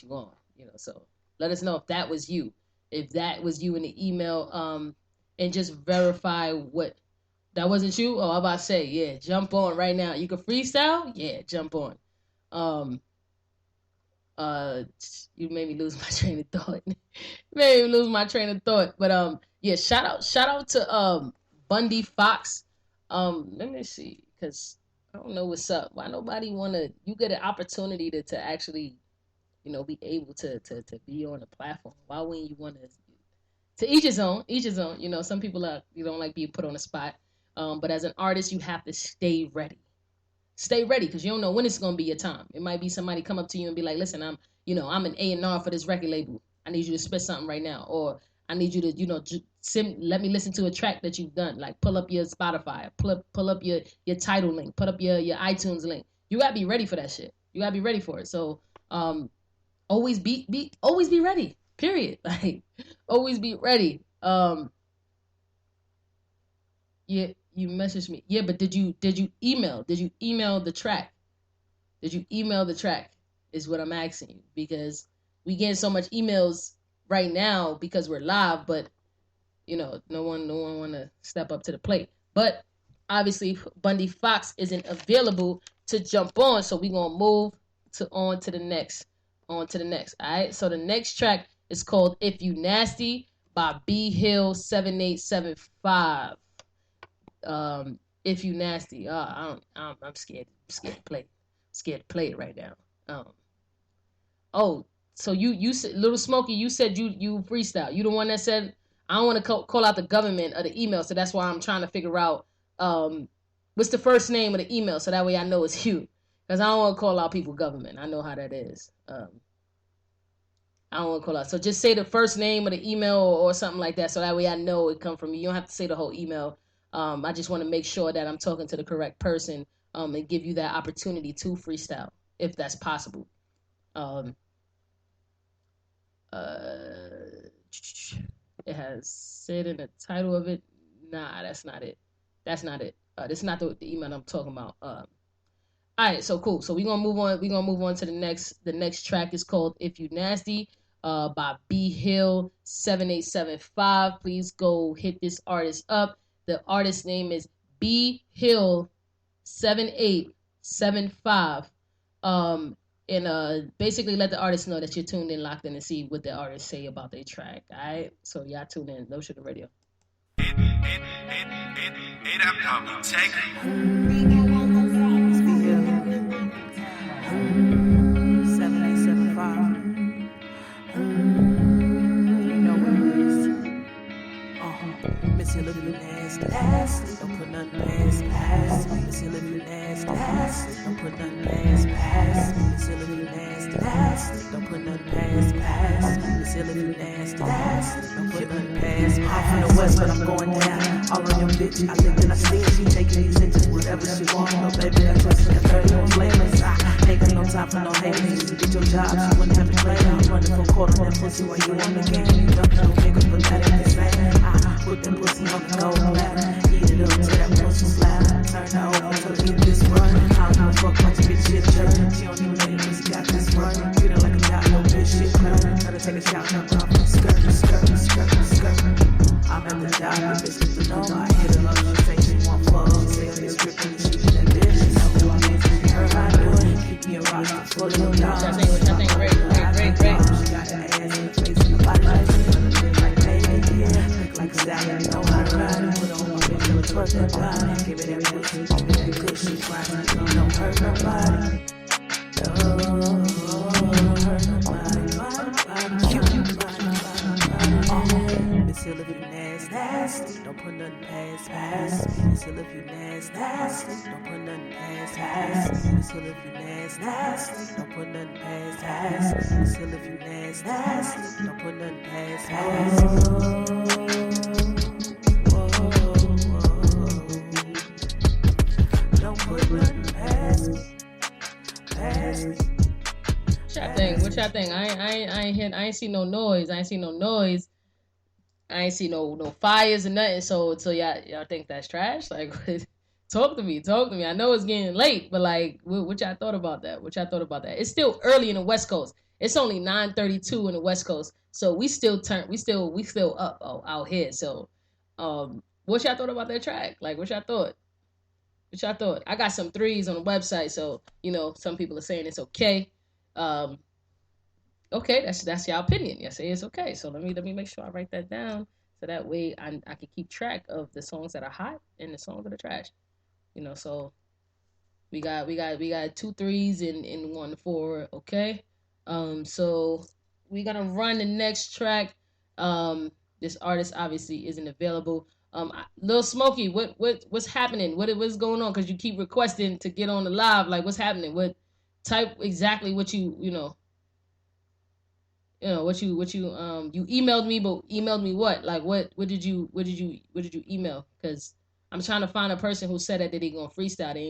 on. So let us know if that was you. If that was you in the email, and just verify what that wasn't you. Oh, I'm about to say, yeah, jump on right now. You can freestyle, yeah, jump on. You made me lose my train of thought. But yeah, shout out to Bundy Fox. Let me see, because I don't know what's up. Why nobody you get an opportunity to actually, be able to be on a platform. Why wouldn't you want to each his own, some people don't like being put on the spot. But as an artist, you have to stay ready. Stay ready, because you don't know when it's going to be your time. It might be somebody come up to you and be like, listen, I'm an A&R for this record label. I need you to spit something right now. Or I need you to, let me listen to a track that you've done. Like pull up your Spotify, pull up your title link, put up your iTunes link. You got to be ready for that shit. You got to be ready for it. So always be ready, period. Like always be ready. Yeah. You messaged me. Yeah, but did you email? Did you email the track? Is what I'm asking you, because we getting so much emails right now because we're live, but no one want to step up to the plate. But obviously Bundy Fox isn't available to jump on, so we're gonna move on to the next. All right. So the next track is called "If You Nasty" by B Hill 7875. If You Nasty, I'm scared to play it right now. So you said, Little Smokey, you said you freestyle. You the one that said I don't want to call out the government of the email, so that's why I'm trying to figure out what's the first name of the email, so that way I know it's you, because I don't want to call out people government. I know how that is. I don't want to call out. So just say the first name of the email or something like that, so that way I know it come from you. You don't have to say the whole email. I just want to make sure that I'm talking to the correct person, and give you that opportunity to freestyle, if that's possible. It has said in the title of it. Nah, that's not it. This is not the email I'm talking about. All right, so cool. So we're gonna move on. We're gonna move on to the next. The next track is called "If You Nasty," by B Hill 7875. Please go hit this artist up. The artist name is B Hill 7875. And basically let the artist know that you're tuned in, locked in, and see what the artists say about their track. All right, so y'all tune in. No Sugar Radio. nasty. Don't put nothing past me. It's ill if you nasty. Don't put nothing past me. It's ill if you nasty. Don't put nothing past me. It's ill if you nasty. Don't put nothing past me. I'm from the west, but I'm going down. All on your bitch, I live and I see it. She taking these inches, whatever she want. No baby, I trust her. 30 no flamers. I ain't got no time for no haters. To get your job, she wouldn't have to play. I'm running for court on that pussy while you on the game. You dumping no niggas, but that ain't the same. I put them pussy on the gold platter. Eat it up till that pussy slap. Turn her over till I get this run. I don't give a fuck much bitch shit church. She don't even know your pussy got this run. Treat her like a dog, no bitch shit club. Try to take a shot, jump off the skirt. I'm at the job, the bitch with the number. I hit her up, she say she want fuck. She say on this script and she that bitch. She know who I mean, she heard how I do it. Keep me a roster full of no dogs. I think great. She got an ass in the face and the body like this. Like baby, look like salad, know how to ride it. Put on my bitch, till it's worth that body. Give it that pussy, give it that cushy. Grind, don't hurt nobody. Don't hurt nobody. It's ill if you nasty. Don't put nothing past me. It's ill if you nasty. Don't put nothing past me. It's ill if you nasty. Don't put nothing past me. It's ill if you nasty. Don't put nothing past me. Don't put nothing past me. What y'all think? I ain't see no noise. I ain't see no fires or nothing. So y'all think that's trash? Like, talk to me. I know it's getting late, but like, what y'all thought about that? It's still early in the West Coast. It's only 9:32 in the West Coast, so we still up out here. So, what y'all thought about that track? Like, what y'all thought? I got some threes on the website, so some people are saying it's okay. Okay, that's your opinion. You say it's okay. So let me make sure I write that down, so that way I can keep track of the songs that are hot and the songs that are trash. So we got 2 3s and 1 4. Okay. So we're gonna run the next track. This artist obviously isn't available. Lil Smokey, what's happening? What's going on? Because you keep requesting to get on the live. Like, what's happening? What type exactly? What you emailed me, but emailed me what? Like, what did you email? Because I'm trying to find a person who said that they gonna freestyle. They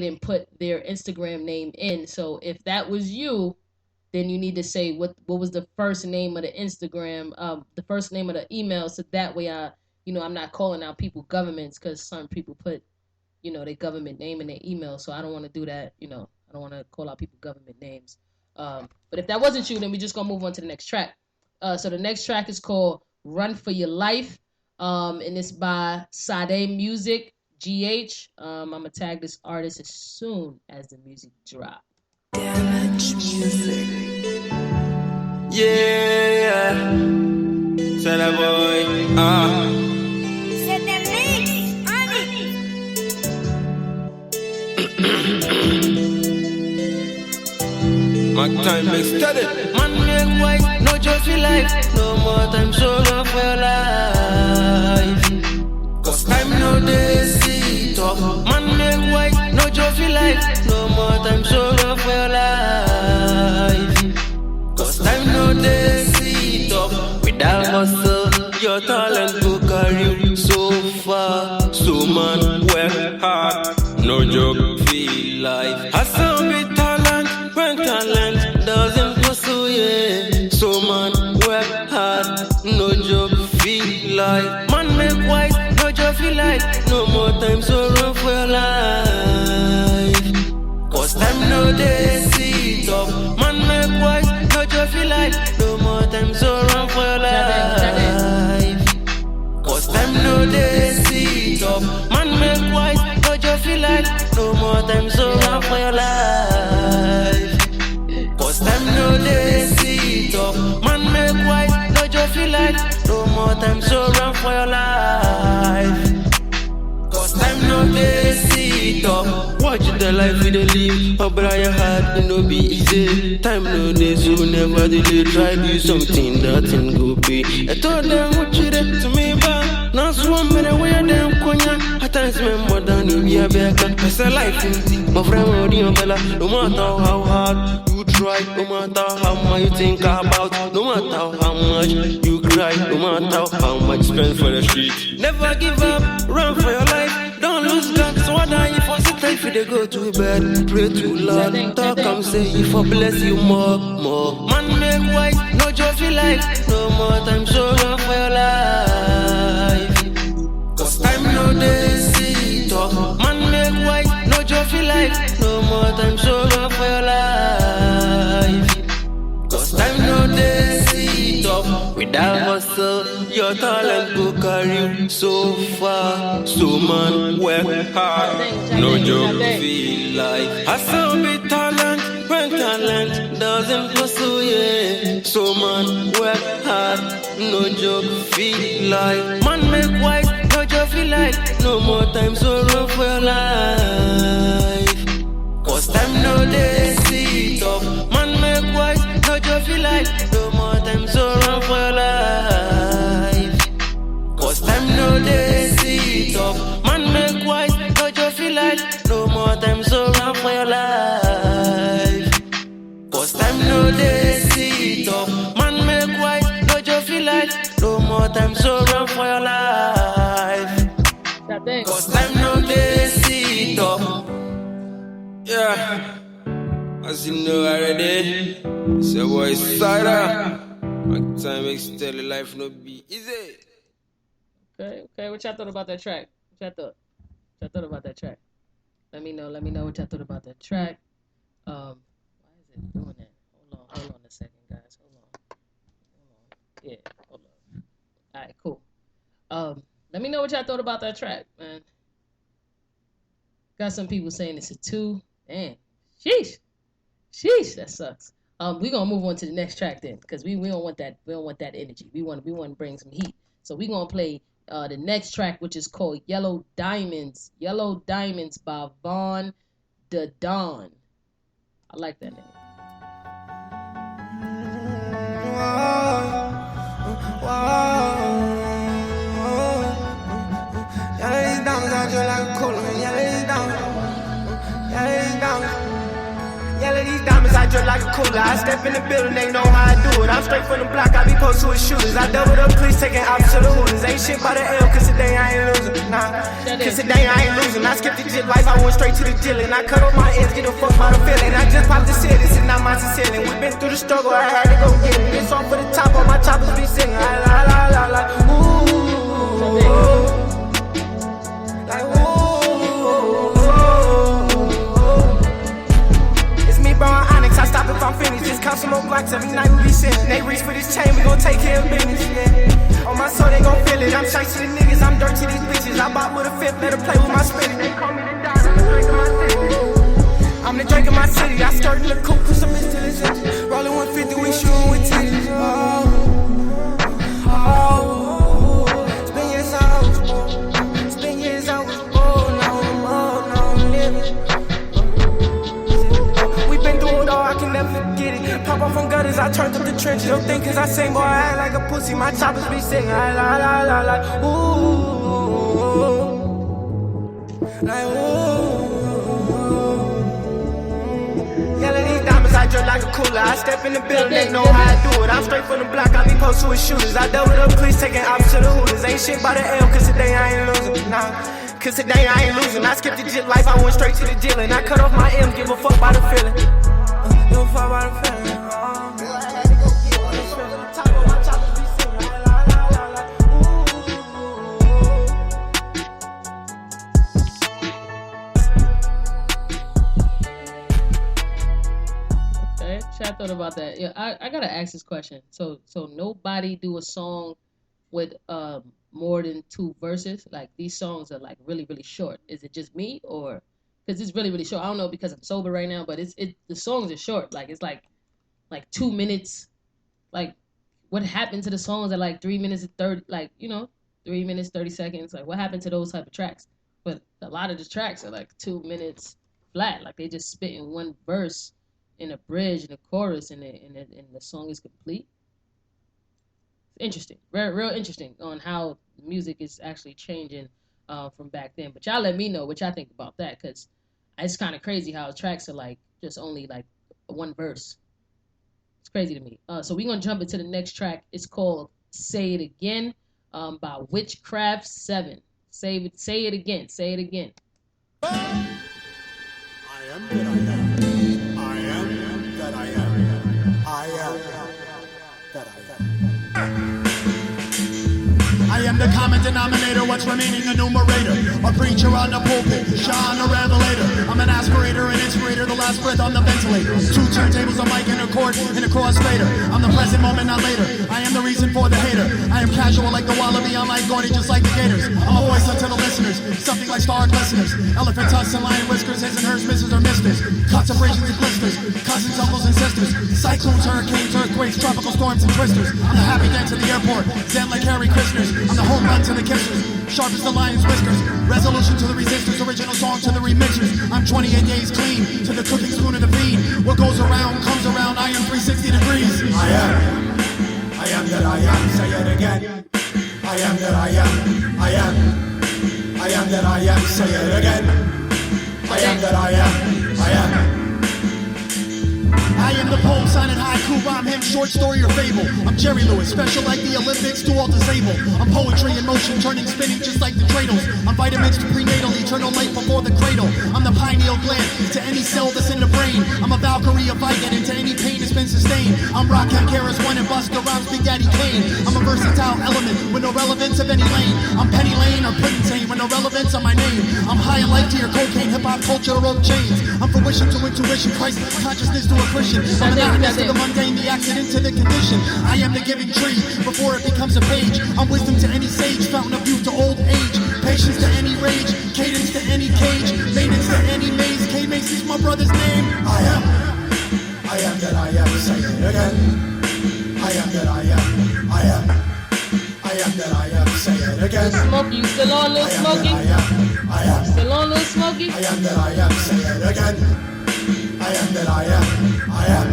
didn't put their Instagram name in. So if that was you, then you need to say what was the first name of the Instagram, the first name of the email, so that way I'm not calling out people governments, because some people put their government name in their email. So I don't want to do that. I don't want to call out people government names. But if that wasn't you, then we're just gonna move on to the next track. So the next track is called "Run for Your Life," and it's by Sade Music GH. I'm gonna tag this artist as soon as the music drop. Damage Music. Yeah. Say that boy. Set that mix on it. My time makes steady. Man make white, no trophy life. No more time so long for your life. Cause time no day see talk. Man make white, no trophy life. No more time so long for your life. Cause time no day see talk. Without hustle, your talent will carry you so far. So man, work hard. No job, feel life. Hustle with talent, when talent doesn't pursue, yeah. So man, work hard. No job, feel life. Man make wise, no job, feel life. No more time, so run for your life. Cause time no day, see top. Man make wise, no job, feel life. No more time, so run for your life. Cause time no day, see top. Man make wise, no job, feel life. No more time, so run for your life. Cause time no day, see top. Man make wise, no job, feel life. No more time, so run for your life. Cause time no day, see top. watch the life we dey live. Oh, but your heart, it no be easy. Time no day, so never delay. Try do something that thing go be. I told them what you did to me, but now so I'm better where them konya. At times, me more than you be a better. It's a life, my friend, no matter how hard you try, no matter how much you think about, no matter how much you cry, no matter how much you spend for the street. Never give up, run for your life, don't lose God. So what are you for? Sit if they go to bed, pray to Lord, talk and say if I bless you more. Man make wise, no joy feel like, no more time so run for your life. Cause time no day see talk. Man make wise, no joy feel like, no more time so run for your life. Cause time no day see talk. Without hustle, your talent go carry you so far. So man, work hard, no joke feel like. Hustle be talent, when talent doesn't pursue, yeah. So man, work hard, no joke feel like. Man make wise, no joke feel like. No more time so run for your life. Cause time no day see top. Man make wise, no joke feel like. No more time so run for your life. Cause time no day see top. Man make wise, no joke feel like. No more time so run for your life. Cause time no day see top. Man make wise, no joke feel like. No more time so run for your life. Cause time no day see top. Yeah, as you know already, it's a voice cider. One time makes daily life no be easy. Okay, what y'all thought about that track? What y'all thought about that track? Let me know what y'all thought about that track. Why is it doing that? Hold on a second, guys. Hold on. Yeah, hold on. Alright, cool. Let me know what y'all thought about that track, man. Got some people saying it's a 2. Damn. Sheesh, that sucks. We're gonna move on to the next track then, because we don't want that energy. We want to bring some heat. So we're gonna play the next track, which is called Yellow Diamonds. Yellow Diamonds by Von Da Don. I like that name. Yellow these diamonds out just like a cooler, man. Yellow these diamonds. Yellow these diamonds out just like a cooler. I step in the building, they know how I do it. I'm straight from the block, I be posted with shooters. I doubled up, please taking ops to the hooters. Ain't shit by the L, cause today I ain't losing. Nah, cause today I ain't losing. I skipped the jit life, I went straight to the deal. And I cut off my ends, get a fuck by the feeling. I just popped the shit, this is not my ceiling. We been through the struggle, I had to go get it. It's all for the top, all my choppers be singing. La la la la, ooh. Like ooh. It's me, bro, Onyx. I stop if I'm finished. Just count some more blocks every night we be sitting. They reach for this chain, we gon' take care of business. Yeah. On my soul, they gon' feel it. I'm shy to the niggas, I'm dirt to these bitches. I bought with a fifth, let her play with my spinach. They call me the dog, I'm the drink of my city. I'm the drink of my city. I skirt in the coupe, put some intelligence. Rolling 150, we shooting with titties. Spin years out. Spin years out. We been through it all, I can never forget it. Pop off from gutters, I turned up the trenches. Don't think cause I sing, boy, I act like a pussy. My choppers be singing, la la la la, ooh. Like ooh. Yellow these diamonds, I just like a cooler. I step in the building, they know how I do it. I'm straight from the block, I be posted with shooters. I doubled up, please taking ops to the hooters. Ain't shit by the L, cause today I ain't losing. Nah, cause today I ain't losing. I skipped the jit life, I went straight to the deal. And I cut off my M's, give a fuck by the feeling. Give a fuck by the feeling. I thought about that. Yeah, I gotta ask this question. So nobody do a song with more than 2 verses? Like these songs are like really short. Is it just me, or because it's really short? I don't know because I'm sober right now, but the songs are short. Like it's like 2 minutes. Like what happened to the songs at like 3 minutes and 30? Like 3 minutes 30 seconds. Like what happened to those type of tracks? But a lot of the tracks are like 2 minutes, flat. Like they just spit in one verse, in a bridge, in a chorus, and the song is complete. Interesting, very real interesting on how music is actually changing from back then. But y'all let me know what y'all think about that, because it's kind of crazy how tracks are like just only like one verse. It's crazy to me. So we're gonna jump into the next track. It's called "Say It Again" by Witchcraft 7. Say it again. Say it again. I am that I am. I am that I am. I am that I am. I am the common denominator, what's remaining a numerator. A preacher on the pulpit, Sean a revelator. I'm an aspirator, an inspirator, the last breath on the ventilator. 2 turntables, a mic and a chord, and a crossfader. I'm the present moment, not later. I am the reason for the hater. I am casual like the wallaby, I'm like Gordy, just like the Gators. I'm a voice unto the listeners, something like starred listeners. Elephant tusks and lion whiskers, his and hers, misses or misters. Cuts, abrasions and blisters, cousins, uncles and sisters. Cyclones, hurricanes, earthquakes, tropical storms and twisters. I'm the happy dance at the airport, zen like Harry Christner's. I'm the home run to the kissers, sharp as the lion's whiskers. Resolution to the resistors, original song to the remixers. I'm 28 days clean, to the cooking spoon of the fiend. What goes around, comes around, I am 360 degrees. I am that I am, say it again. I am that I am, I am that I am, say it again. I am that I am, I am. I am the poem signing haiku, rhyme, hymn, short story or fable. I'm Jerry Lewis, special like the Olympics to all disabled. I'm poetry in motion, turning, spinning just like the dreidels. I'm vitamins to prenatal, eternal life before the cradle. I'm the pineal gland to any cell that's in the brain. I'm a Valkyrie, a Viking into any pain that's been sustained. I'm Rakim, Karis, One and Buster Rhymes, Big Daddy Kane. I'm a versatile element with no relevance of any lane. I'm Penny Lane or Puddin' Tane with no relevance on my name. I'm high in life to your cocaine, hip-hop culture, rope chains. I'm fruition to intuition, Christ consciousness to a Christian. I'm the darkness to the mundane, the accident to the condition. I am the giving tree before it becomes a page. I'm wisdom to any sage, fountain of youth to old age. Patience to any rage, cadence to any cage. Maintenance to any maze, K-Mace is my brother's name. I am that I am, say it again. I am that I am, I am that I am, say it again. Smokey, you still on, Lil Smokey? I am. Still on, Lil Smokey? I am that I am, say it again. I am that I am, I am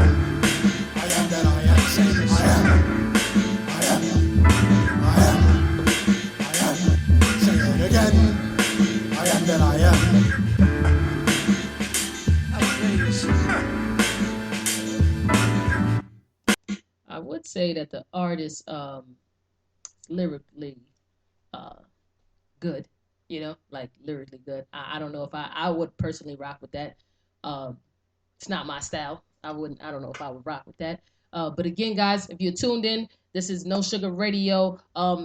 that I am, say it, I am, say it again, I am that I am. I would say that the artist lyrically good, you know, like lyrically good. I don't know if I would personally rock with that. It's not my style. I don't know if I would rock with that. But again, guys, if you're tuned in, this is No Sugar Radio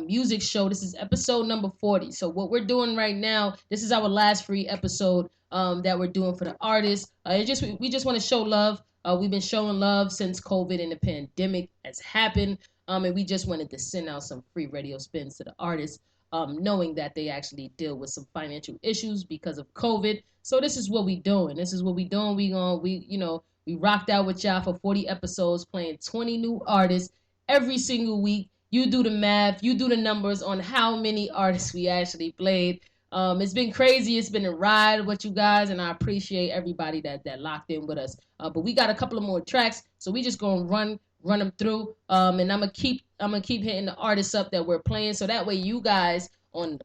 music show. This is episode number 40. So what we're doing right now, this is our last free episode that we're doing for the artists. We just want to show love. We've been showing love since COVID and the pandemic has happened. And we just wanted to send out some free radio spins to the artists, knowing that they actually deal with some financial issues because of COVID. So this is what we doing. We rocked out with y'all for 40 episodes, playing 20 new artists every single week. You do the math, you do the numbers on how many artists we actually played. It's been crazy. It's been a ride with you guys, and I appreciate everybody that locked in with us. But we got a couple of more tracks, so we just gonna run them through. And I'm gonna keep hitting the artists up that we're playing, so that way you guys on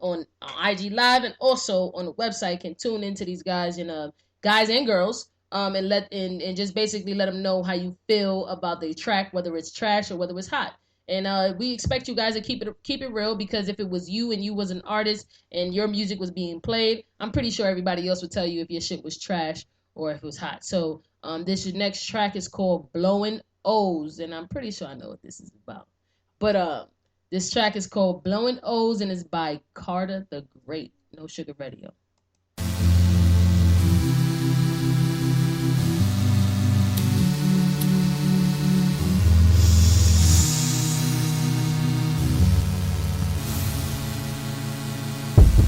IG Live and also on the website can tune into these guys and guys and girls. And just basically let them know how you feel about the track, whether it's trash or whether it's hot. And we expect you guys to keep it real, because if it was you and you was an artist and your music was being played, I'm pretty sure everybody else would tell you if your shit was trash or if it was hot. So this next track is called Blowing O's, and I'm pretty sure I know what this is about. But this track is called Blowing O's and it's by Carter the Great. No Sugar Radio.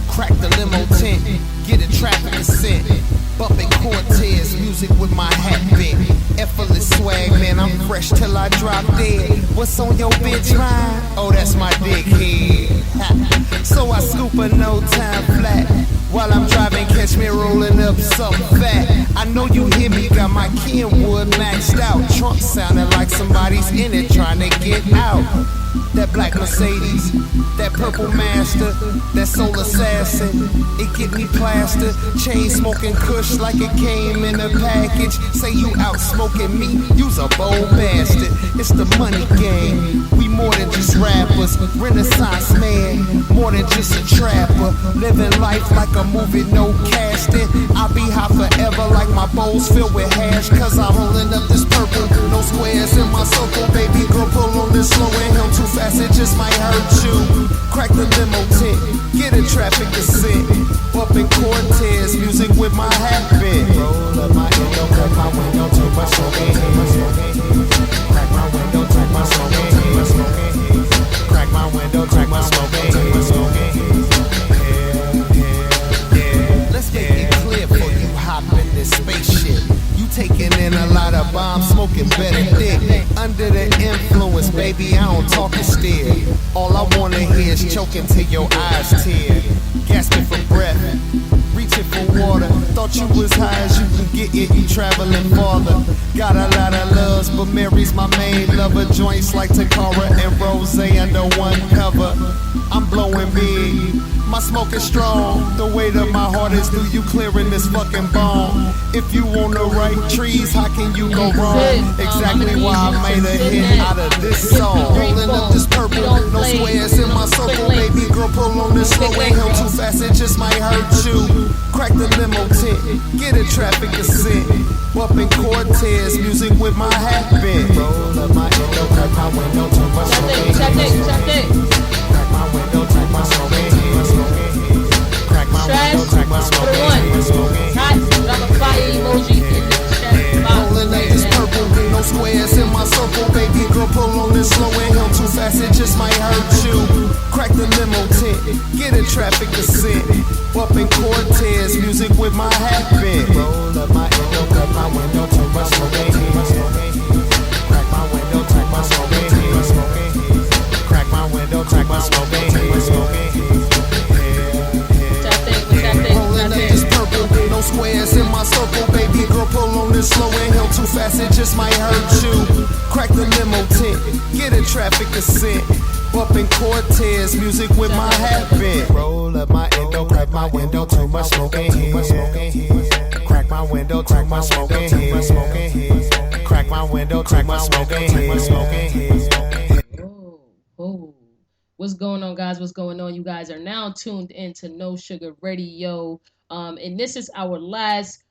Crack the limo tent, get a traffic ascent. Bumping Cortez, music with my hat bent. Effortless swag, man, I'm fresh till I drop dead. What's on your bitch line? Oh, that's my dickhead. So I scoop a no time flat. While I'm driving, catch me rolling up something fat. I know you hear me, got my Kenwood maxed out. Trunk sounding like somebody's in it trying to get out. That black Mercedes, that purple master, that soul assassin, it get me plastered. Chain smoking kush like it came in a package. Say you out smoking me, you's a bold bastard. It's the money game, we more than just rappers. Renaissance man, more than just a trapper. Living life like a movie, no casting. I'll be high forever like my bowls filled with hash. Cause I'm rolling up this purple, no squares in my circle. Baby girl, pull on this slow and hell too fast, it just might hurt you. Crack the limo tent, get a traffic ascent. Up in Cortez, music with my hat bent. Roll up my window, crack my window, take my smoking head. Crack my window, take my smoking head. Crack my window, take my smoking head. Yeah. Let's make it clear before you hop in this spaceship. You taking in a lot of bombs, smoking better dick. Under the influence, baby, I don't talk and stare. All I wanna hear is choking till your eyes tear. Gasping for breath, reaching for water. Thought you was high as you can get it, you traveling farther. Got a lot of loves, but Mary's my main lover. Joints like Takara and Rose under one cover. I'm blowing big, my smoke is strong. The weight of my heart is through you clearing this fucking bomb. If you want the right trees, how can you go wrong? Exactly why I made a hit out of this song. Rolling up this purple, no squares in my circle. Baby girl, pull on this slow, ain't held too fast, it just might hurt you. Crack the limo tent, get a traffic ascent. Up in Cortez, music with my hat bent. Roll up my window, crack my window, turn my smoking head. Crack my window, take my smoking head. Crack my window, take my smoking head. Drop a fire emoji in the chat box. Rolling up this purple, no squares in my circle. Baby girl, pull on this slow and held too fast, it just might hurt you. Crack the limo tent, get a traffic ascent. Up in Cortez, music with my hat bent. Roll up my window, crack my window, take my smoking head. Crack my window, take my smoking head. Crack my window, take my smoking head. Rolling up this purple, no squares in my circle. Baby girl, pull on this slow and held too fast, it just might hurt you. Crack the limo tent, get a traffic ascent. Up in Cortez, music with my hat bent. Roll up my endo, crack my window, take my smoking head. Crack my window, take my smoking head. Crack my window, take my smoking head. Oh. What's going on, guys? What's going on? You guys are now tuned into No Sugar Radio. And this is our last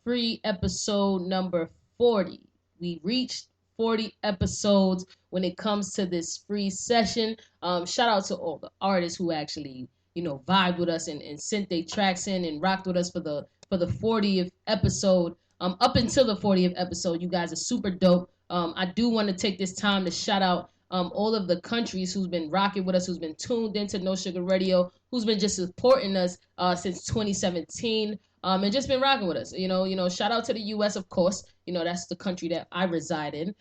free episode number 40. We reached 40 episodes when it comes to this free session. Shout out to all the artists who actually, vibed with us and sent their tracks in and rocked with us for the 40th episode. Up until the 40th episode, you guys are super dope. I do want to take this time to shout out all of the countries who's been rocking with us, who's been tuned into No Sugar Radio, who's been just supporting us since 2017, and just been rocking with us. Shout out to the U.S., of course. That's the country that I reside in.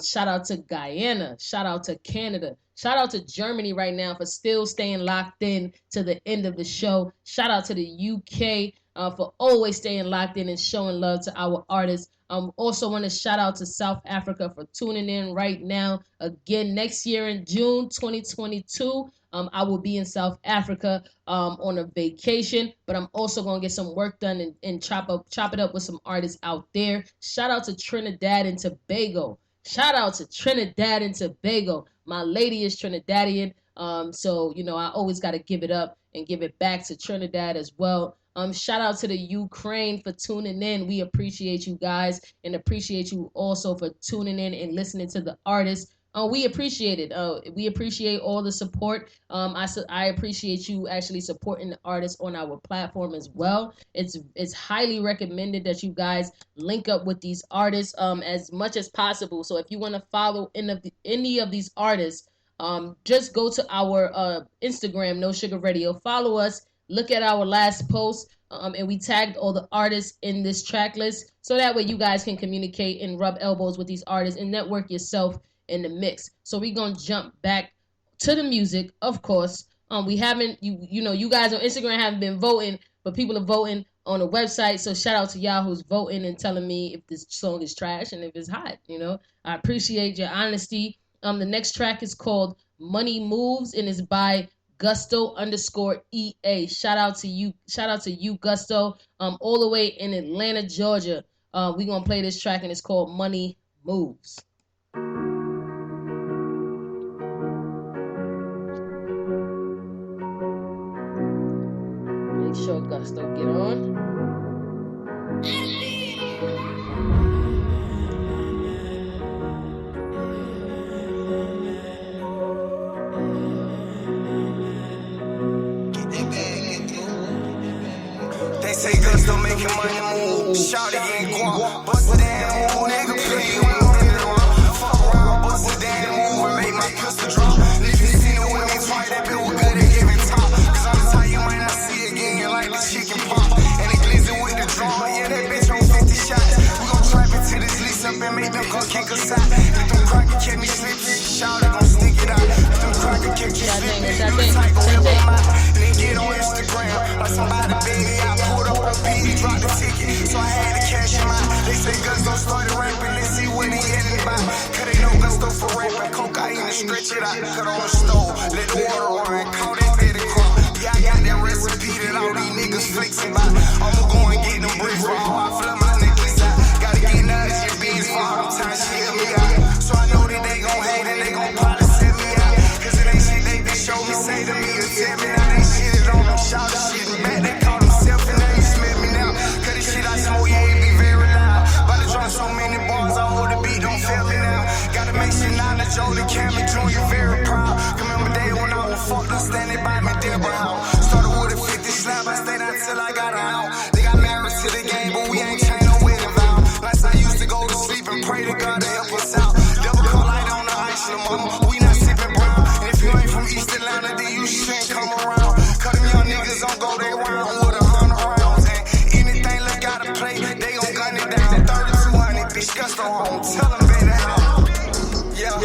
Shout out to Guyana. Shout out to Canada. Shout out to Germany right now for still staying locked in to the end of the show. Shout out to the UK for always staying locked in and showing love to our artists. Also want to shout out to South Africa for tuning in right now. Again, next year in June 2022, I will be in South Africa on a vacation, but I'm also going to get some work done and chop it up with some artists out there. Shout out to Trinidad and Tobago. Shout out to Trinidad and Tobago. My lady is Trinidadian, so I always got to give it up and give it back to Trinidad as well. Shout out to the Ukraine for tuning in. We appreciate you guys and appreciate you also for tuning in and listening to the artists. We appreciate it. We appreciate all the support. I appreciate you actually supporting the artists on our platform as well. It's highly recommended that you guys link up with these artists as much as possible. So if you want to follow any of these artists, just go to our Instagram, No Sugar Radio. Follow us. look at our last post, and we tagged all the artists in this track list, so that way you guys can communicate and rub elbows with these artists and network yourself in the mix. So we're gonna jump back to the music, of course. We haven't, you guys on Instagram haven't been voting, but people are voting on the website. So shout out to y'all who's voting and telling me if this song is trash and if it's hot. I appreciate your honesty. The next track is called Money Moves and is by Gusto_EA. Shout out to you, Gusto. All the way in Atlanta, Georgia. We're gonna play this track and it's called Money Moves. Make sure Gusto get on. They say Gusto making money move. Shawty ain't guap. Bust a damn move, nigga. Play you in the fuck around, bust a damn move and make my pistol drop. If you see the women twice, that bitch was good at giving top. Cause I'm the type you might not see again like the chicken pop. And they glazing with the draw. Yeah, that bitch on 50 shots. We gon' trap it to this lease up and make them come kick us out. If them cracker catch me slipping, Shawty gon' stick it out. If them cracker catch you slipping, you the type gon' whip them out. And then get on Instagram like somebody baby out. He dropped the ticket, so I had to cash him out. They say Gusto started rapping, let's see what he ended by. Cause they know Gusto for rapping, cocaine and stretch it out. Cut on the stove, let the water run, call that baby crop. Yeah, I got that recipe that all these niggas flexing by. I'ma go and get them bricks raw, I flood my necklace out. Gotta get nuts, your beans for all them time she help me out. So I know that they gon' hate and they gon' probably send me out. Cause it ain't shit they can show me, say to me or tell me. Now they shit it on them, shout the shit back, they call themselves and they smell me now. Cause this shit I smoke, yeah, it be very loud. About to drop so many bars, I hold the beat, don't fail me now. Gotta make sure now that Joe the Cammy Jr. very proud. Remember day when I was fucked up, standing by me, dead brown. Started with a 50 slab, I stayed out till I got out. They got married to the game, but we ain't changed no wedding vow. Last I used to go to sleep and pray to God to help us out. Double call light on the ice, little mama, we not sipping brown. And if you ain't from East Atlanta, then you shouldn't come around. Cause them young niggas don't go they round with 100 rounds. And anything look gotta play, they gon' gun it down. 3200, bitch, Gusto home, tell them better how. Yeah,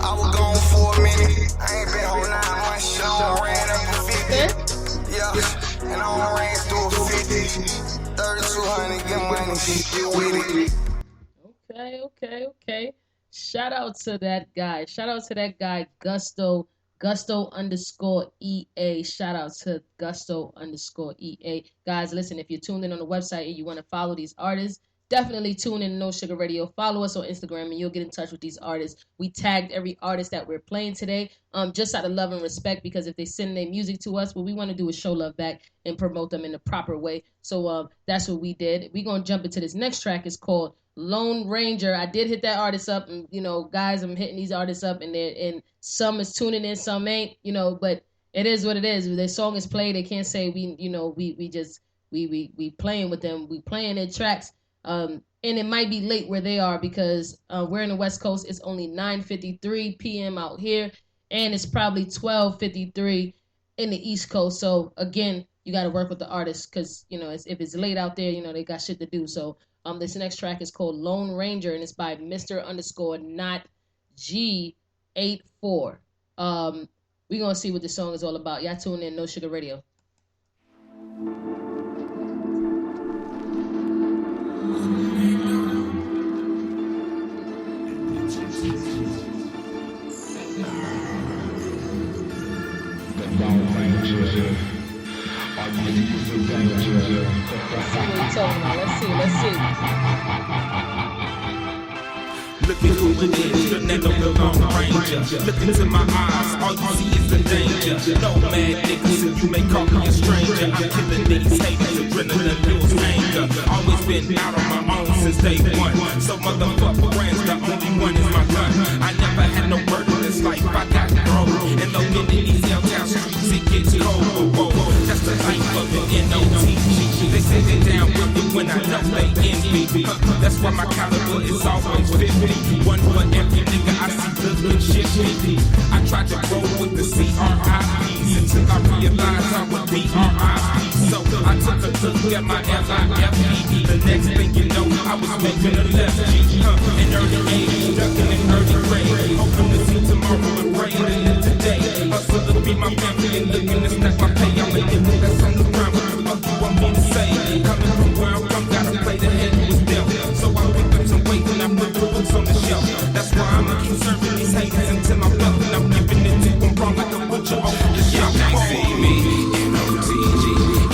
I was gone for a minute. I ain't been whole 9 months, shit, I ran up to 50. Yeah, and I only ran through a 50. 3200, get money, get with it. Okay. Shout out to that guy, Gusto_EA. Shout out to Gusto_EA. Guys, listen, if you're tuned in on the website and you want to follow these artists, definitely tune in to No Sugar Radio. Follow us on Instagram and you'll get in touch with these artists. We tagged every artist that we're playing today, just out of love and respect, because if they send their music to us, what we want to do is show love back and promote them in the proper way. So that's what we did. We're going to jump into this next track. It's called Lone Ranger. I did hit that artist up, and guys, I'm hitting these artists up, and some is tuning in, some ain't, but it is what it is. Their song is played. They can't say we playing with them. We playing their tracks. And it might be late where they are because we're in the West Coast. It's only 9:53 p.m. out here, and it's probably 12:53 in the East Coast. So again, you got to work with the artists because if it's late out there, they got shit to do. So this next track is called Lone Ranger, and it's by Mr_Not G84. We're gonna see what the song is all about. Y'all tune in, No Sugar Radio. Let's see. Look at who it is, the nigga the Lone Ranger. Look into my eyes, all you see is the danger. No mad niggas, and you may call me a stranger. I'm killing these haters, adrenaline fuels anger. Always been out on my own since day one. So motherfucker brands, the only one is my gun. I never had no burden in this life, I got broke. And though in these downtown streets it gets cold. That's the life of an NOTG. They say they down with me when I know they envy. That's why my caliber is always 50. One for every nigga I see looking shifty. I tried to roll with the CRIPs until I realized I was DRIP. So I took a look at my LIFE. The next thing you know, I was making a left G. In early age, ducking in early grade. Hoping to see tomorrow with rain and today. Hustle to be my family and looking to stack my pay. I'm making niggas on the ground. What the fuck you want me to say? Coming from where I'm from, gotta play the head who was dealt. So I picked up some weight and I put the books on the shelf. That's why I'ma keep serving these haters until I'm up and I'm giving it to them wrong like a butcher on the shelf. You can't see me in OTG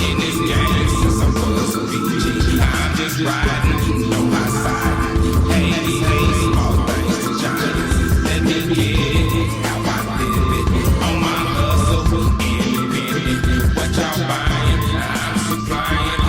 in this game since I was a BG. I'm just riding, no my side. Hey, all thanks to Giants. Let me get it how I did it. On my hustle, independent. What y'all buying? I'm supplying.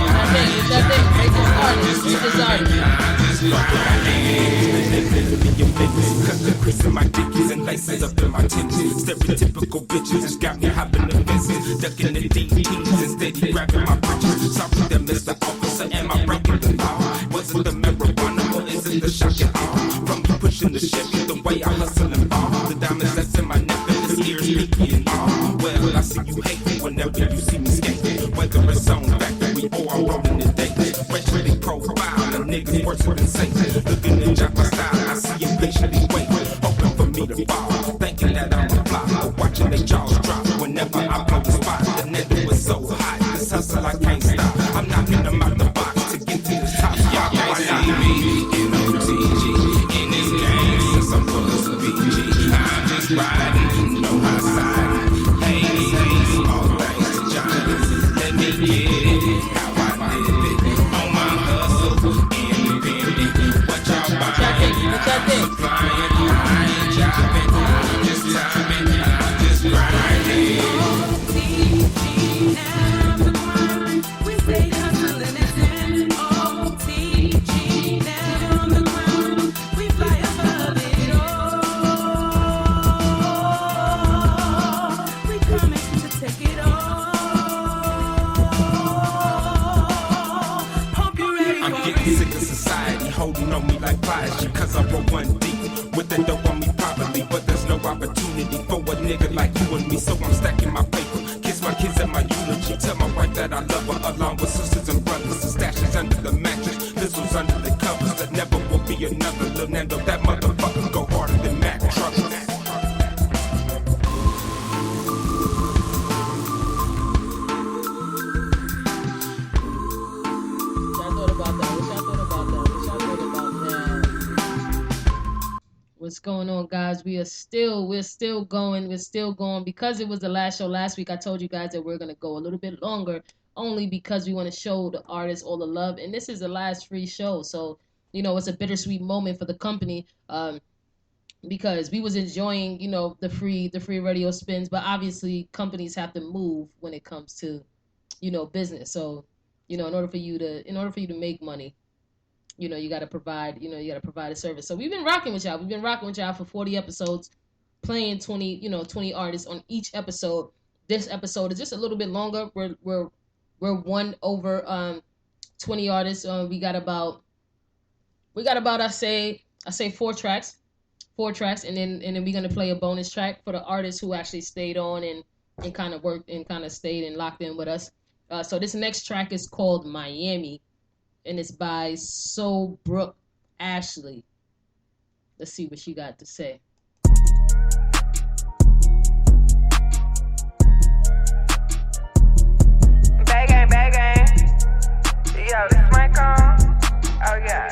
Cause the crease in my dickies and laces up in my titties. Stereotypical bitches just got me hopping the fences. Ducking the DPs and steady grabbing my britches. Sorry that Mr. Officer, am I breaking the law? Was it the marijuana or is it the shock and awe? From me pushing the Chevy, the way I hustle and ball. The diamonds that's in my neck and the ears leaky and all. Well, I see you hating whenever you see me skating. Whether it's on factory or I'm rolling the day. Racially profile, the niggas worse than Satan. Looking to jack my style, I see you patiently wait. Hoping for me to fall, thinking that I'm a flop. Watching they jaws drop whenever I blow the spot. The nigga was so hot, this hustle I can't stop. I'm knocking them out the box to get to the top. Y'all can't see me in OTG in this game since I was a BG. I'm just riding, no high side. Hey, all thanks to Giants. Let me get it how I did it. On my hustle, independent. What y'all buying? Supplying. I ain't jobbing. I'm just timing. I'm just grinding. OTG never mind. We stay hustling and OTG never on the ground. We fly above it all. We coming to take it all. Hope you're ready. I'm getting sick of society holding on me like flies because I wrote one deep with the dope on me probably, but there's no opportunity for a nigga like you and me, so I'm stacking my paper. Kiss my kids at my eulogy, tell my wife that I love her, along with sisters and brothers and stashes under the mattress, pistols under the covers. There never will be another Lil Nando. That motherfucker go harder than Mac truckers. What's going on, guys? We're still going because it was the last show last week. I told you guys that we're gonna go a little bit longer, only because we want to show the artists all the love, and this is the last free show, so you know it's a bittersweet moment for the company, because we was enjoying, you know, the free radio spins, but obviously companies have to move when it comes to, you know, business. So, you know, in order for you to make money, you know, you got to provide a service. So we've been rocking with y'all. We've been rocking with y'all for 40 episodes, playing 20 artists on each episode. This episode is just a little bit longer. We're one over 20 artists. We got about I say 4 tracks, and then we're gonna play a bonus track for the artists who actually stayed on and kind of worked and kind of stayed and locked in with us. So this next track is called Miami, and it's by So Brooke Ashley. Let's see what she got to say. Bang. Yo, this mic on? Oh yeah.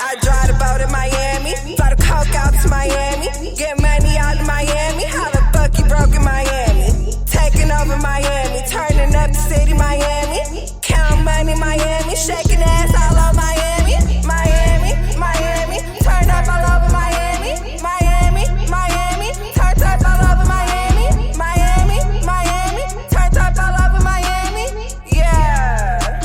I drive the boat in Miami, fly the coke out to Miami, get money out of Miami. How the fuck you broke in Miami? Taking over Miami, turning up the city Miami, count money Miami, shaking ass all over Miami, turn up all over Miami, turn up all over Miami, turn up all over Miami, yeah.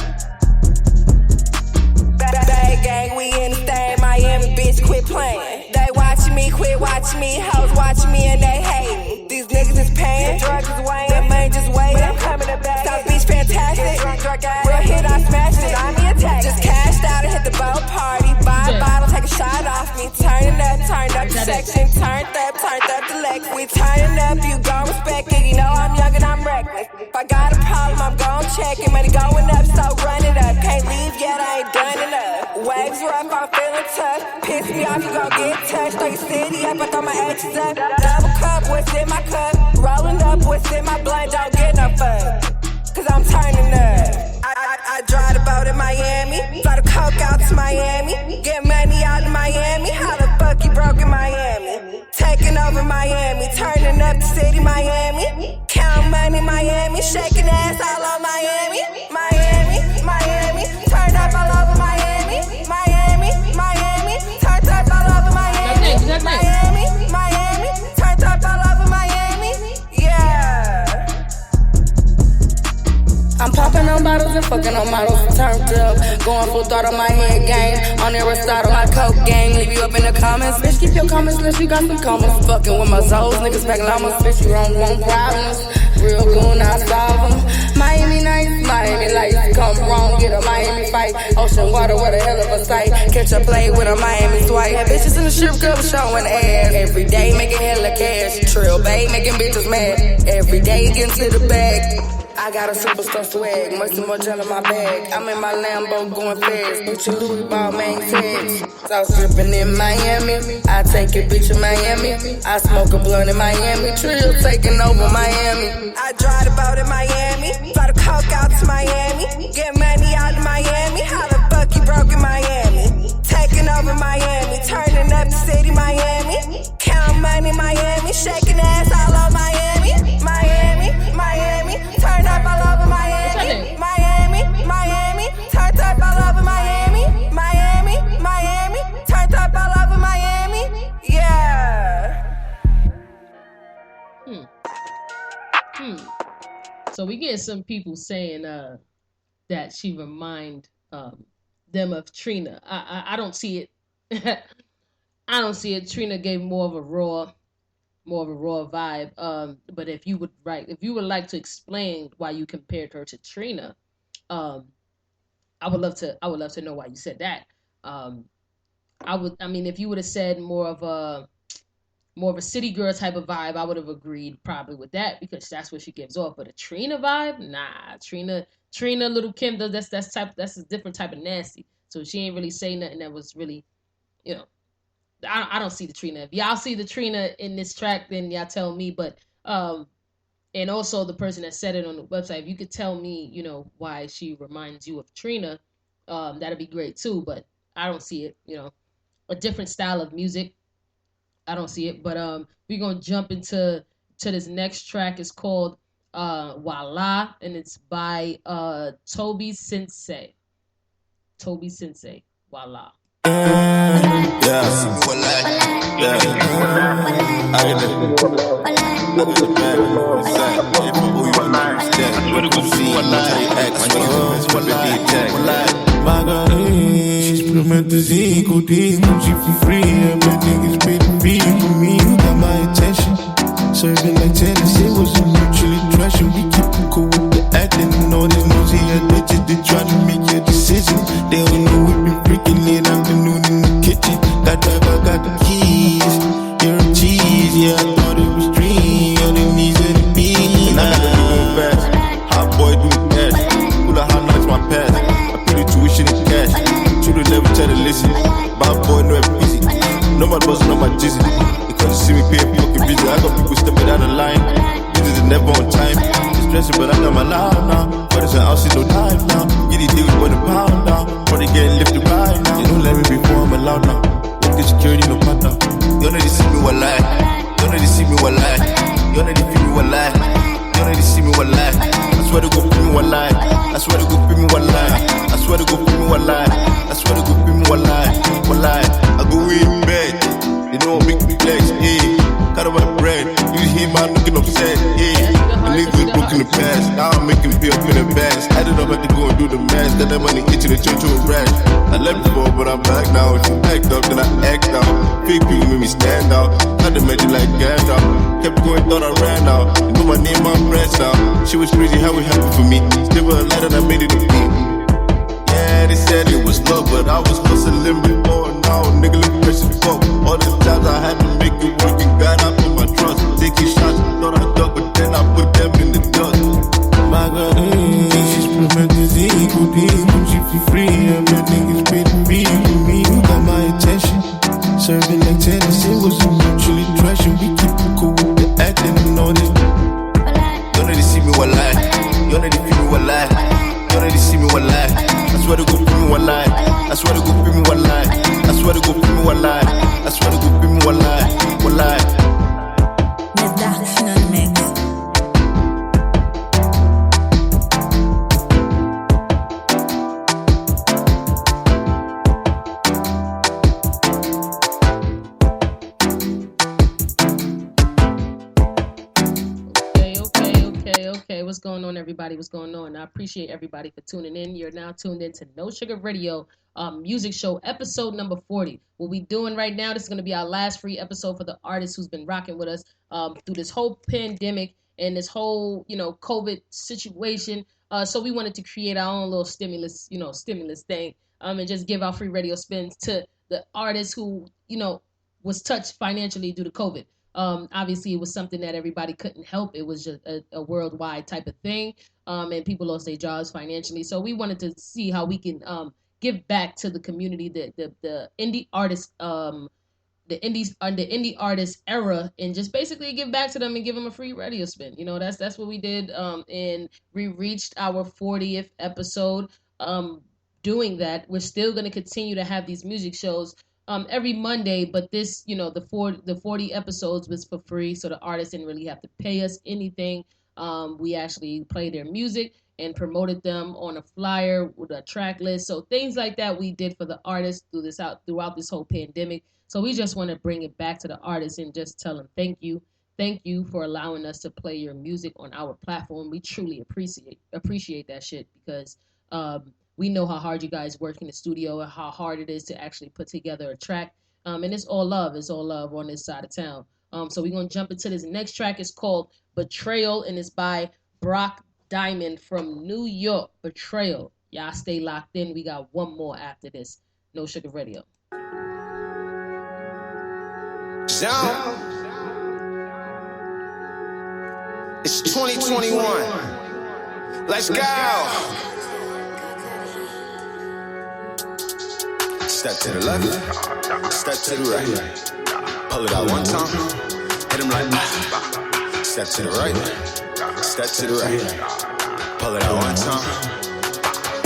Bad gang, we in the thing, Miami, bitch, quit playing. They watching me, quit watching me, hoes watching me and they hating. These niggas is paying, drugs is weighing, the money just waiting. I'm coming to back, South Beach fantastic, real hit, I smashed it, I'm the attack. Just cashed out and hit the boat party, buy a bottle, take a shot off. section turned up the leg. We turning up, you gon' respect it. You know I'm young and I'm reckless. If I got a problem, I'm gon' check it. Money going up, so run it up. Can't leave yet, I ain't done enough. Waves rough, I'm feeling tough. Piss me off, you gon' get touched. Throw your city up, I throw my edges up. Double cup, what's in my cup? Rolling up, what's in my blunt? Don't get no fuck, cause I'm turning up. I drive the boat in Miami, fly the coke out to Miami, get money out in Miami. How the fuck you broke in Miami? Taking over Miami, turning up the city Miami, count money Miami, shaking ass all over Miami, Miami, Miami, turn up all over Miami, Miami, Miami, turn up all over Miami, Miami, Miami, turn up all over Miami, yeah. I'm popping on bottles and fucking on models, turned up. Going full throttle, my head game. On Aristotle, my coke game. Leave you up in the comments. Bitch, keep your comments unless you got some comments. Fucking with my souls, niggas packing llamas. Bitch, you wrong, want problems. Real goon, I solve them. Miami nights, Miami lights. Come wrong, get a Miami fight. Ocean water, what a hell of a sight. Catch a play with a Miami swipe. Had bitches in the strip club showing ass. Every day making hella cash. Trill Bay making bitches mad. Every day getting to the bag. I got a superstar swag, much too much in my bag. I'm in my Lambo going fast, Gucci Louis ball main tags. Sauce dripping in Miami, I take a bitch in Miami. I smoke a blunt in Miami, Trill taking over Miami. I drive the boat in Miami, fly the coke out to Miami, get money out in Miami. How the fuck you broke in Miami? Taking over Miami, turning up the city Miami, count money Miami, shaking ass all over Miami, Miami, Miami. Turn up all over Miami, Miami, Miami, turn up all over Miami, Miami, Miami, turn up all over Miami, yeah. So we get some people saying that she remind them of Trina. I don't see it. I don't see it. Trina gave more of a raw vibe. But if you would like to explain why you compared her to Trina, I would love to know why you said that. If you would have said more of a city girl type of vibe, I would have agreed probably with that, because that's what she gives off. But a Trina vibe, nah. Trina, Little Kim, that's a different type of nasty. So she ain't really say nothing that was really, I don't see the Trina. If y'all see the Trina in this track, then y'all tell me. But and also the person that said it on the website, if you could tell me, why she reminds you of Trina, that'd be great too. But I don't see it. A different style of music. I don't see it. But we're gonna jump into this next track. It's called Voila, and it's by Toby Sensei. Toby Sensei, Voila. I get the bag, if who you understand. She's promethazine, codeine, she for free. And my niggas pay the fee for me. You got my attention. Serving like tennis, it was a mutual attraction. We keep it cool with the acting. And all these nosy ass bitches, they try to make your decision. They don't know we been freaking late afternoon in the kitchen. That driver got the keys. You're a cheese, yeah, I thought it was dream. All they needs are the beat. And I got to go fast. Hot boy do the dash. Pull out how nice my pass. I pay the tuition in cash. True to never try to listen. Bad boy, no I'm busy. No my buzzing on my jizzy. Because you see me pay for fucking busy. I got people stepping out of line. Business is never on time. It's stressing, but I got my loud now. But it's an I'll see no dive now. Get these deals for the pound now. Probably getting lifted right now. They don't let me before I'm allowed now. Work the security, no partner. You don't know they see me what lie. You don't know they see me what lie. You don't know they feel me what lie. You don't know they see me what lie. I swear to go feel me what lie. I swear to go feel me what lie. I swear to go feel me what lie. I swear to go feel me what lie. What lie. I go in bed. They know I'm making me flex, eh. Cut out my bread. You hear my looking upset, eh. The niggas broke in the past. Now I'm making me up in the past. I did not have to go and do the math. Got that money itching to turn to a rash. I left before, but I'm back now. If you act up, then I act out. Fake people make me stand out. Had to make it like gas out. Kept going, thought I ran out. You know my name, my friends now. She was crazy how it happened for me. Still a light and I made it a beat. Yeah, they said it was love, but I was hustling before. Now nigga look fresh as fuck. All the times I had to make feel like tennis, it was a mutually trust. We keep it cool with the acting and all that. You know they see me one lie. You know they feel me one lie. You know they see me one lie. I swear to go feel me one lie. I swear to go feel me one lie. I swear to go feel me one lie. I swear to go feel me one lie. One lie. Reduction on mix. Okay. What's going on, everybody? What's going on? I appreciate everybody for tuning in. You're now tuned in to No Sugar Radio music show, episode number 40. What we doing right now, this is going to be our last free episode for the artist who's been rocking with us through this whole pandemic and this whole, COVID situation. So we wanted to create our own little stimulus thing and just give our free radio spins to the artists who, was touched financially due to COVID. Obviously, it was something that everybody couldn't help. It was just a worldwide type of thing, and people lost their jobs financially. So we wanted to see how we can give back to the community, the indie artists, the indie artist era, and just basically give back to them and give them a free radio spin. That's what we did, and we reached our 40th episode. Doing that, we're still going to continue to have these music shows every Monday, but this, the 40 episodes was for free, so the artists didn't really have to pay us anything. We actually played their music and promoted them on a flyer with a track list. So things like that we did for the artists throughout this whole pandemic. So we just want to bring it back to the artists and just tell them thank you. Thank you for allowing us to play your music on our platform. We truly appreciate that shit because we know how hard you guys work in the studio and how hard it is to actually put together a track. And it's all love. It's all love on this side of town. So we're going to jump into this next track. It's called Betrayal, and it's by Brock Diamond from New York. Betrayal. Y'all stay locked in. We got one more after this. No Sugar Radio. Zone. It's 2021. Let's go. Step to the left, step to the right. Pull it out one time, hit him like that. Step to the right, step to the right. Pull it out one time.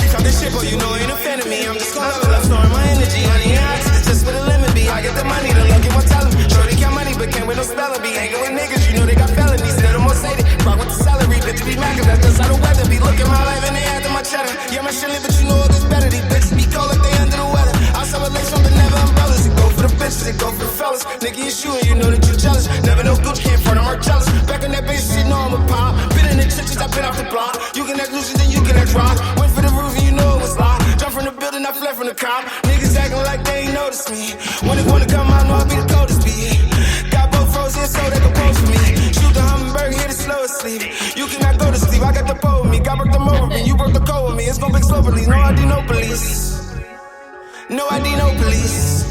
You talk this shit, but you know ain't a fan of me. I'm just gonna level up, storing my energy. Honey, it's just where the limit be. I get the money, the luck, and what tell them. Shorty got money, but can't with no spelling bee. Hanging with niggas, you know they got felonies. Let them all say it. Rock with the salary, bitch, be mad, cause that's just how the weather be. Look at my life and they after my cheddar. Yeah, my shit lit, but you know it gets better. These bitches be cold like they under the weather. Outside with lace on the never umbrellas. It go for the bitches, it go for the fellas. Nigga, it's you and you know that you jealous. Never know Gucci can't front, I'm jealous. Back on that base, shit, know I'm a pop. Been in the trenches, I been off the block. You can act loose, then you can act rock. Went for the roof and you know it was locked. Jump from the building, I fled from the cop. Niggas acting like they ain't noticed me. When they wanna come out, know I'll be the coldest beat. Got both frozen so they can pose for me. Shoot the Hummingbird, hit it slow asleep. You cannot go to sleep, I got the pole with me. God broke them over me, you broke the code with me. It's gon' be slow police, no ID, no police. No ID, no police.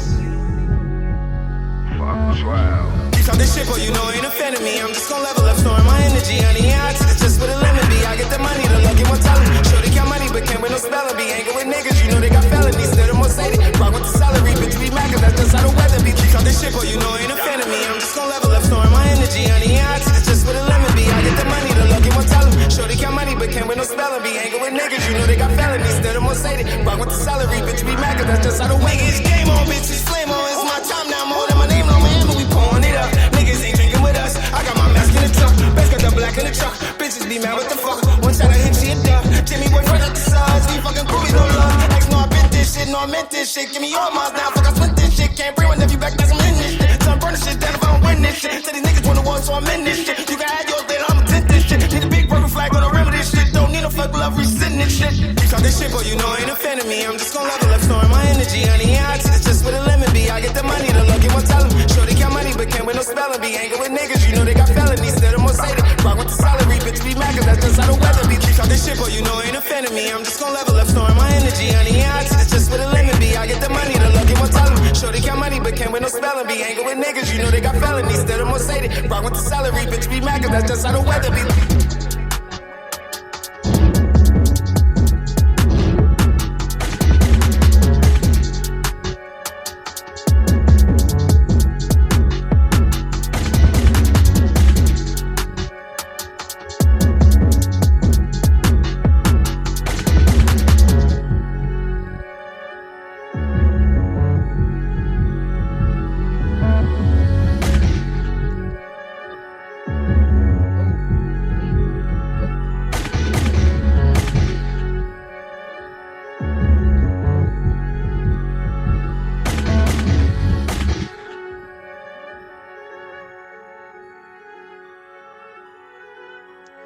Fuck 12. You talk this shit, but you know ain't a fan of me. I'm just gon' level up, storing my energy. Honey, it's just where the limit be. I get the money, the luck, and what talent. Sure they got money, but can't with no spelling bee. Hanging with niggas, you know they got felonies. Let them all say it. Rock with the salary, bitch, be mad, cause that's just how the weather be. You talk this shit, but you know ain't a fan of me. I'm just gon' level up, storing my energy. Honey, it's just where the limit be. I get the money, the luck, and what talent. Sure they got money, but can't with no spelling bee. Hanging with niggas, you know they got felonies. Let them all say it. Rock with the salary, bitch, be mad, cause that's just how the weather be. It's game on, bitch, it's flame on. It's my time now, I'm holding my name on, man, but we pouring it up. Niggas ain't drinking with us. I got my mask in the truck. Best got the black in the truck. Bitches be mad, what the fuck? One shot I hit she a duck. Jimmy boy front at the sides. We fucking groupies, no love. Ex know I been this shit, no I meant this shit. Give me all mine now, fuck I spent this shit. Can't bring my nephew back, that's I'm in this shit. So I'm burning shit down if I don't win this shit. Tell these niggas wanna war, so I'm in this shit. You can have yours, then I'ma tint this shit. Need a big purple flag on the rim of this shit. Don't need no fuck love, resitting this shit. You talk this shit, but you know ain't a fan of me. I'm just gon' level up, storing my energy. Honey, it's just where the limit be. I get the money, the luck, and what tell them. Sure they got money, but can't with no spelling bee. Hanging with niggas, you know they got felonies. Let them all say it. Rock with the salary, bitch, be mad, cause that's just how the weather be. You talk this shit, but you know ain't a fan of me. I'm just gon' level up, storing my energy. Honey, it's just where the limit be. I get the money, the luck, and what tell them. Sure they got money, but can't with no spelling bee. Hanging with niggas, you know they got felonies. Let them all say it. Rock with the salary, bitch, be mad, cause that's just how the weather be.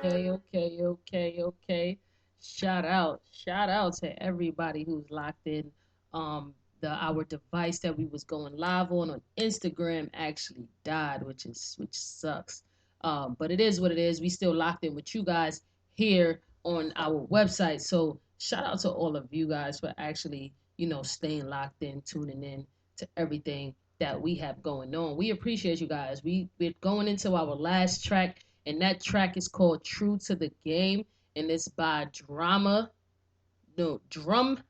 Okay. Shout out to everybody who's locked in. Our device that we was going live on Instagram actually died, which sucks. But it is what it is. We still locked in with you guys here on our website. So shout out to all of you guys for actually, staying locked in, tuning in to everything that we have going on. We appreciate you guys. We're going into our last track, and that track is called True to the Game, and it's by Drum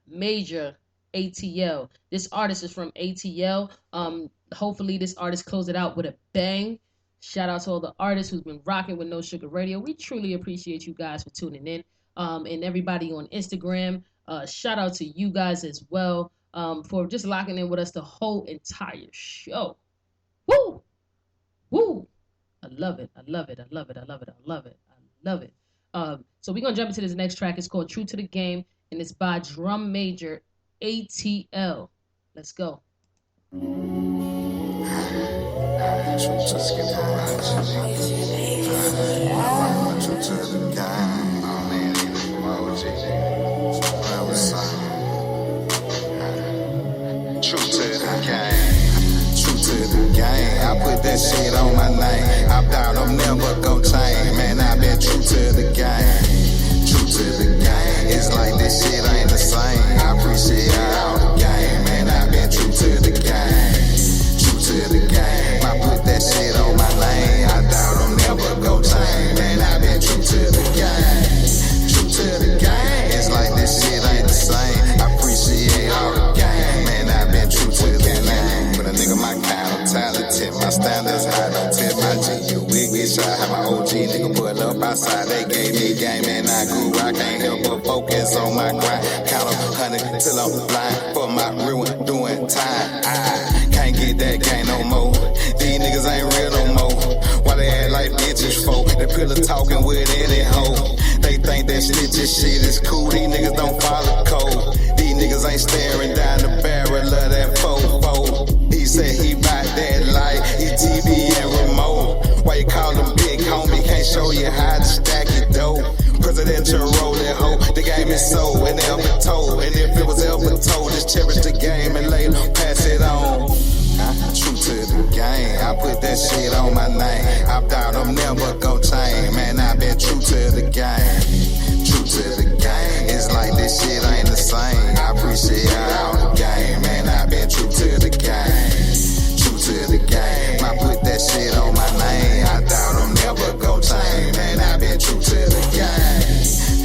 Major ATL. This artist is from ATL. Hopefully this artist closed it out with a bang. Shout out to all the artists who's been rocking with No Sugar Radio. We truly appreciate you guys for tuning in. And everybody on Instagram. Shout out to you guys as well for just locking in with us the whole entire show. Woo! Woo! I love it. So we're going to jump into this next track. It's called True to the Game, and it's by Drum Major ATL. Let's go. I put that shit on my name. I'm down, I'm never gon' change. Man, I been true to the game. True to the game. It's like this shit ain't the same. I appreciate all the game. Man, I been true to the game. True to the game. I put that shit on my name. I doubt I'm never gon' change. Man, I been true to the game. True to the game. It's like this shit ain't the same. I appreciate all the game. Man, I been true to the game. But a nigga my kind of talented. My standards high, don't tip my G. You wiggy shot, have my OG nigga pull up outside. They gave me game and I grew. I can't help but focus on my grind. Count up 100 till I'm blind for my ruin, doing time. I can't get that game no more. These niggas ain't real no more. Why they act like bitches for? They pillar talking with any hoe. They think that snitches shit is cool. These niggas don't follow code. These niggas ain't staring down the barrel of that fofo. He said he bout that light, he TV and remote. Why you call him big homie? Can't show you how to stack it dope. Presidential rolling hoe, the game is so and ever told. And if it was ever told, just cherish the game and later pass it on. True to the game, I put that shit on my name. I doubt I'm never gon' change. Man, I been true to the game. True to the game, it's like this shit ain't the same. I appreciate all the game. Man, I been true to the game. True to the game, I put that shit on my name. I doubt I'm never gon' change. Man, I been true to the game.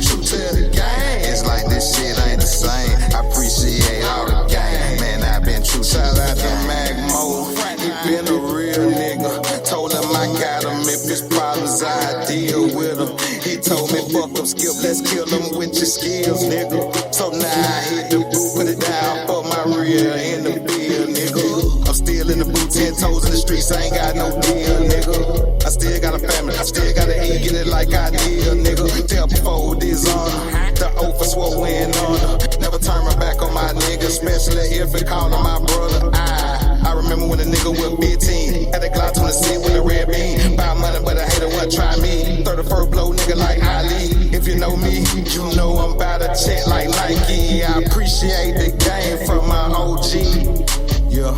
True to the game, it's like this shit ain't the same. I appreciate all the game. Man, I been true. Shout out to Mac Mo, he been a real nigga. Told him I got him, if it's problems I deal with him. He told me fuck him, Skip, let's kill him with your skills, nigga. So now I hit the boot, put it down for my rear in the field, nigga. I'm still in the boot, 10 toes in the streets, I ain't got no deal, nigga. I still got a family, I still gotta eat, get it like I did, nigga. Tell before dishonor, the oath I swore in honor. Never turn my back on my nigga, especially if it called on my brother. I remember when a nigga was 15, had a Glock 26 with a red beam. Buy money, but I hated what try me. 31st blow, nigga like Ali. If you know me, you know I'm about to check like Nike. I appreciate the game from my OG. Yeah.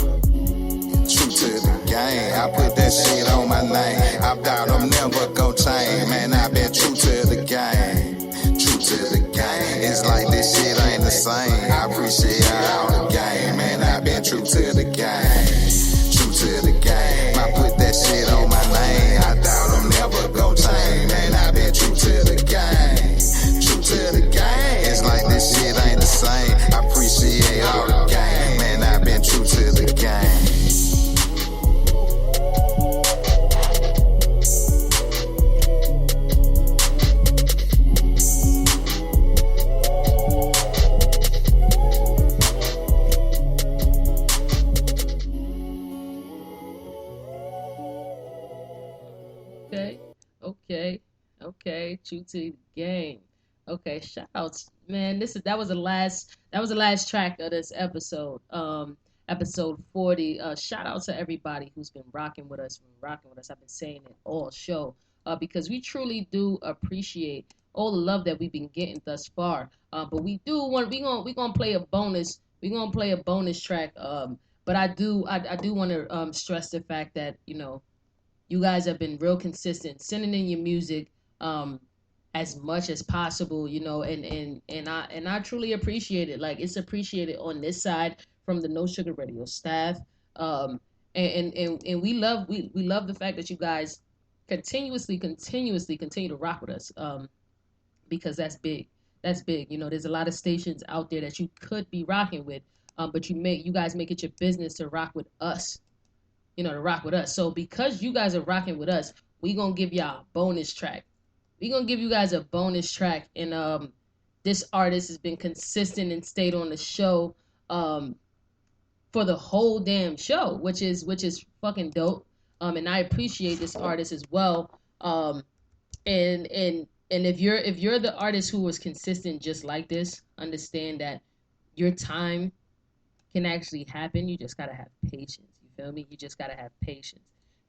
True to the game, I put that shit on my name. I doubt I'm never gon' change. Man, I been true to the game. True to the game, it's like this shit ain't the same. I appreciate all the game. Man, I been true to the game. True to the game, I put that shit on my name. I doubt I'm never gon' change. Man, I been true to the game. True to the game, it's like this shit ain't the same. I appreciate all the game. Man, I been true to the game. Okay, true to the game. Okay, shout outs, man. That was the last track of this episode. Episode 40. Shout out to everybody who's been rocking with us. I've been saying it all show. because we truly do appreciate all the love that we've been getting thus far. But we gonna play a bonus. We're gonna play a bonus track. But I do want to stress the fact that, you know, you guys have been real consistent, sending in your music as much as possible, you know, and I truly appreciate it. Like, it's appreciated on this side from the No Sugar Radio staff. And we love the fact that you guys continuously continue to rock with us. Because that's big. That's big. You know, there's a lot of stations out there that you could be rocking with, but you guys make it your business to rock with us. You know, to rock with us. So because you guys are rocking with us, we gonna give y'all a bonus track. We gonna give you guys a bonus track, and this artist has been consistent and stayed on the show for the whole damn show, which is fucking dope. And I appreciate this artist as well. And if you're the artist who was consistent just like this, understand that your time can actually happen. You just gotta have patience. You feel me? You just gotta have patience.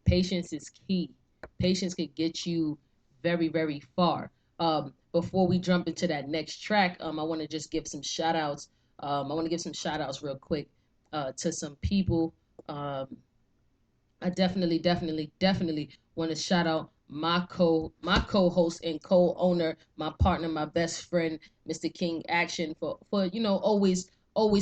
Patience is key. Patience could get you very, very far. Before we jump into that next track, I want to just give some shout outs. I want to give some shout outs real quick to some people. I definitely want to shout out my co-host and co-owner, my partner, my best friend, Mr. King Action, for you know, always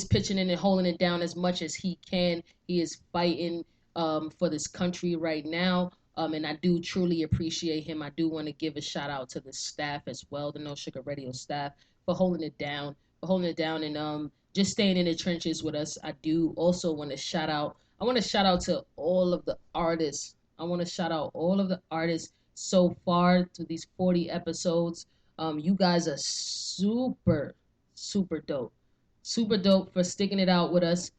pitching in and holding it down as much as he can. He is fighting for this country right now. And I do truly appreciate him. I do want to give a shout out to the staff as well, the No Sugar Radio staff, for holding it down, and just staying in the trenches with us. I do also want to shout out to all of the artists. I want to shout out all of the artists so far to these 40 episodes. You guys are super, super dope. Super dope for sticking it out with us.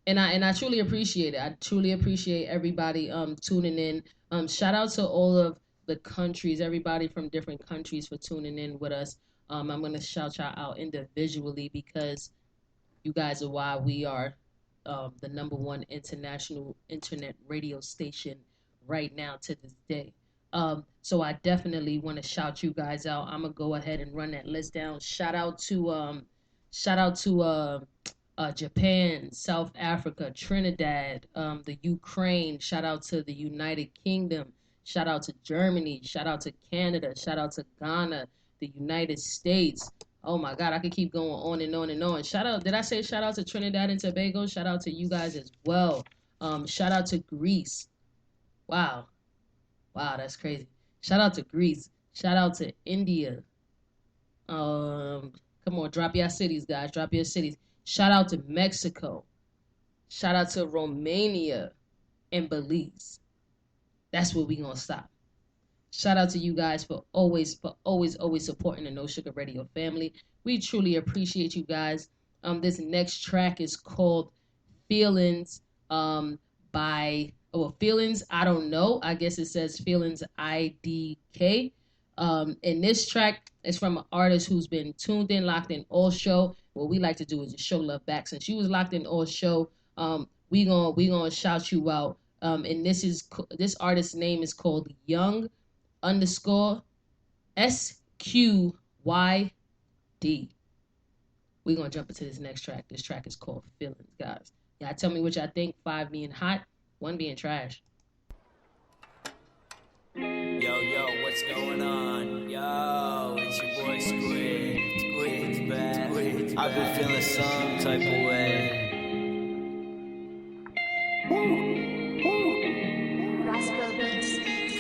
And I truly appreciate it. I truly appreciate everybody tuning in. Shout out to all of the countries, everybody from different countries for tuning in with us. I'm going to shout y'all out individually because you guys are why we are the #1 international internet radio station right now to this day. So I definitely want to shout you guys out. I'm going to go ahead and run that list down. Shout out to Japan, South Africa, Trinidad, the Ukraine. Shout out to the United Kingdom. Shout out to Germany. Shout out to Canada. Shout out to Ghana, the United States. Oh my God, I could keep going on and on and on. Did I say shout out to Trinidad and Tobago? Shout out to you guys as well. Shout out to Greece. Wow, that's crazy. Shout out to Greece. Shout out to India. Come on, drop your cities, guys. Drop your cities. Shout out to Mexico. Shout out to Romania and Belize. That's where we gonna stop. Shout out to you guys for always supporting the No Sugar Radio family. We truly appreciate you guys. This next track is called Feelings Feelings, I don't know. I guess it says Feelings IDK. And this track is from an artist who's been tuned in, locked in all show. What we like to do is just show love back. Since you was locked in all show, we gonna shout you out. And this artist's name is called Young_SQYD. We're gonna jump into this next track. This track is called Feelings, guys. Y'all tell me what y'all think. 5 being hot, 1 being trash. Yo, what's going on? Yo, it's your boy Squid. Squid's back. I've been feeling some type of way.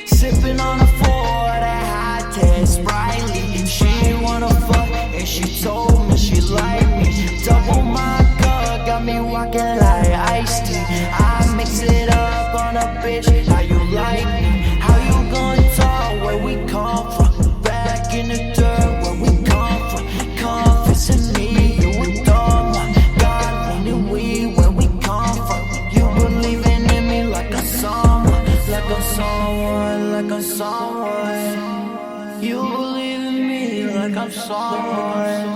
Sipping on a 4, that high test Sprite. She wanna fuck and she told me she like me. Double my cup, got me walking like iced tea. I mix it up on a bitch, how you like me? How you gonna talk where we come from? Back in the dirt where we come from. Confessing me, you a dumb one. God leaning we where we come from. You believing in me like a someone, like a someone, like a someone. You believe in me like I'm someone.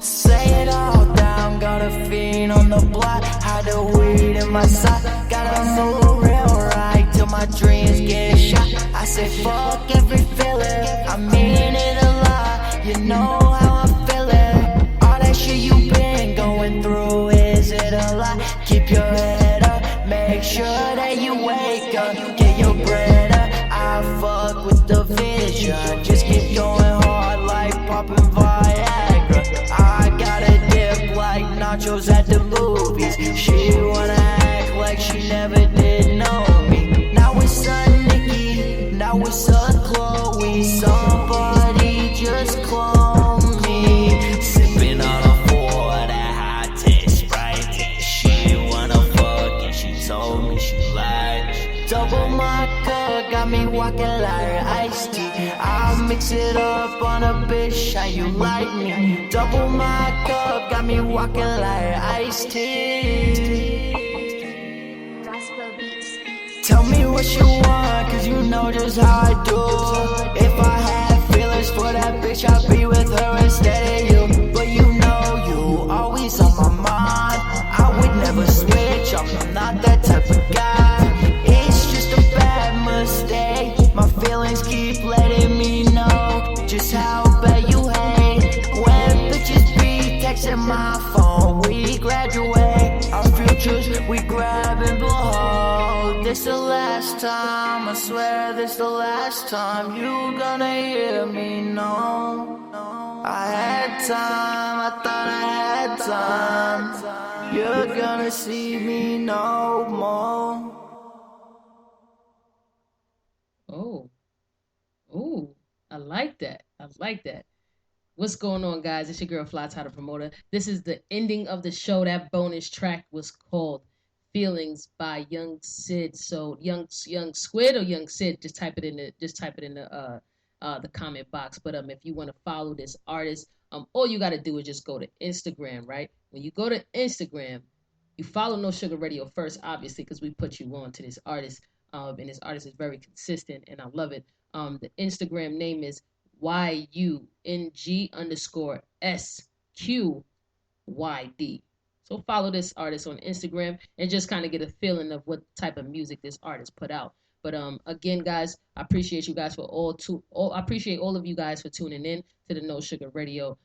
Say it all down, got a fiend on the block. Had the weed in my sock, gotta move real right till my dreams get shot. I said fuck every feeling, I mean it a lot. You know how I'm feeling. All that shit you been going through, is it a lot? Keep your head up, make sure that you wake up, get your bread up. I fuck with the vision, just keep going hard like popping Viagra. I got a dip like nachos at the movies. She wanna act like she never did know me. Now it's a Nikki, now it's a Chloe. Somebody just clone me. Sipping on a 4, that high taste Sprite. She wanna fuck and she told me she lied. Double my cup, got me walking like iced tea. I'll mix it up on a bitch, how you like me? Double my cup, got me walking like iced tea. Tell me what you want, cause you know just how I do. If I had feelings for that bitch, I'd be with her instead of you. But you know you always on my mind. I would never switch, I'm not that type of guy. It's just a bad mistake. My feelings keep letting me know just how bad you hate. When bitches be texting my phone, we graduate. Our futures, we grab and blow. This the last time, I swear this the last time you gonna hear me, no. I had time, I thought I had time. You're gonna see me no more. Oh, I like that. I like that. What's going on, guys? It's your girl Fly Title Promoter. This is the ending of the show. That bonus track was called "Feelings" by Young Sid. So Young Squid or Young Sid, just type it in the comment box. But if you want to follow this artist, all you got to do is just go to Instagram, right? When you go to Instagram, you follow No Sugar Radio first, obviously, because we put you on to this artist. And this artist is very consistent, and I love it. The Instagram name is YUNG_SQYD. So follow this artist on Instagram and just kind of get a feeling of what type of music this artist put out. But again, guys, I appreciate you guys I appreciate all of you guys for tuning in to the No Sugar Radio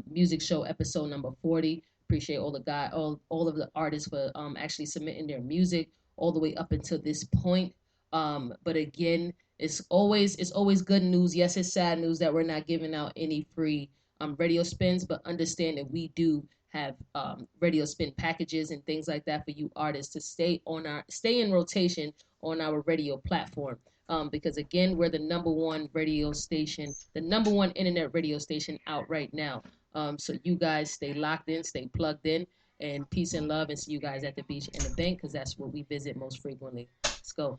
music show episode number 40. Appreciate all of the artists for actually submitting their music all the way up until this point. But again, it's always good news. Yes, it's sad news that we're not giving out any free radio spins, but understand that we do have radio spin packages and things like that for you artists to stay in rotation on our radio platform. Because again, we're the number one radio station, the number one internet radio station out right now. So you guys stay locked in, stay plugged in, and peace and love, and see you guys at the beach and the bank, because that's what we visit most frequently. Let's go.